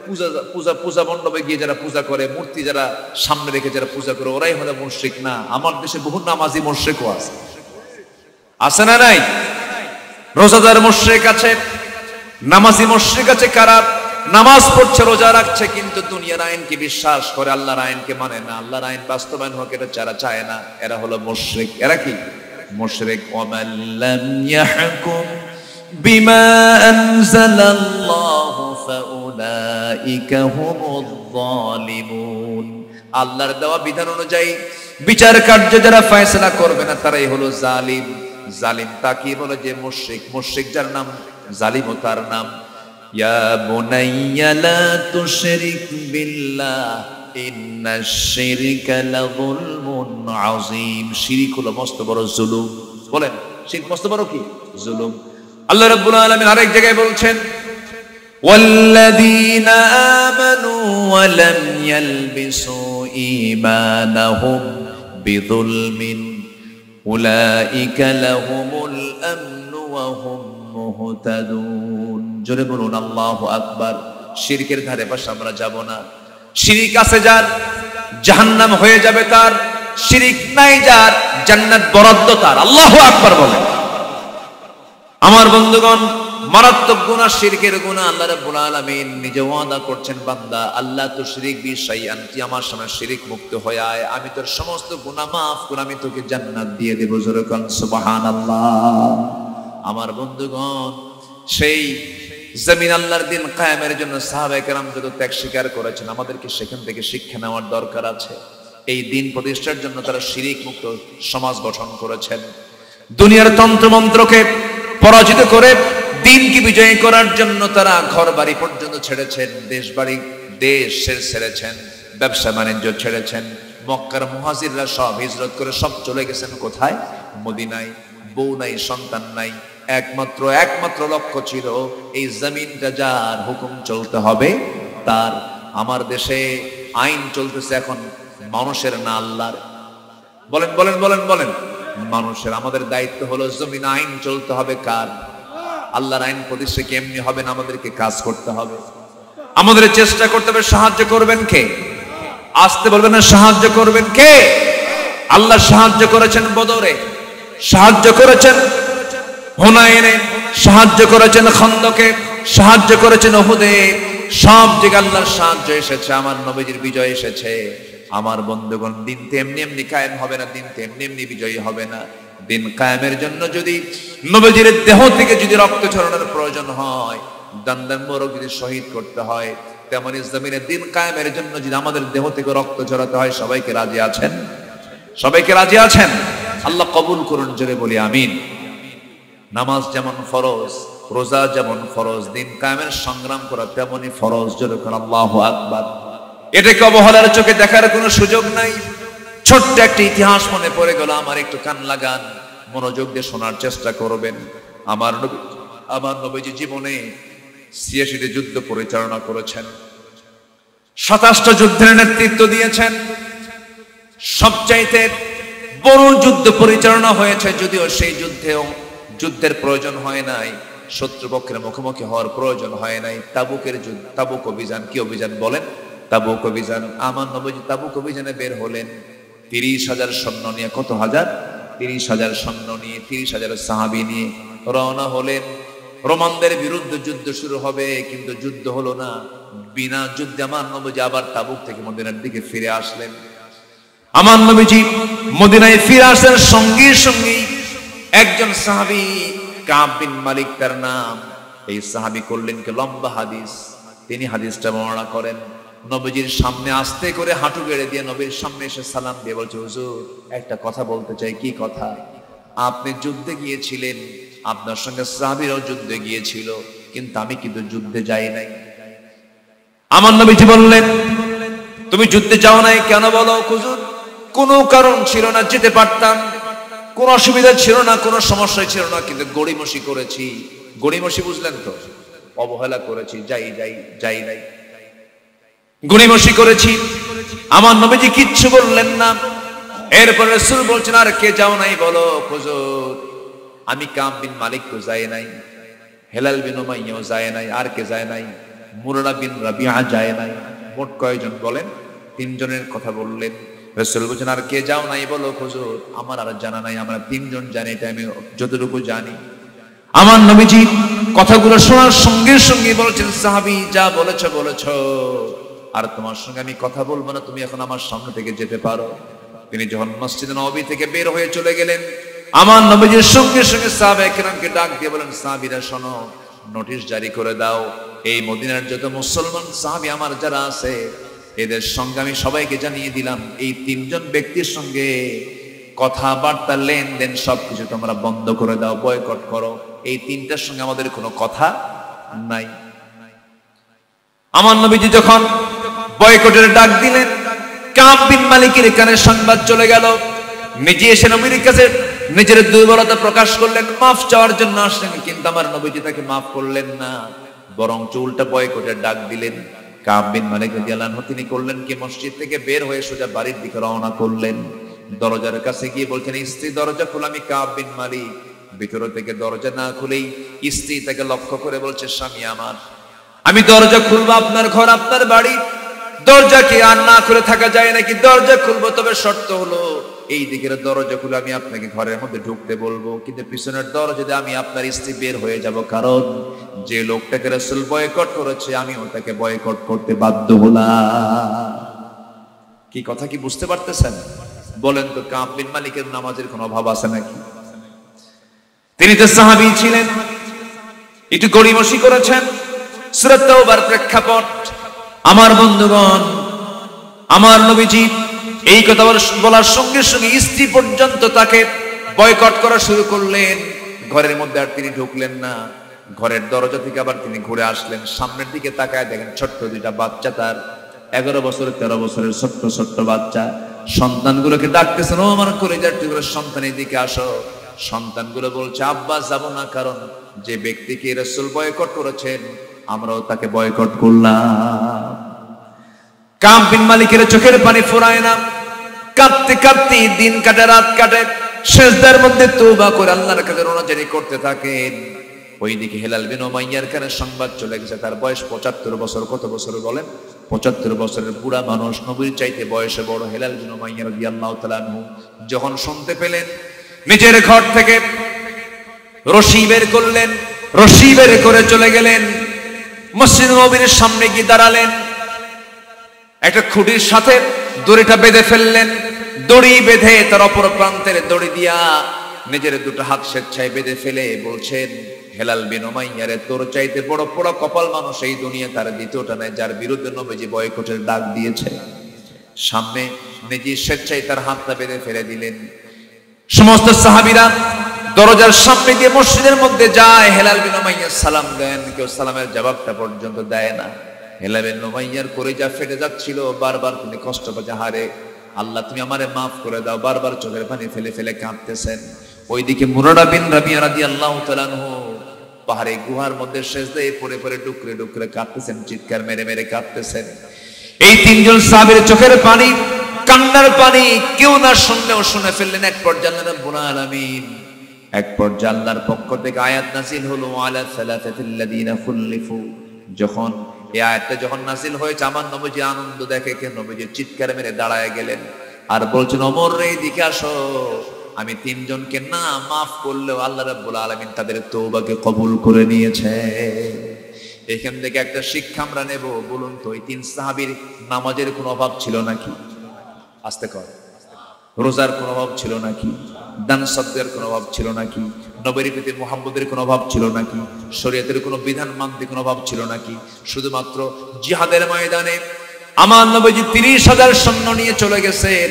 পূজা মণ্ডপে গিয়ে যারা পূজা করে, মূর্তি যারা সামনে রেখে যারা পূজা করে, ওরাই হলো মুশরিক না। আমার দেশে বহু নামাজি মুশরিকও আছে, আছে না নাই? রোজাদার মুশরিক আছে, নামাজি মুশরিক আছে। কারা নামাজ পড়ছে, রোজা রাখছে, কিন্তু দুনিয়ার আইনকে বিশ্বাস করে, আল্লাহর আইনকে মানে না, আল্লাহর আইন বাস্তবায়ন হোক এটা যারা চায় না, এরা হলো মুশরিক। এরা কি মুশরিক? ওয়ামান লাম ইয়াহকুম বিমা আনজালাল্লাহু ফাউলাইকা হুমুয যালিমুন। আল্লাহর দেওয়া বিধান অনুযায়ী বিচার কার্য যারা ফয়সালা করবে না, তারাই হলো জালিম। জালিম তাকে বলে যে মুশরিক, মুশরিক যার নাম, জালিমও তার নাম। ইয়া বুনাইয়া লা তুশরিক বিল্লাহ ইন্নাশ শিরকা লাযুলমুন আযীম। শিরক হলো মস্ত বড় জুলুম। বলেন, শিরক মস্ত বড় কি? জুলুম। আল্লাহ রাব্বুল আলামিন আরেক জায়গায় বলছেন, ওয়াল্লাযীনা আমানু ওয়া লাম ইয়ালবিসু ঈমানাহুম বিযুলমিন উলাইকা লাহুমুল আমনু ওয়া হুম মুহতাদুন। জোরে বলুন আল্লাহু আকবার। শিরকের ধারে পাশে আমরা যাব না। শিরিক আছে যার জাহান্নাম হয়ে যাবে তার, শিরিক নাই যার জান্নাত বরাদ্দ তার। আল্লাহু আকবার বলেন। আমার বন্ধুগণ, মারাত্মক গুনাহ শিরকের গুনাহ। আল্লাহ রাব্বুল আলামিন নিজে ওয়াদা করছেন, বান্দা আল্লাহ তুশরিক বি শাইআন, তুই আমার সামনে শিরিক মুক্ত হয়ে আয়, আমি তোর সমস্ত গুনাহ মাফ করে আমি তোকে জান্নাত দিয়ে দেব। জোরে কোন সুবহানাল্লাহ। আমার বন্ধুগণ, সেই জমিন আল্লাহর দিন কায়েমের জন্য সাহাবায়ে কেরাম যত ত্যাগ স্বীকার করেছেন, আমাদেরকে সেখান থেকে শিক্ষা নেওয়ার দরকার আছে। এই দিন প্রতিষ্ঠার জন্য তারা শিরিক মুক্ত সমাজ গঠন করেছেন। দুনিয়ার তন্ত্রমন্ত্রকে পরাজিত করে দিনকে বিজয়ী করার জন্য তারা ঘর বাড়ি পর্যন্ত ছেড়েছেন, দেশ ছেড়েছেন, ব্যবসা বাণিজ্য ছেড়েছেন। মক্কার মুহাজিররা সব হিজরত করে সব চলে গেছেন কোথায়? মদিনায়। বউ নাই, সন্তান নাই, একমাত্র লক্ষ্য ছিল এই জমিনটা যার হুকুম চলতে হবে তার। আমার দেশে আইন চলতেছে এখন মানুষের না আল্লাহর। বলেন বলেন বলেন বলেন, মানুষের। আমাদের দায়িত্ব হলো জমিন আইন চলতে হবে কার? আল্লাহর আইন প্রতিষ্ঠা কেমনি হবে না, আমাদেরকে কাজ করতে হবে, আমাদের চেষ্টা করতে হবে। সাহায্য করবেন কে? আসতে বলবেন না, সাহায্য করবেন কে? আল্লাহ সাহায্য করেছেন বদরে, সাহায্য করেছেন হুনাইনে, সাহায্য করেছেন খন্দকে, সাহায্য করেছেন উহুদে। সব জায়গায় আল্লাহর সাহায্য এসেছে, আমার নবীজির বিজয় এসেছে। আমার বন্ধুগণ, দিন তো এমনি এমনি কায়েম হবে না, দিন তো এমনি এমনি বিজয়ী হবে না। দিন কায়েমের জন্য যদি নবীজির দেহ থেকে যদি রক্ত ঝরানোর প্রয়োজন হয়, দান্দার মোরগ যদি শহীদ করতে হয়, তেমনি জমিনের দিন কায়েমের জন্য যদি আমাদের দেহ থেকে রক্ত ঝরাতে হয়, সবাইকে রাজি আছেন? সবাইকে রাজি আছেন? আল্লাহ কবুল করুন, জোরে বলি আমিন। নামাজ যেমন ফরজ, রোজা যেমন ফরজ, দিন কায়েমের সংগ্রাম করা তেমনি ফরজ। জোরে করে আল্লাহু আকবার। এটাকে অবহেলার চোখে দেখার কোনো সুযোগ নাই। ছোট্ট একটা ইতিহাস মনে পড়ে গেল আমার, একটু কান লাগান, মনোযোগ দিয়ে শোনার চেষ্টা করবেন। আমার নবীজি জীবনে ৮৬টি যুদ্ধ পরিচালনা করেছেন, ২৭টা যুদ্ধের নেতৃত্ব দিয়েছেন। সবচাইতে বড় যুদ্ধ পরিচালনা হয়েছে, যদিও সেই যুদ্ধের প্রয়োজন হয় নাই, শত্রুপক্ষের মুখোমুখি হওয়ার প্রয়োজন হয় নাই। তাবুক অভিযান। কি অভিযান বলেন? তাবুক অভিযান। আমার নবীজি তাবুক অভিযানে বের হলেন ৩০,০০০ সৈন্য নিয়ে। কত হাজার? ৩০,০০০ সৈন্য নিয়ে, ৩০,০০০ সাহাবী নিয়ে রওনা হলেন। রোমানদের বিরুদ্ধে যুদ্ধ শুরু হবে, কিন্তু যুদ্ধ হলো না। বিনা যুদ্ধে আমার নবীজি আবার তাবুক থেকে মদিনার দিকে ফিরে আসলেন। আমার নবীজি মদিনায় ফিরে আসেন, সঙ্গে সঙ্গে একজন সাহাবী, কাব বিন মালিক তার নাম। এই সাহাবী করলেন কি লম্বা হাদিস। তিনি হাদিসটা বর্ণনা করেন, নবীজির সামনে আস্তে করে হাঁটু গেড়ে দিয়ে নবীর সামনে এসে সালাম দিয়ে বলছে, হুজুর একটা কথা বলতে চাই। কি কথা? আপনি যুদ্ধে গিয়েছিলেন, আপনার সঙ্গে সাহাবীরাও যুদ্ধে গিয়েছিল, কিন্তু আমি কিন্তু যুদ্ধে যাই নাই। আমার নবীজি বললেন, তুমি যুদ্ধে যাও নাই কেন? বলো। হুজুর কোনো কারণ ছিল না, যেতে পারতাম, কোনো অসুবিধা ছিল না, কোনো সমস্যা ছিল না, কিন্তু গড়িমসি করেছি। গড়িমসি বুঝলেন তো? অবহেলা করেছি, যাই নাই, গড়িমসি করেছি। আমার নবীজি কিচ্ছু বললেন না। এরপরে রাসূল বলছেন, আর কে যাও নাই বলো? হুজুর আমি কাব বিন মালিক তো যাই নাই, হেলাল বিন উমাইয়াও যায় নাই, আর কে যায় নাই? মুরারা বিন রাবিআ যায় নাই। মোট কয়জন বলেন? ৩ জনের কথা বললেন। রাসূল বলছেন, আর কে যাও নাই বলো? হুজুর আমার আর জানা নাই, আমরা ৩ জন জানি, এটা আমি যতটুকু জানি। আমার নবীজি কথাগুলো শোনার সঙ্গে সঙ্গে বলেছেন, সাহাবী যা বলেছ, আর তোমার সঙ্গে আমি কথা বলবো না, তুমি এখন আমার সামনে থেকে যেতে পারো। তিনি যখন মসজিদে নববী থেকে বের হয়ে চলে গেলেন, আমার নবীজির সঙ্গে সঙ্গে সাহাবায়ে কেরামকে ডাক দিয়ে বলেন, সাহাবীরা শোনো, নোটিশ জারি করে দাও, এই মদিনার যত মুসলমান সাহাবী আমার যারা আছে, এদের সঙ্গে আমি সবাইকে জানিয়ে দিলাম, এই ৩ জন ব্যক্তির সঙ্গে কথাবার্তা, লেনদেন সবকিছু তোমরা বন্ধ করে দাও, বয়কট করো। এই ৩টার সঙ্গে আমাদের কোনো কথা নাই। আমার নবীজি যখন বয়কটের ডাক দিলেন, কাব বিন মালিকের কানে সংবাদ চলে গেল। নিজে এসে নবীর কাছে নিজের দুর্বলতা প্রকাশ করলেন, মাফ চাওয়ার জন্য আসলেন, কিন্তু আমার নবীজি তাকে মাফ করলেন না, বরং উল্টা বয়কটের ডাক দিলেন। কাব বিন মালিক রাদিয়াল্লাহু আনহু তিনি করলেন কি, মসজিদ থেকে বের হয়ে সোজা বাড়ির দিকে রওনা করলেন। দরজার কাছে গিয়ে বলছেন, স্ত্রী দরজা খুলে। আমি কাব বিন মালিক ভিতর থেকে দরজা না খুলেই স্ত্রী তাকে লক্ষ্য করে বলছে, স্বামী আমার, আমি দরজা খুলবো, আপনার ঘর আপনার বাড়ি, দরজা কি আর না খুলে থাকা যায় নাকি? দরজা খুলবো, তবে শর্ত হলো এই দিকের দরজা খুলে আমি আপনাকে ঘরের মধ্যে ঢুকতে বলবো, কিন্তু পিছনের দরজা দিয়ে আমি আপনার স্ত্রী বের হয়ে যাব, কারণ যে লোকটাকে রাসূল বয়কট করেছে আমিও তাকে বয়কট করতে বাধ্য হলাম। কি কথা কি বুঝতে পারতেছেন? বলেন তো, কাব বিন মালিকের নামাজের কোনো অভাব আছে নাকি? তিনি তো সাহাবী ছিলেন, একটু গড়িমসি করেছেন। সূরা তাওবার প্রেক্ষাপট। আমার বন্ধুগণ, আমার নবীজি এই কথা বলার সঙ্গে সঙ্গে স্ত্রী পর্যন্ত তাকে বয়কট করা শুরু করলেন। ঘরের মধ্যে আর তিনি ঢুকলেন না। ঘরের দরজা থেকে আবার তিনি ঘুরে আসলেন, সামনের দিকে তাকায় দেখেন ছোট্ট দুইটা বাচ্চা, তার 11 বছরের 13 বছরের ছোট্ট ছোট্ট বাচ্চা। সন্তানগুলোকে ডাকতেছেন, ও আমার কলিজার টুকরো সন্তান, এদিকে আসো। সন্তানগুলো বলছে, আব্বা যাব না, কারণ যে ব্যক্তিকে রাসূল বয়কট করেছেন আমরাও তাকে বয়কট করলাম। কাব বিন মালিকের চোখের পানি ফুরায় না, কাঁদতে কাঁদতে দিন কাটে রাত কাটে, সিজদার মধ্যে তওবা করে আল্লাহর কাছে রোনাজারি করতে থাকেন। ওইদিকে হেলাল বিন উমাইয়ার কানে সংবাদ চলে গেছে, তার বয়স 75 বছর। কত বছর বলেন? 75 বছরের বুড়া মানুষ, নবীর চাইতে বয়সে বড় হেলাল বিন উমাইয়া রাদিয়াল্লাহু তাআলা আনহু যখন শুনতে পেলেন, নিজের ঘর থেকে রশি বের করলেন, রশি বের করে চলে গেলেন, মসজিদ নববীর সামনে গিয়ে দাঁড়ালেন, একটা খুঁটির সাথে দড়িটা বেঁধে ফেললেন। দড়ি বেঁধে তার অপর প্রান্তের দড়ি দিয়া নিজের দুটো হাত স্বেচ্ছায় বেঁধে ফেলে বলছেন, হেলাল বিন উমাইয়ারে, তোর চাইতে বড় বড় কপাল মানুষ এই দুনিয়া তার দ্বিতীয়টা নাই, যার বিরুদ্ধে নবীজি বয়কটের ডাক দিয়েছে। সামনে নিজে স্বেচ্ছায় তার হাতটা বেঁধে ফেলে দিলেন। সমস্ত সাহাবীরা দরজার সামনে দিয়ে মসজিদের মধ্যে যায়। হেলাল বিন উমাইয়া সালাম দেন, কেউ সালামের জবাবটা পর্যন্ত দেয় না। হেলাল বিন উমাইয়ার কলিজা ফেটে যাচ্ছিল, বারবার তিনি কষ্ট পাচ্ছে, হারে আল্লাহ তুমি আমারে মাফ করে দাও, বারবার চোখের পানি ফেলে ফেলে কাঁদতেছেন। ওইদিকে মুরারা বিন রাবিয়া রাদিয়াল্লাহু তাআলা আনহু পাহাড়ে গুহার মধ্যে সিজদায় পড়ে পড়ে ডুকরে ডুকরে কাঁদতেছেন, চিৎকার মেরে মেরে কাঁদতেছেন। এই তিনজন সাহাবীর চোখের পানি, কান্নার পানি কেউ না শুনলেও শুনে ফেললেন। এক পর্যায়ে আল্লাহ রাব্বুল আলামিন, এক পর্যায়ে আল্লাহর পক্ষ থেকে আয়াত নাযিল হলো, আলা সালাতাতিল্লাযিনা খুল্লিফু। যখন এই আয়াতটা যখন নাযিল হয়েছে, আমার নবীজি আনন্দ দেখে কেন নবীজি চিৎকার মেরে দাঁড়ায় গেলেন আর বলছেন, ওমর রে এদিকে আসো, আমি তিনজনকে না মাফ করলেও আল্লাহ রাব্বুল আলামিন তাদের তওবাকে কবুল করে নিয়েছে। এখান থেকে একটা শিক্ষা আমরা নেব। বলুন তো, এই তিন সাহাবীর নামাজের কোনো অভাব ছিল নাকি? আস্তে কর। রোজার কোনো অভাব ছিল নাকি? দান সদ্দের কোনো অভাব ছিল নাকি? নবীর প্রতি মুহাম্মদের কোনো অভাব ছিল নাকি? শরীয়তের কোনো বিধান মানতে কোনো অভাব ছিল নাকি? শুধুমাত্র জিহাদের ময়দানে আমার নবীজি 30,000 সৈন্য নিয়ে চলে গেছেন,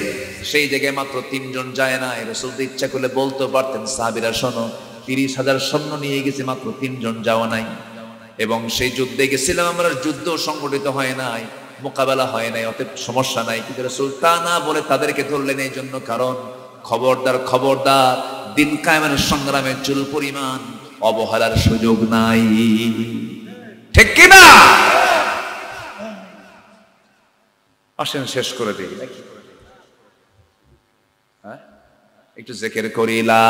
সেই জায়গায় মাত্র 3 জন যায় না। রাসূল ইচ্ছা করলে বলতে পারতেন, সাহাবীরা শোনো, 30,000 সৈন্য নিয়ে গেছে, মাত্র 3 জন যাওয়া নাই। এবং সেই যুদ্ধে গেছিলাম আমরা, যুদ্ধ সংগঠিত হয় নাই, মোকাবেলা হয় নাই, অতএব সমস্যা নাই। কিন্তু রাসূল তা না বলে তাদেরকে ধরলেন এই জন্য, কারণ খবরদার খবরদার, দিন কায়েমের সংগ্রামে চুল পরিমাণ অবহেলার সুযোগ নাই। ঠিক কি না? আসেন শেষ করে দিই নাকি? হ্যাঁ, একটু জিকির করি, লা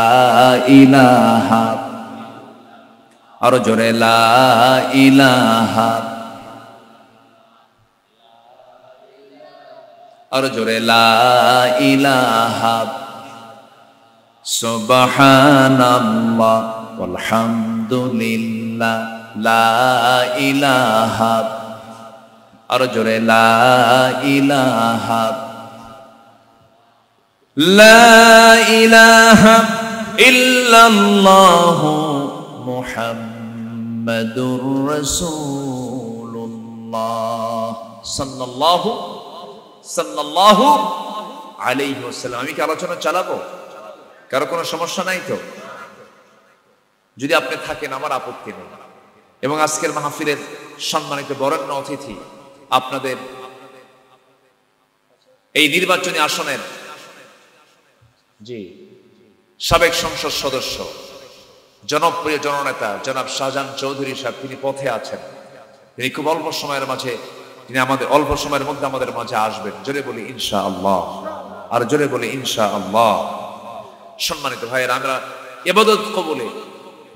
ইলাহা, আরো জোরে লা ইলাহা, আরো জোরে লা ইলাহা, সুবহানাল্লাহ ওয়ালহামদুলিল্লাহ, লা ইলাহা, আরো জোরে লা ইলাহা, লা ইলাহা ইল্লাল্লাহু মুহাম্মাদুর রাসূলুল্লাহ সাল্লাল্লাহু আলাইহি ওয়াসাল্লাম। আমি কি আলোচনা চালাবো? কারো কোনো সমস্যা নাই তো? যদি আপনি থাকেন আমার আপত্তি নেই। এবং আজকের মাহফিলের সম্মানিত বরেণ্য অতিথি, আপনাদের এই নির্বাচনী আসনের জি সাবেক সংসদ সদস্য, জনপ্রিয় জননেতা জনাব শাহজাহান চৌধুরী সাহেব, তিনি পথে আছেন। তিনি খুব অল্প সময়ের মধ্যে আমাদের মাঝে আসবেন। জোরে বলি ইনশাআল্লাহ। আর জোরে বলি ইনশাআল্লাহ। সম্মানিত ভাইয়েরা, আমরা ইবাদত কবুলে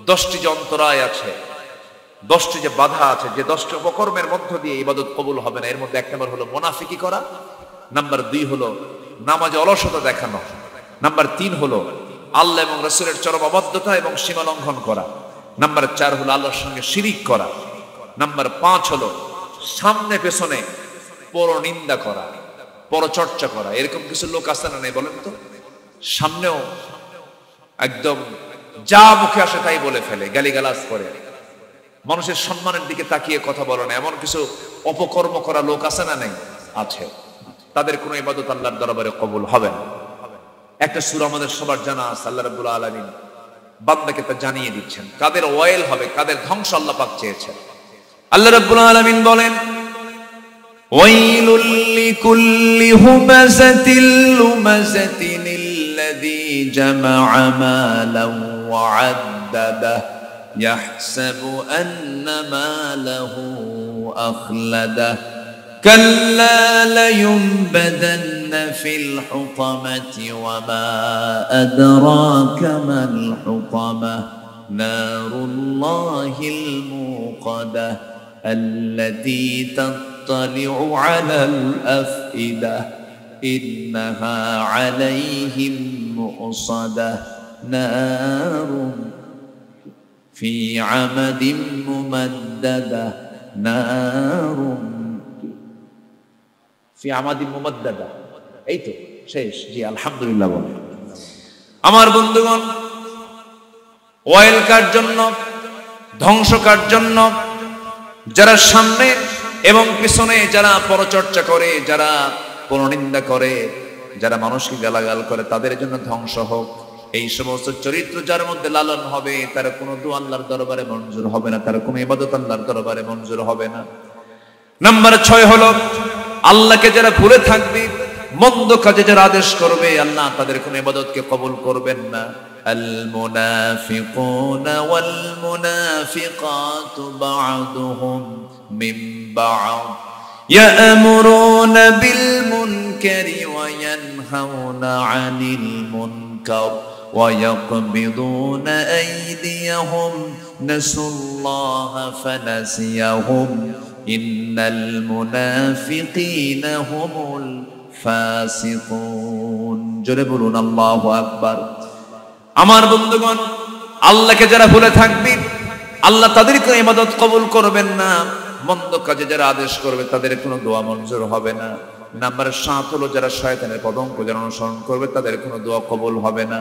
10টি যে অন্তরায় আছে, 10টি যে বাধা আছে, যে 10টি উপকর্মের মধ্য দিয়ে ইবাদত কবুল হবে না, এর মধ্যে 1 নম্বর হলো মুনাফিকি করা, নাম্বার 2 হলো নামাজে অলসতা দেখানো, নাম্বার 3 হলো আল্লাহ এবং রাসূলের চরম অবাধ্যতা এবং সীমা লঙ্ঘন করা, নাম্বার 4 হলো আল্লাহর সঙ্গে শিরিক করা, নাম্বার 5 হলো সামনে পেছনে পরনিন্দা করা, পরচর্চা করা। এরকম কিছু লোক আছে না নাই বলেন তো? সামনেও একদম যা মুখে আসে তাই বলে ফেলে, গালিগালাজ করে, মানুষের সম্মানের দিকে তাকিয়ে কথা বলে না, এমন কিছু অপকর্ম করা লোক আছে না নাই? আছে। তাদের কোনো ইবাদত আল্লাহর দরবারে কবুল হবে না। একটা সূরা আমাদের সবার জানা আছে, আল্লাহ রাব্বুল আলামিন বান্দাকে তা জানিয়ে দিচ্ছেন কাদের ওয়াইল হবে, কাদের ধ্বংস আল্লাহ পাক চেয়েছেন। আল্লাহ রাব্বুল আলামিন বলেন, ওয়াইলুল লিকুল্লি হুমাযাতিল লুমাযাতিন আল্লাযী জামা'a মালান ওয়া 'আদ্দাদাহ ইয়াহসাবু আন্না মালাহু আখলাদাহ কাল্লা লায়ুনবাযান্না ফিল হুতামাতি ওয়া মা আদরাকা মাল হুতামাহ নারুল্লাহিল মুকাদাহ আল্লাতী তাত্তালি'ু আলাল আফইদাহ ইন্নাহা আলাইহিম মুসাদাহ নারুন ফি আমাদিন মুমাদ্দাদাহ নারুন ফি আমাদিন মুমাদ্দাদাহ। এই তো শেষ। জি আলহামদুলিল্লাহ বলেন। আমার বন্ধুগণ, ওয়াইল কার জন্য, ধ্বংস কার জন্য? যারা সামনে এবং পিছনে যারা পরচর্চা করে, যারা পরনিন্দা করে, যারা মানুষকে গালাগাল করে, তাদের জন্য ধ্বংস হোক। এই সমস্ত চরিত্র যার মধ্যে লালন হবে, তার কোনো দোয়া আল্লাহর দরবারে মঞ্জুর হবে না, তার কোনো ইবাদত আল্লাহর দরবারে মঞ্জুর হবে না। নাম্বার 6 হলো আল্লাহকে যারা ভুলে থাকবে, মন্দ কাজে যারা আদেশ করবে, আল্লাহ তাদের কোনো ইবাদতকে কবুল করবেন না। আল মুনাফিকুনা ওয়াল মুনাফিকাতু বা'দুহুম মিন বা'দ ইয়া'মুরুনা বিল মুনকারি ওয়া ইয়ানহাউনা 'আনিল মুনকার ওয়া ইয়াকবিদুনা আইদিয়াহুম নাসুল্লাহা ফানাসিয়াহুম ইন্নাল মুনাফিকিনা হুমুল ফাসিকুন। জোরে বলুন আল্লাহু আকবার। আমার বন্ধুগণ, আল্লাহকে যারা ভুলে থাকবে, আল্লাহ তাদের কোনো ইবাদত কবুল করবেন না। মন্দ কাজে যারা আদেশ করবে, তাদের কোনো দোয়া মঞ্জুর হবে না। নাম্বার 7 হলো যারা শয়তানের পদঙ্ক যারা অনুসরণ করবে, তাদের কোনো দোয়া কবুল হবে না।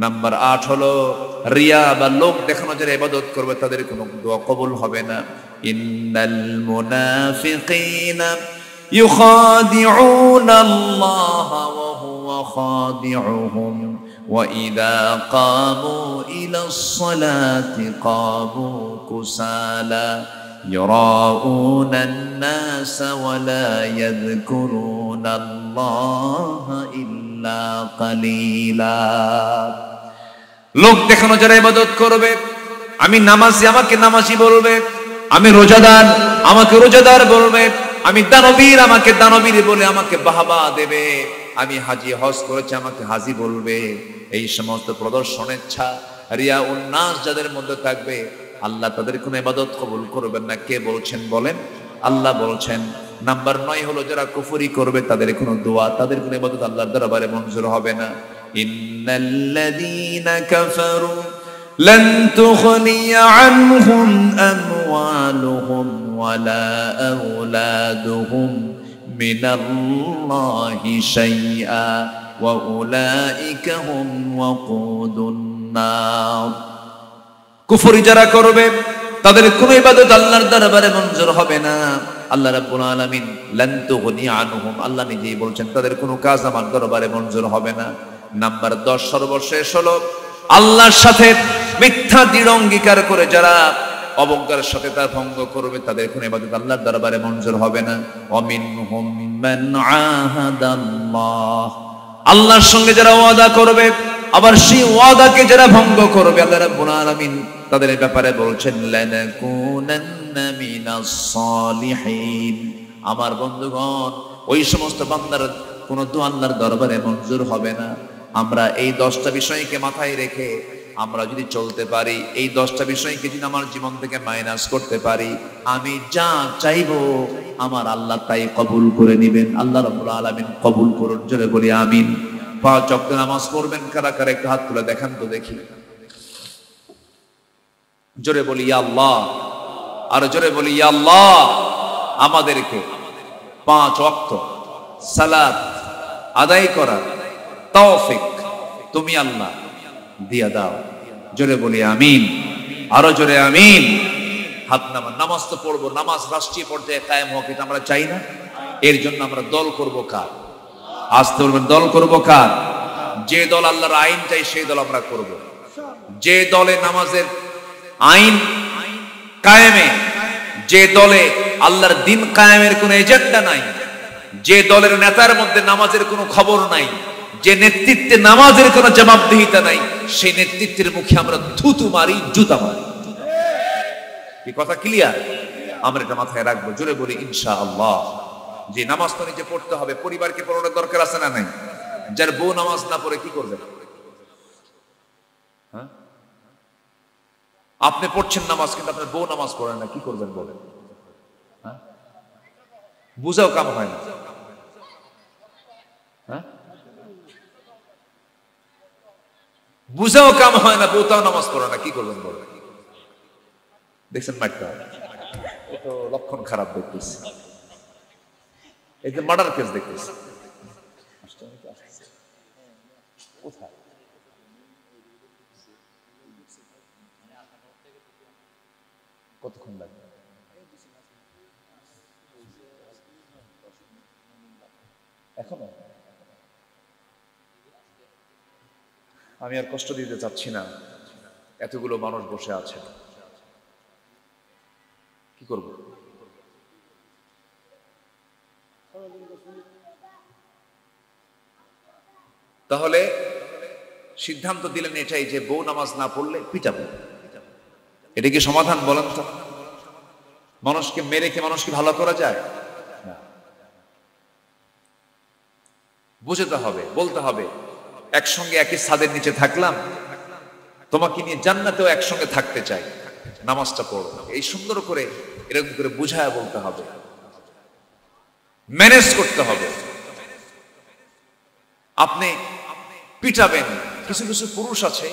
নাম্বার 8 হলো রিয়া বা লোক দেখানো যারা ইবাদত করবে, তাদের কোনো দোয়া কবুল হবে না। ইন্নাল মুনাফিকিনা ইউখাদিউনা আল্লাহ ওয়া হুয়া খাদিউহুম ওয়া ইযা কামু ইলাস সালাতি কামু কুসালা ইউরাউনা আন-নাস ওয়া লা ইয়াযকুরুনা আল্লাহ ইল্লা কালিলা। লোক দেখানো যারা ইবাদত করবে, আমি নামাজি আমাকে নামাজি বলবে, আমি রোজাদার আমাকে রোজাদার বলবে, আমি দানবীর আমাকে দানবীর বলে আমাকে বাহবা দেবে, আমি হাজি হজ করেছি আমাকে হাজি বলবে। এই সমস্ত প্রদর্শনেচ্ছা রিয়া উন্নাস যাদের মধ্যে থাকবে, আল্লাহ তাদের কোনো ইবাদত কবুল করবেন না। কে বলছেন বলেন? আল্লাহ বলছেন। নাম্বার 9 হলো যারা কুফরি করবে, তাদের কোনো দোয়া, তাদের কোনো ইবাদত আল্লাহর দরবারে মঞ্জুর হবে না। ইন্নাল্লাযীনা কাফারু লান তুগনিয়া আনহুম আমওয়ালুহুম ওয়ালা আওলাদুহুম মিনাল্লাহি শাইআ ওয়া উলাইকা হুম ওয়াকুদুন নার। কুফরি যারা করবে, তাদের কোনো ইবাদত আল্লাহর দরবারে মঞ্জুর হবে না। আল্লাহ রাব্বুল আলামিন লান তুগনিয়া আনহুম, আল্লাহ নিজেই বলছেন তাদের কোনো কাজ আমার দরবারে মঞ্জুর হবে না। নাম্বার 10 সর্বশেষ হলো আল্লাহর সাথে মিথ্যা দৃঢ় অঙ্গীকার করে যারা অবজ্ঞার সাথে তা ভঙ্গ করবে, তাদের কোনো ইবাদত আল্লাহর দরবারে মঞ্জুর হবে না। ওয়ামিনহুম মান আহাদাল্লাহ, আল্লাহর সঙ্গে যারা ওয়াদা করবে, আবার সেই ওয়াদাকে যারা ভঙ্গ করবে, আল্লাহ রাব্বুল আলামিন তাদের ব্যাপারে বলছেন লানাকুনান্না মিনাস সালিহিন। আমার বন্ধুগণ, ওই সমস্ত বান্দার কোন দোয়া আল্লাহর দরবারে মঞ্জুর হবে না। আমরা এই 10টা বিষয়কে মাথায় রেখে আমরা যদি চলতে পারি, এই 10টা বিষয়কে যদি আমার জীবন থেকে মাইনাস করতে পারি, আমি যা চাইবো আমার আল্লাহ তাই কবুল করে নেবেন। আল্লাহ রাব্বুল আলামিন কবুল করুন, জোরে বলি আমিন। 5 ওয়াক্ত নামাজ পড়বেন কারা কারা একটু হাত তুলে দেখান তো দেখি, জোরে বলি ইয়া আল্লাহ, আর জোরে বলি ইয়া আল্লাহ। আমাদেরকে 5 ওয়াক্ত সালাত আদায় করার তৌফিক তুমি আল্লাহ দিয়া দাও, জোরে বলি আমিন, আরো জোরে আমিন। হাত নামান। নামাজ তো পড়বো, নামাজ রাষ্ট্রীয় পর্যায়ে কায়েম হোক, এটা আমরা চাই না? এর জন্য আমরা দল করব কার? আসতে বলবেন, দল করব কার? যে দল আল্লাহর আইন চাই সেই দল আমরা করব। যে দলে নামাজের আইন কায়েমে, যে দলে আল্লাহর দিন কায়েমের কোনো এজেন্ডা নাই, যে দলের নেতার মধ্যে নামাজের কোনো খবর নাই, যে নেতৃত্বে নামাজের কোনো জবাবদিহিতা নাই, সেই নেতৃত্বের মুখে আমরা থুতু মারি, জুতা মারি। কি কথা ক্লিয়ার? আমরা এটা মাথায় রাখবো, জোরে বলি ইনশাআল্লাহ। যে নামাজ তো নিজে পড়তে হবে, পরিবারকে পড়ানোর দরকার আছে না নাই? যার বউ নামাজ না পড়ে কি করবেন? হ্যাঁ, আপনি পড়ছেন নামাজ কিন্তু আপনার বউ নামাজ পড়ে না, কি করবেন বলেন? হ্যাঁ, বুঝাও কাম হয় না। হ্যাঁ, বুঝাও কাম হয় না, বউটাও নামাজ পড়ে না, কি করবেন বলেন? দেখছেন মাঠটা, তো লক্ষণ খারাপ দেখতেছি। এই যে মার্ডার কেস দেখতেছি, কোথায় কতক্ষণ লাগবে? এখনো আমি আর কষ্ট দিতে চাচ্ছি না, এতগুলো মানুষ বসে আছে, কি করব? তাহলে সিদ্ধান্ত দিলেন এটাই যে বউ নামাজ না পড়লে পিটাবো। এটা কি সমাধান বলেন তো? মানুষকে মেরে কি মানুষকে ভালো করা যায়? না, বুঝতে হবে, বলতে হবে একসঙ্গে একই ছাদের নিচে থাকলাম, তোমাকে নিয়ে জান্নাতেও একসঙ্গে থাকতে চাই, নামাজটা পড়ো। এই সুন্দর করে এরকম করে বুঝায় বলতে হবে, ম্যানেজ করতে হবে। আপনি পিটাবেন। কিছু কিছু পুরুষ আছে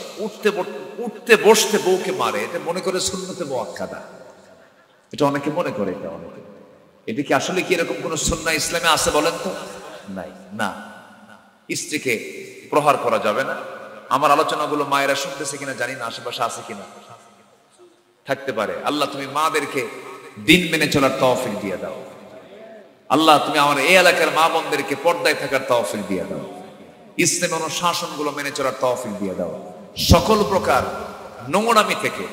উঠতে বসতে বউকে মারে, এটা মনে করে সুন্নতে মুআক্কাদা, এটা অনেকে মনে করে। এটা কি আসলে কি এরকম কোন সুন্নাহ ইসলামে আছে বলেন তো? নাই। না, স্ত্রীকে প্রহার করা যাবে না। আমার আলোচনাগুলো মায়েরা শুনতেছে কিনা জানি না, আশেপাশে আছে কিনা, থাকতে পারে। আল্লাহ তুমি মাদেরকে দিন মেনে চলার তৌফিক দিয়ে দাও। আল্লাহ তুমি আমার এই এলাকার মা বোনদেরকে পর্দায় থাকার তৌফিক দিয়ে দাও। ইসলামের অনুশাসনগুলো মেনে চলার তৌফিক দিয়ে দাও। সকল প্রকার নোংরামি থেকে,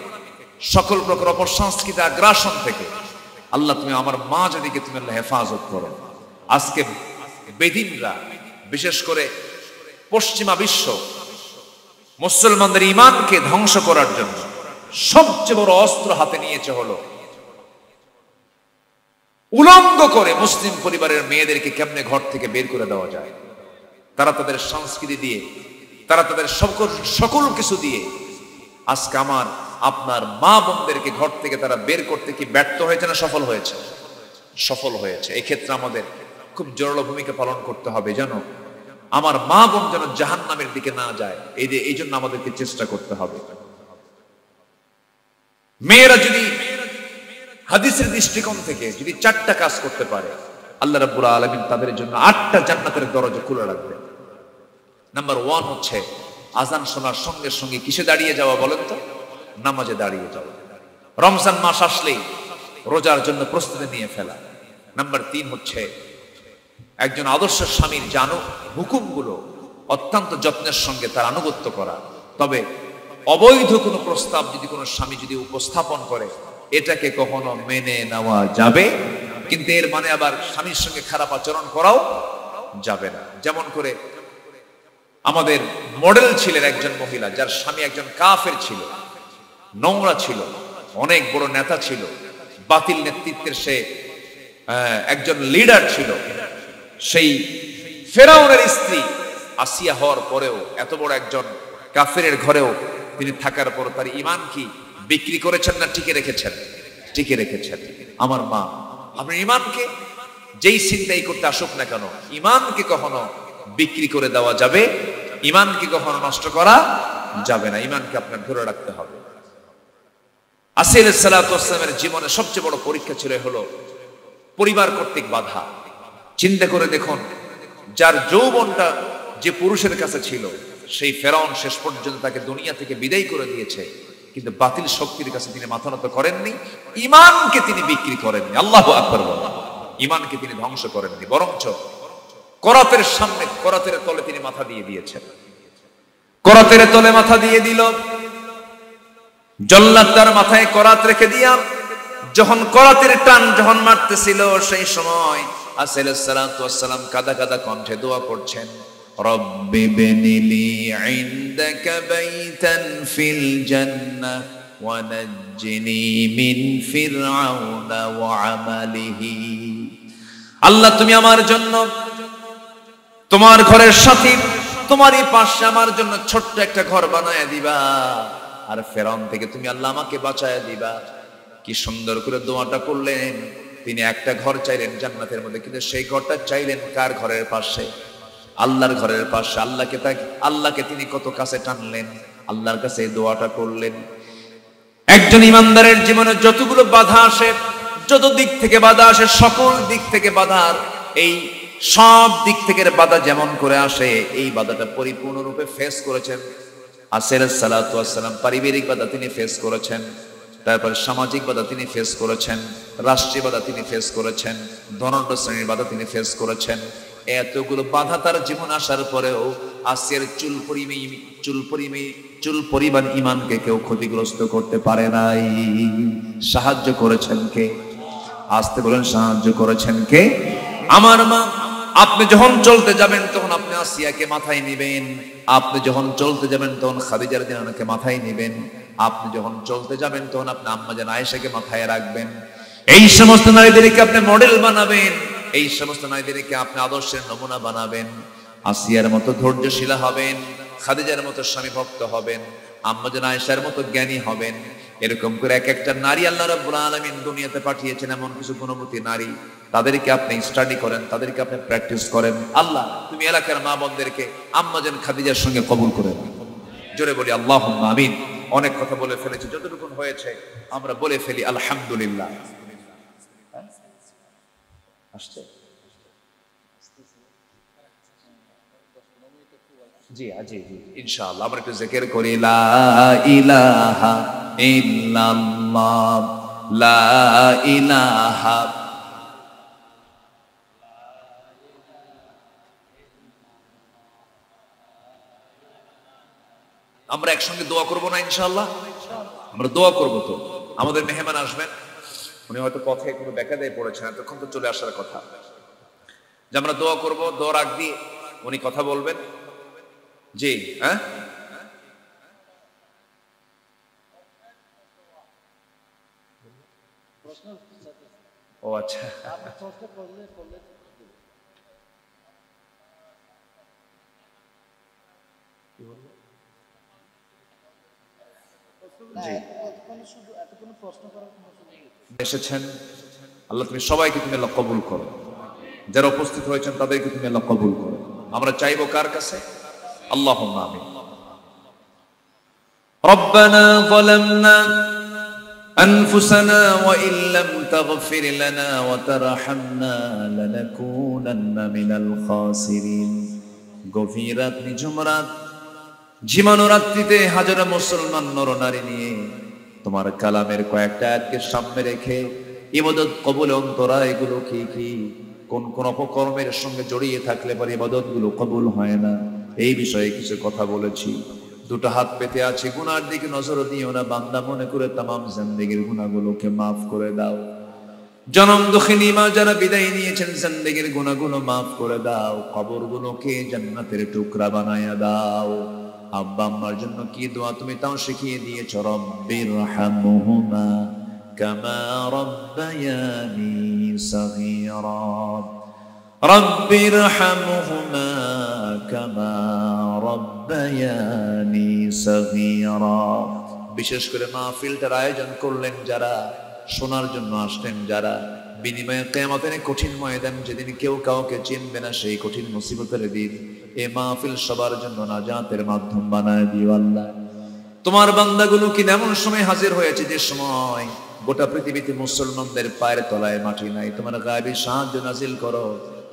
সকল প্রকার অপসংস্কৃত আগ্রাসন থেকে আল্লাহ তুমি আমার মা জাতিকে তুমি আল্লাহ হেফাজত করো। আজকে বেদিনরা, বিশেষ করে পশ্চিমা বিশ্ব মুসলমানদের ঈমানকে ধ্বংস করার জন্য সবচেয়ে বড় অস্ত্র হাতে নিয়েছে হলো উলঙ্গ করে মুসলিম পরিবারের মেয়েদেরকে কেমনে ঘর থেকে বের করে দেওয়া যায়। তারা তাদের সংস্কৃতি দিয়ে, তারা তাদের সকল কিছু দিয়ে আজকে আমার আপনার মা বোনদেরকে ঘর থেকে তারা বের করতে কি ব্যর্থ হয়েছে না সফল হয়েছে? সফল হয়েছে। এই ক্ষেত্রে আমাদের খুব জোরালো ভূমিকা পালন করতে হবে, জানো, আমার মা বোন যেন জাহান্নামের দিকে না যায়, এই জন্য আমাদেরকে চেষ্টা করতে হবে। মেয়েরা যদি হাদিসের দৃষ্টিকোণ থেকে যদি 4টা কাজ করতে পারে, আল্লাহ রাব্বুল আলামিন তাদের জন্য 8টা জান্নাতের দরজা খুলে রাখবে। নাম্বার 1 হচ্ছে আজান শোনার সঙ্গে সঙ্গে কিসে দাঁড়িয়ে যাওয়া বলেন তো? নামাজে দাঁড়িয়ে যাওয়া। রমজান মাস আসলেই রোজার জন্য প্রস্তুতি নিয়ে ফেলা। নাম্বার 3 হচ্ছে একজন আদর্শ স্বামীর জানো হুকুমগুলো অত্যন্ত যত্নের সঙ্গে তার আনুগত্য করা। তবে অবৈধ কোনো প্রস্তাব যদি কোনো স্বামী যদি উপস্থাপন করে, এটাকে কখনো মেনে নেওয়া যাবে, কিন্তু এর মানে আবার স্বামীর সঙ্গে খারাপ আচরণ করাও যাবে না। যেমন করে আমাদের মডেল ছিলেন একজন মহিলা, যার স্বামী একজন কাফের ছিল, নোংরা ছিল, অনেক বড় নেতা ছিল, বাতিল নেতৃত্বের সে একজন লিডার ছিল। সেই ফেরাউনের স্ত্রী আসিয়া হওয়ার পরেও, এত বড় একজন কাফেরের ঘরেও তিনি থাকার পর তার ঈমান কি বিক্রি করেছেন না টিকে রেখেছেন? টিকে রেখেছেন। আমার মা, আপনার ঈমানকে যেই চিন্তাই করতে আসুক না কেন, ঈমানকে কখনো বিক্রি করে দেওয়া যাবে, ঈমানকে কখনো নষ্ট করা যাবে না। ঈমানকে আপনার ধরে রাখতে হবে। আসিয়া আলাইহিস সালাতু ওয়াস সালামের জীবনে সবচেয়ে বড় পরীক্ষা ছিল হলো পরিবার কর্তৃক বাধা। চিন্তা করে দেখুন, যার যৌবনটা যে পুরুষের কাছে ছিল, সেই ফেরাউন শেষ পর্যন্ত তাকে দুনিয়া থেকে বিদায় করে দিয়েছে, কিন্তু বাতিল শক্তির কাছে তিনি মাথা নত করেননি, ঈমানকে তিনি বিক্রি করেননি। আল্লাহু আকবার বলেন। ঈমানকে তিনি ধ্বংস করেননি, বরঞ্চ করাতের সামনে, করাতের তলে তিনি মাথা দিয়ে দিয়েছেন। করাতের তলে মাথা দিয়ে দিল। জল্লাদ তার মাথায় করাত রেখে দিয়া যখন করাতের টান যখন মারতেছিল, সেই সময় আসিয়া আলাইহিস সালাতু ওয়াস সালাম কাদা কাদা কণ্ঠে দোয়া করছেন, রব্বি বিনিলি ইনদাকা বাইতান ফিল জান্নাহ ওয়া নাজ্জিনি মিন ফিরআউনা ওয়া আমালিহি। আল্লাহ, তুমি আমার জন্য তোমার ঘরের সাথে তোমারই পাশে আমার জন্য ছোট্ট একটা ঘর বানায় দিবা, আর ফেরাউন থেকে তুমি আল্লাহ আমাকে বাঁচায় দিবা। কি সুন্দর করে দোয়াটা করলেন। তিনি একটা ঘর চাইলেন জান্নাতের মধ্যে, কিন্তু সেই ঘরটা চাইলেন কার ঘরের পাশে? আল্লাহর ঘরের পাশে। আল্লাহকে তিনি কত কাছে টানলেন, আল্লাহর কাছে এই দোয়াটা করলেন। একজন ইমানদারের জীবনে যতগুলো বাধা আসে, যত দিক থেকে বাধা আসে, সকল দিক থেকে বাধার, এই সব দিক থেকে বাধা যেমন করে আসে, এই বাধাটা পরিপূর্ণরূপে ফেস করেছেন আসিয়া আলাইহিস সালাতু ওয়াস সালাম। পারিবারিক বাধা তিনি ফেস করেছেন, তারপর সামাজিক বাধা তিনি ফেস করেছেন, রাষ্ট্রীয় বাধা তিনি ফেস করেছেন, ধনাঢ্য শ্রেণীর বাধা তিনি ফেস করেছেন। এতগুলো বাধা তার জীবন আসার পরেও আসিয়ার চুল পরিমাণ ঈমানকে কেউ ক্ষতিগ্রস্ত করতে পারে নাই। সাহায্য করেছেন কে? আসতে বলেন, সাহায্য করেছেন কে? আমার মা। আপনি যখন চলতে যাবেন তখন আপনি আসিয়াকে মাথায় নেবেন, আপনি যখন চলতে যাবেন তখন খাদিজার জানাকে মাথায় নেবেন, আপনি যখন চলতে যাবেন তখন আপনি আম্মা জান আয়েশাকে মাথায় রাখবেন। এই সমস্ত নারীদেরকে আপনি মডেল বানাবেন, এই সমস্ত নারীদেরকে আপনি আদর্শের নমুনা বানাবেন। আসিয়ার মতো ধৈর্যশীলা হবেন, খাদিজার মতো স্বামী ভক্ত হবেন, আম্মা জান আয়েশার মতো জ্ঞানী হবেন। এরকম করে এক একটা নারী আল্লাহ রাব্বুল আলামিন দুনিয়াতে পাঠিয়েছেন, এমন কিছু গুণবতী নারী, তাদেরকে আপনি স্টাডি করেন, তাদেরকে আপনি প্র্যাকটিস করেন। আল্লাহ, তুমি এলাকার মা বোনদেরকে আম্মা জান খাদিজার সঙ্গে কবুল করে নাও। জোরে বলি আল্লাহুম্মা আমিন। অনেক কথা বলে ফেলেছি, যতটুকু হয়েছে আমরা বলে ফেলি আলহামদুলিল্লাহ। আসছে জি জি জি, ইনশাআল্লাহ আমরা একটু জিকির করি, লা ইলাহা ইল্লাল্লাহ, লা ইলাহা। আমরা একসঙ্গে দোয়া করব না ইনশাআল্লাহ? আমরা দোয়া করব। তো আমাদের মেহমান আসবেন, উনি হয়তো পথে কোনো বেকায়দায় পড়েছেন, এতক্ষণ তো চলে আসার কথা। যে আমরা দোয়া করব, দোয়ার আগ দিয়ে উনি কথা বলবেন। জি, হ্যাঁ, ও আচ্ছা, এসেছেন আল্লাহ, তুমি সবাইকে তুমি আল্লাহ কবুল করো, যারা উপস্থিত হয়েছেন তাদেরকে তুমি আল্লাহ কবুল করো। আমরা চাইবো কার কাছে? আল্লাহুম্মা আমিন। রব্বানা যালামনা আনফুসানা ওয়া ইল্লাম তাগফির লানা ওয়া তারহামনা লানাকুনান্না মিনাল খাসিরিন। গভীর রাত, নিঝুম রাত, ঝিমানো রাত্রিতে হাজারো মুসলমান নরনারী নিয়ে তোমার কালামের কয়েকটা আয়াতকে সামনে রেখে ইবাদত কবুল অন্তরা এগুলো কি কি, কোন কোন অপকর্মের সঙ্গে জড়িয়ে থাকলে পরে ইবাদত গুলো কবুল হয় না, এই বিষয়ে কিছু কথা বলেছি। দুটো হাত পেতে আছে, গুনার দিকে নজর দিও না বান্দা, মনে করে তামাম জিন্দেগীর গুনাহগুলোকে মাফ করে দাও। জনম দুঃখিনী মা যারা বিদায় নিয়েছেন, জিন্দেগীর গুনাহগুলো মাফ করে দাও, কবরগুলোকে জান্নাতের টুকরা বানায়া দাও। আব্বা আম্মার জন্য কি দোয়া তুমি তাও শিখিয়ে দিয়েছ, রব্বিরহামহুমা কামা রাব্বায়ানি সাগীরা। রাব্বিরহামহুমা কামা রাব্বায়ানি সগীরা। বিশেষ করে মাহফিলটার আয়োজন করলেন যারা, শোনার জন্য আসলেন যারা, বিনিময়ে কিয়ামতের কঠিন ময়দান যেদিন কেউ কাউকে চিনবে না, সেই কঠিন মুসিবতের দিন এই মাহফিল সবার জন্য নাজাতের মাধ্যম বানায় দিও আল্লাহ। তোমার বান্দাগুলো কি এমন সময় হাজির হয়েছে যে সময় গোটা পৃথিবীতে মুসলমানদের পায়ের তলায় মাটি নাই। তোমার গায়েবী সাহায্য নাজিল করো,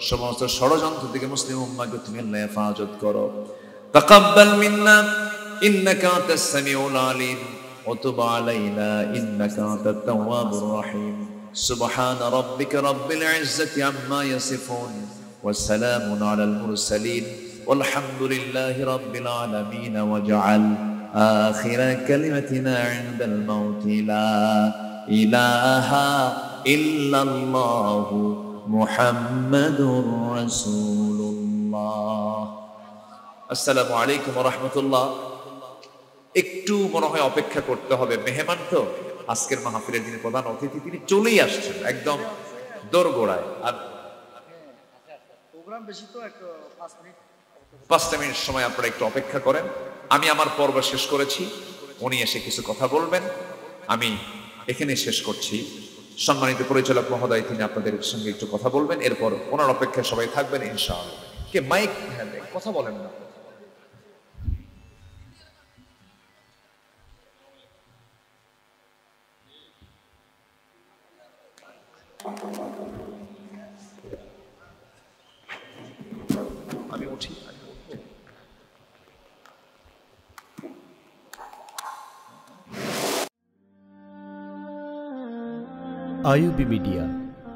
সমস্ত ষড়যন্ত্র থেকে মুসলিম উম্মাহকে তুমি আল্লাহ হেফাজত করো। তাকাব্বাল মিন্না ইন্নাকা আনতাস সামিউল আলিম ওয়া তুব আলাইনা ইন্নাকা আনতাত তাওয়াবুর রহিম। সুবহানা রাব্বিকা রাব্বিল ইজ্জাতি আম্মা ইয়াসিফুন ওয়া সালামুন আলাল মুরসালিন ওয়ালহামদুলিল্লাহি রাব্বিল আলামিন। ওয়াজআল آخر كلمتنا عند الموت لا إله إلا الله محمد رسول الله। আসসালামু আলাইকুম ওয়া রাহমাতুল্লাহ। একটু মনে হয় অপেক্ষা করতে হবে, মেহমান তো আজকের মাহফিলের যিনি প্রধান অতিথি তিনি চলেই আসছেন একদম দোরগোড়ায়। আর প্রোগ্রাম বেশি তো, একটু 5 মিনিট সময় আপনারা একটু অপেক্ষা করেন। আমি আমার পর্ব শেষ করেছি, উনি এসে কিছু কথা বলবেন, আমি এখানে শেষ করছি। সম্মানিত পরিচালক মহোদয় তিনি আপনাদের সঙ্গে একটু কথা বলবেন, এরপর ওনার অপেক্ষায় সবাই থাকবেন ইনশাআল্লাহ। কে মাইক কথা বলেন না। আমি উঠি। IUB media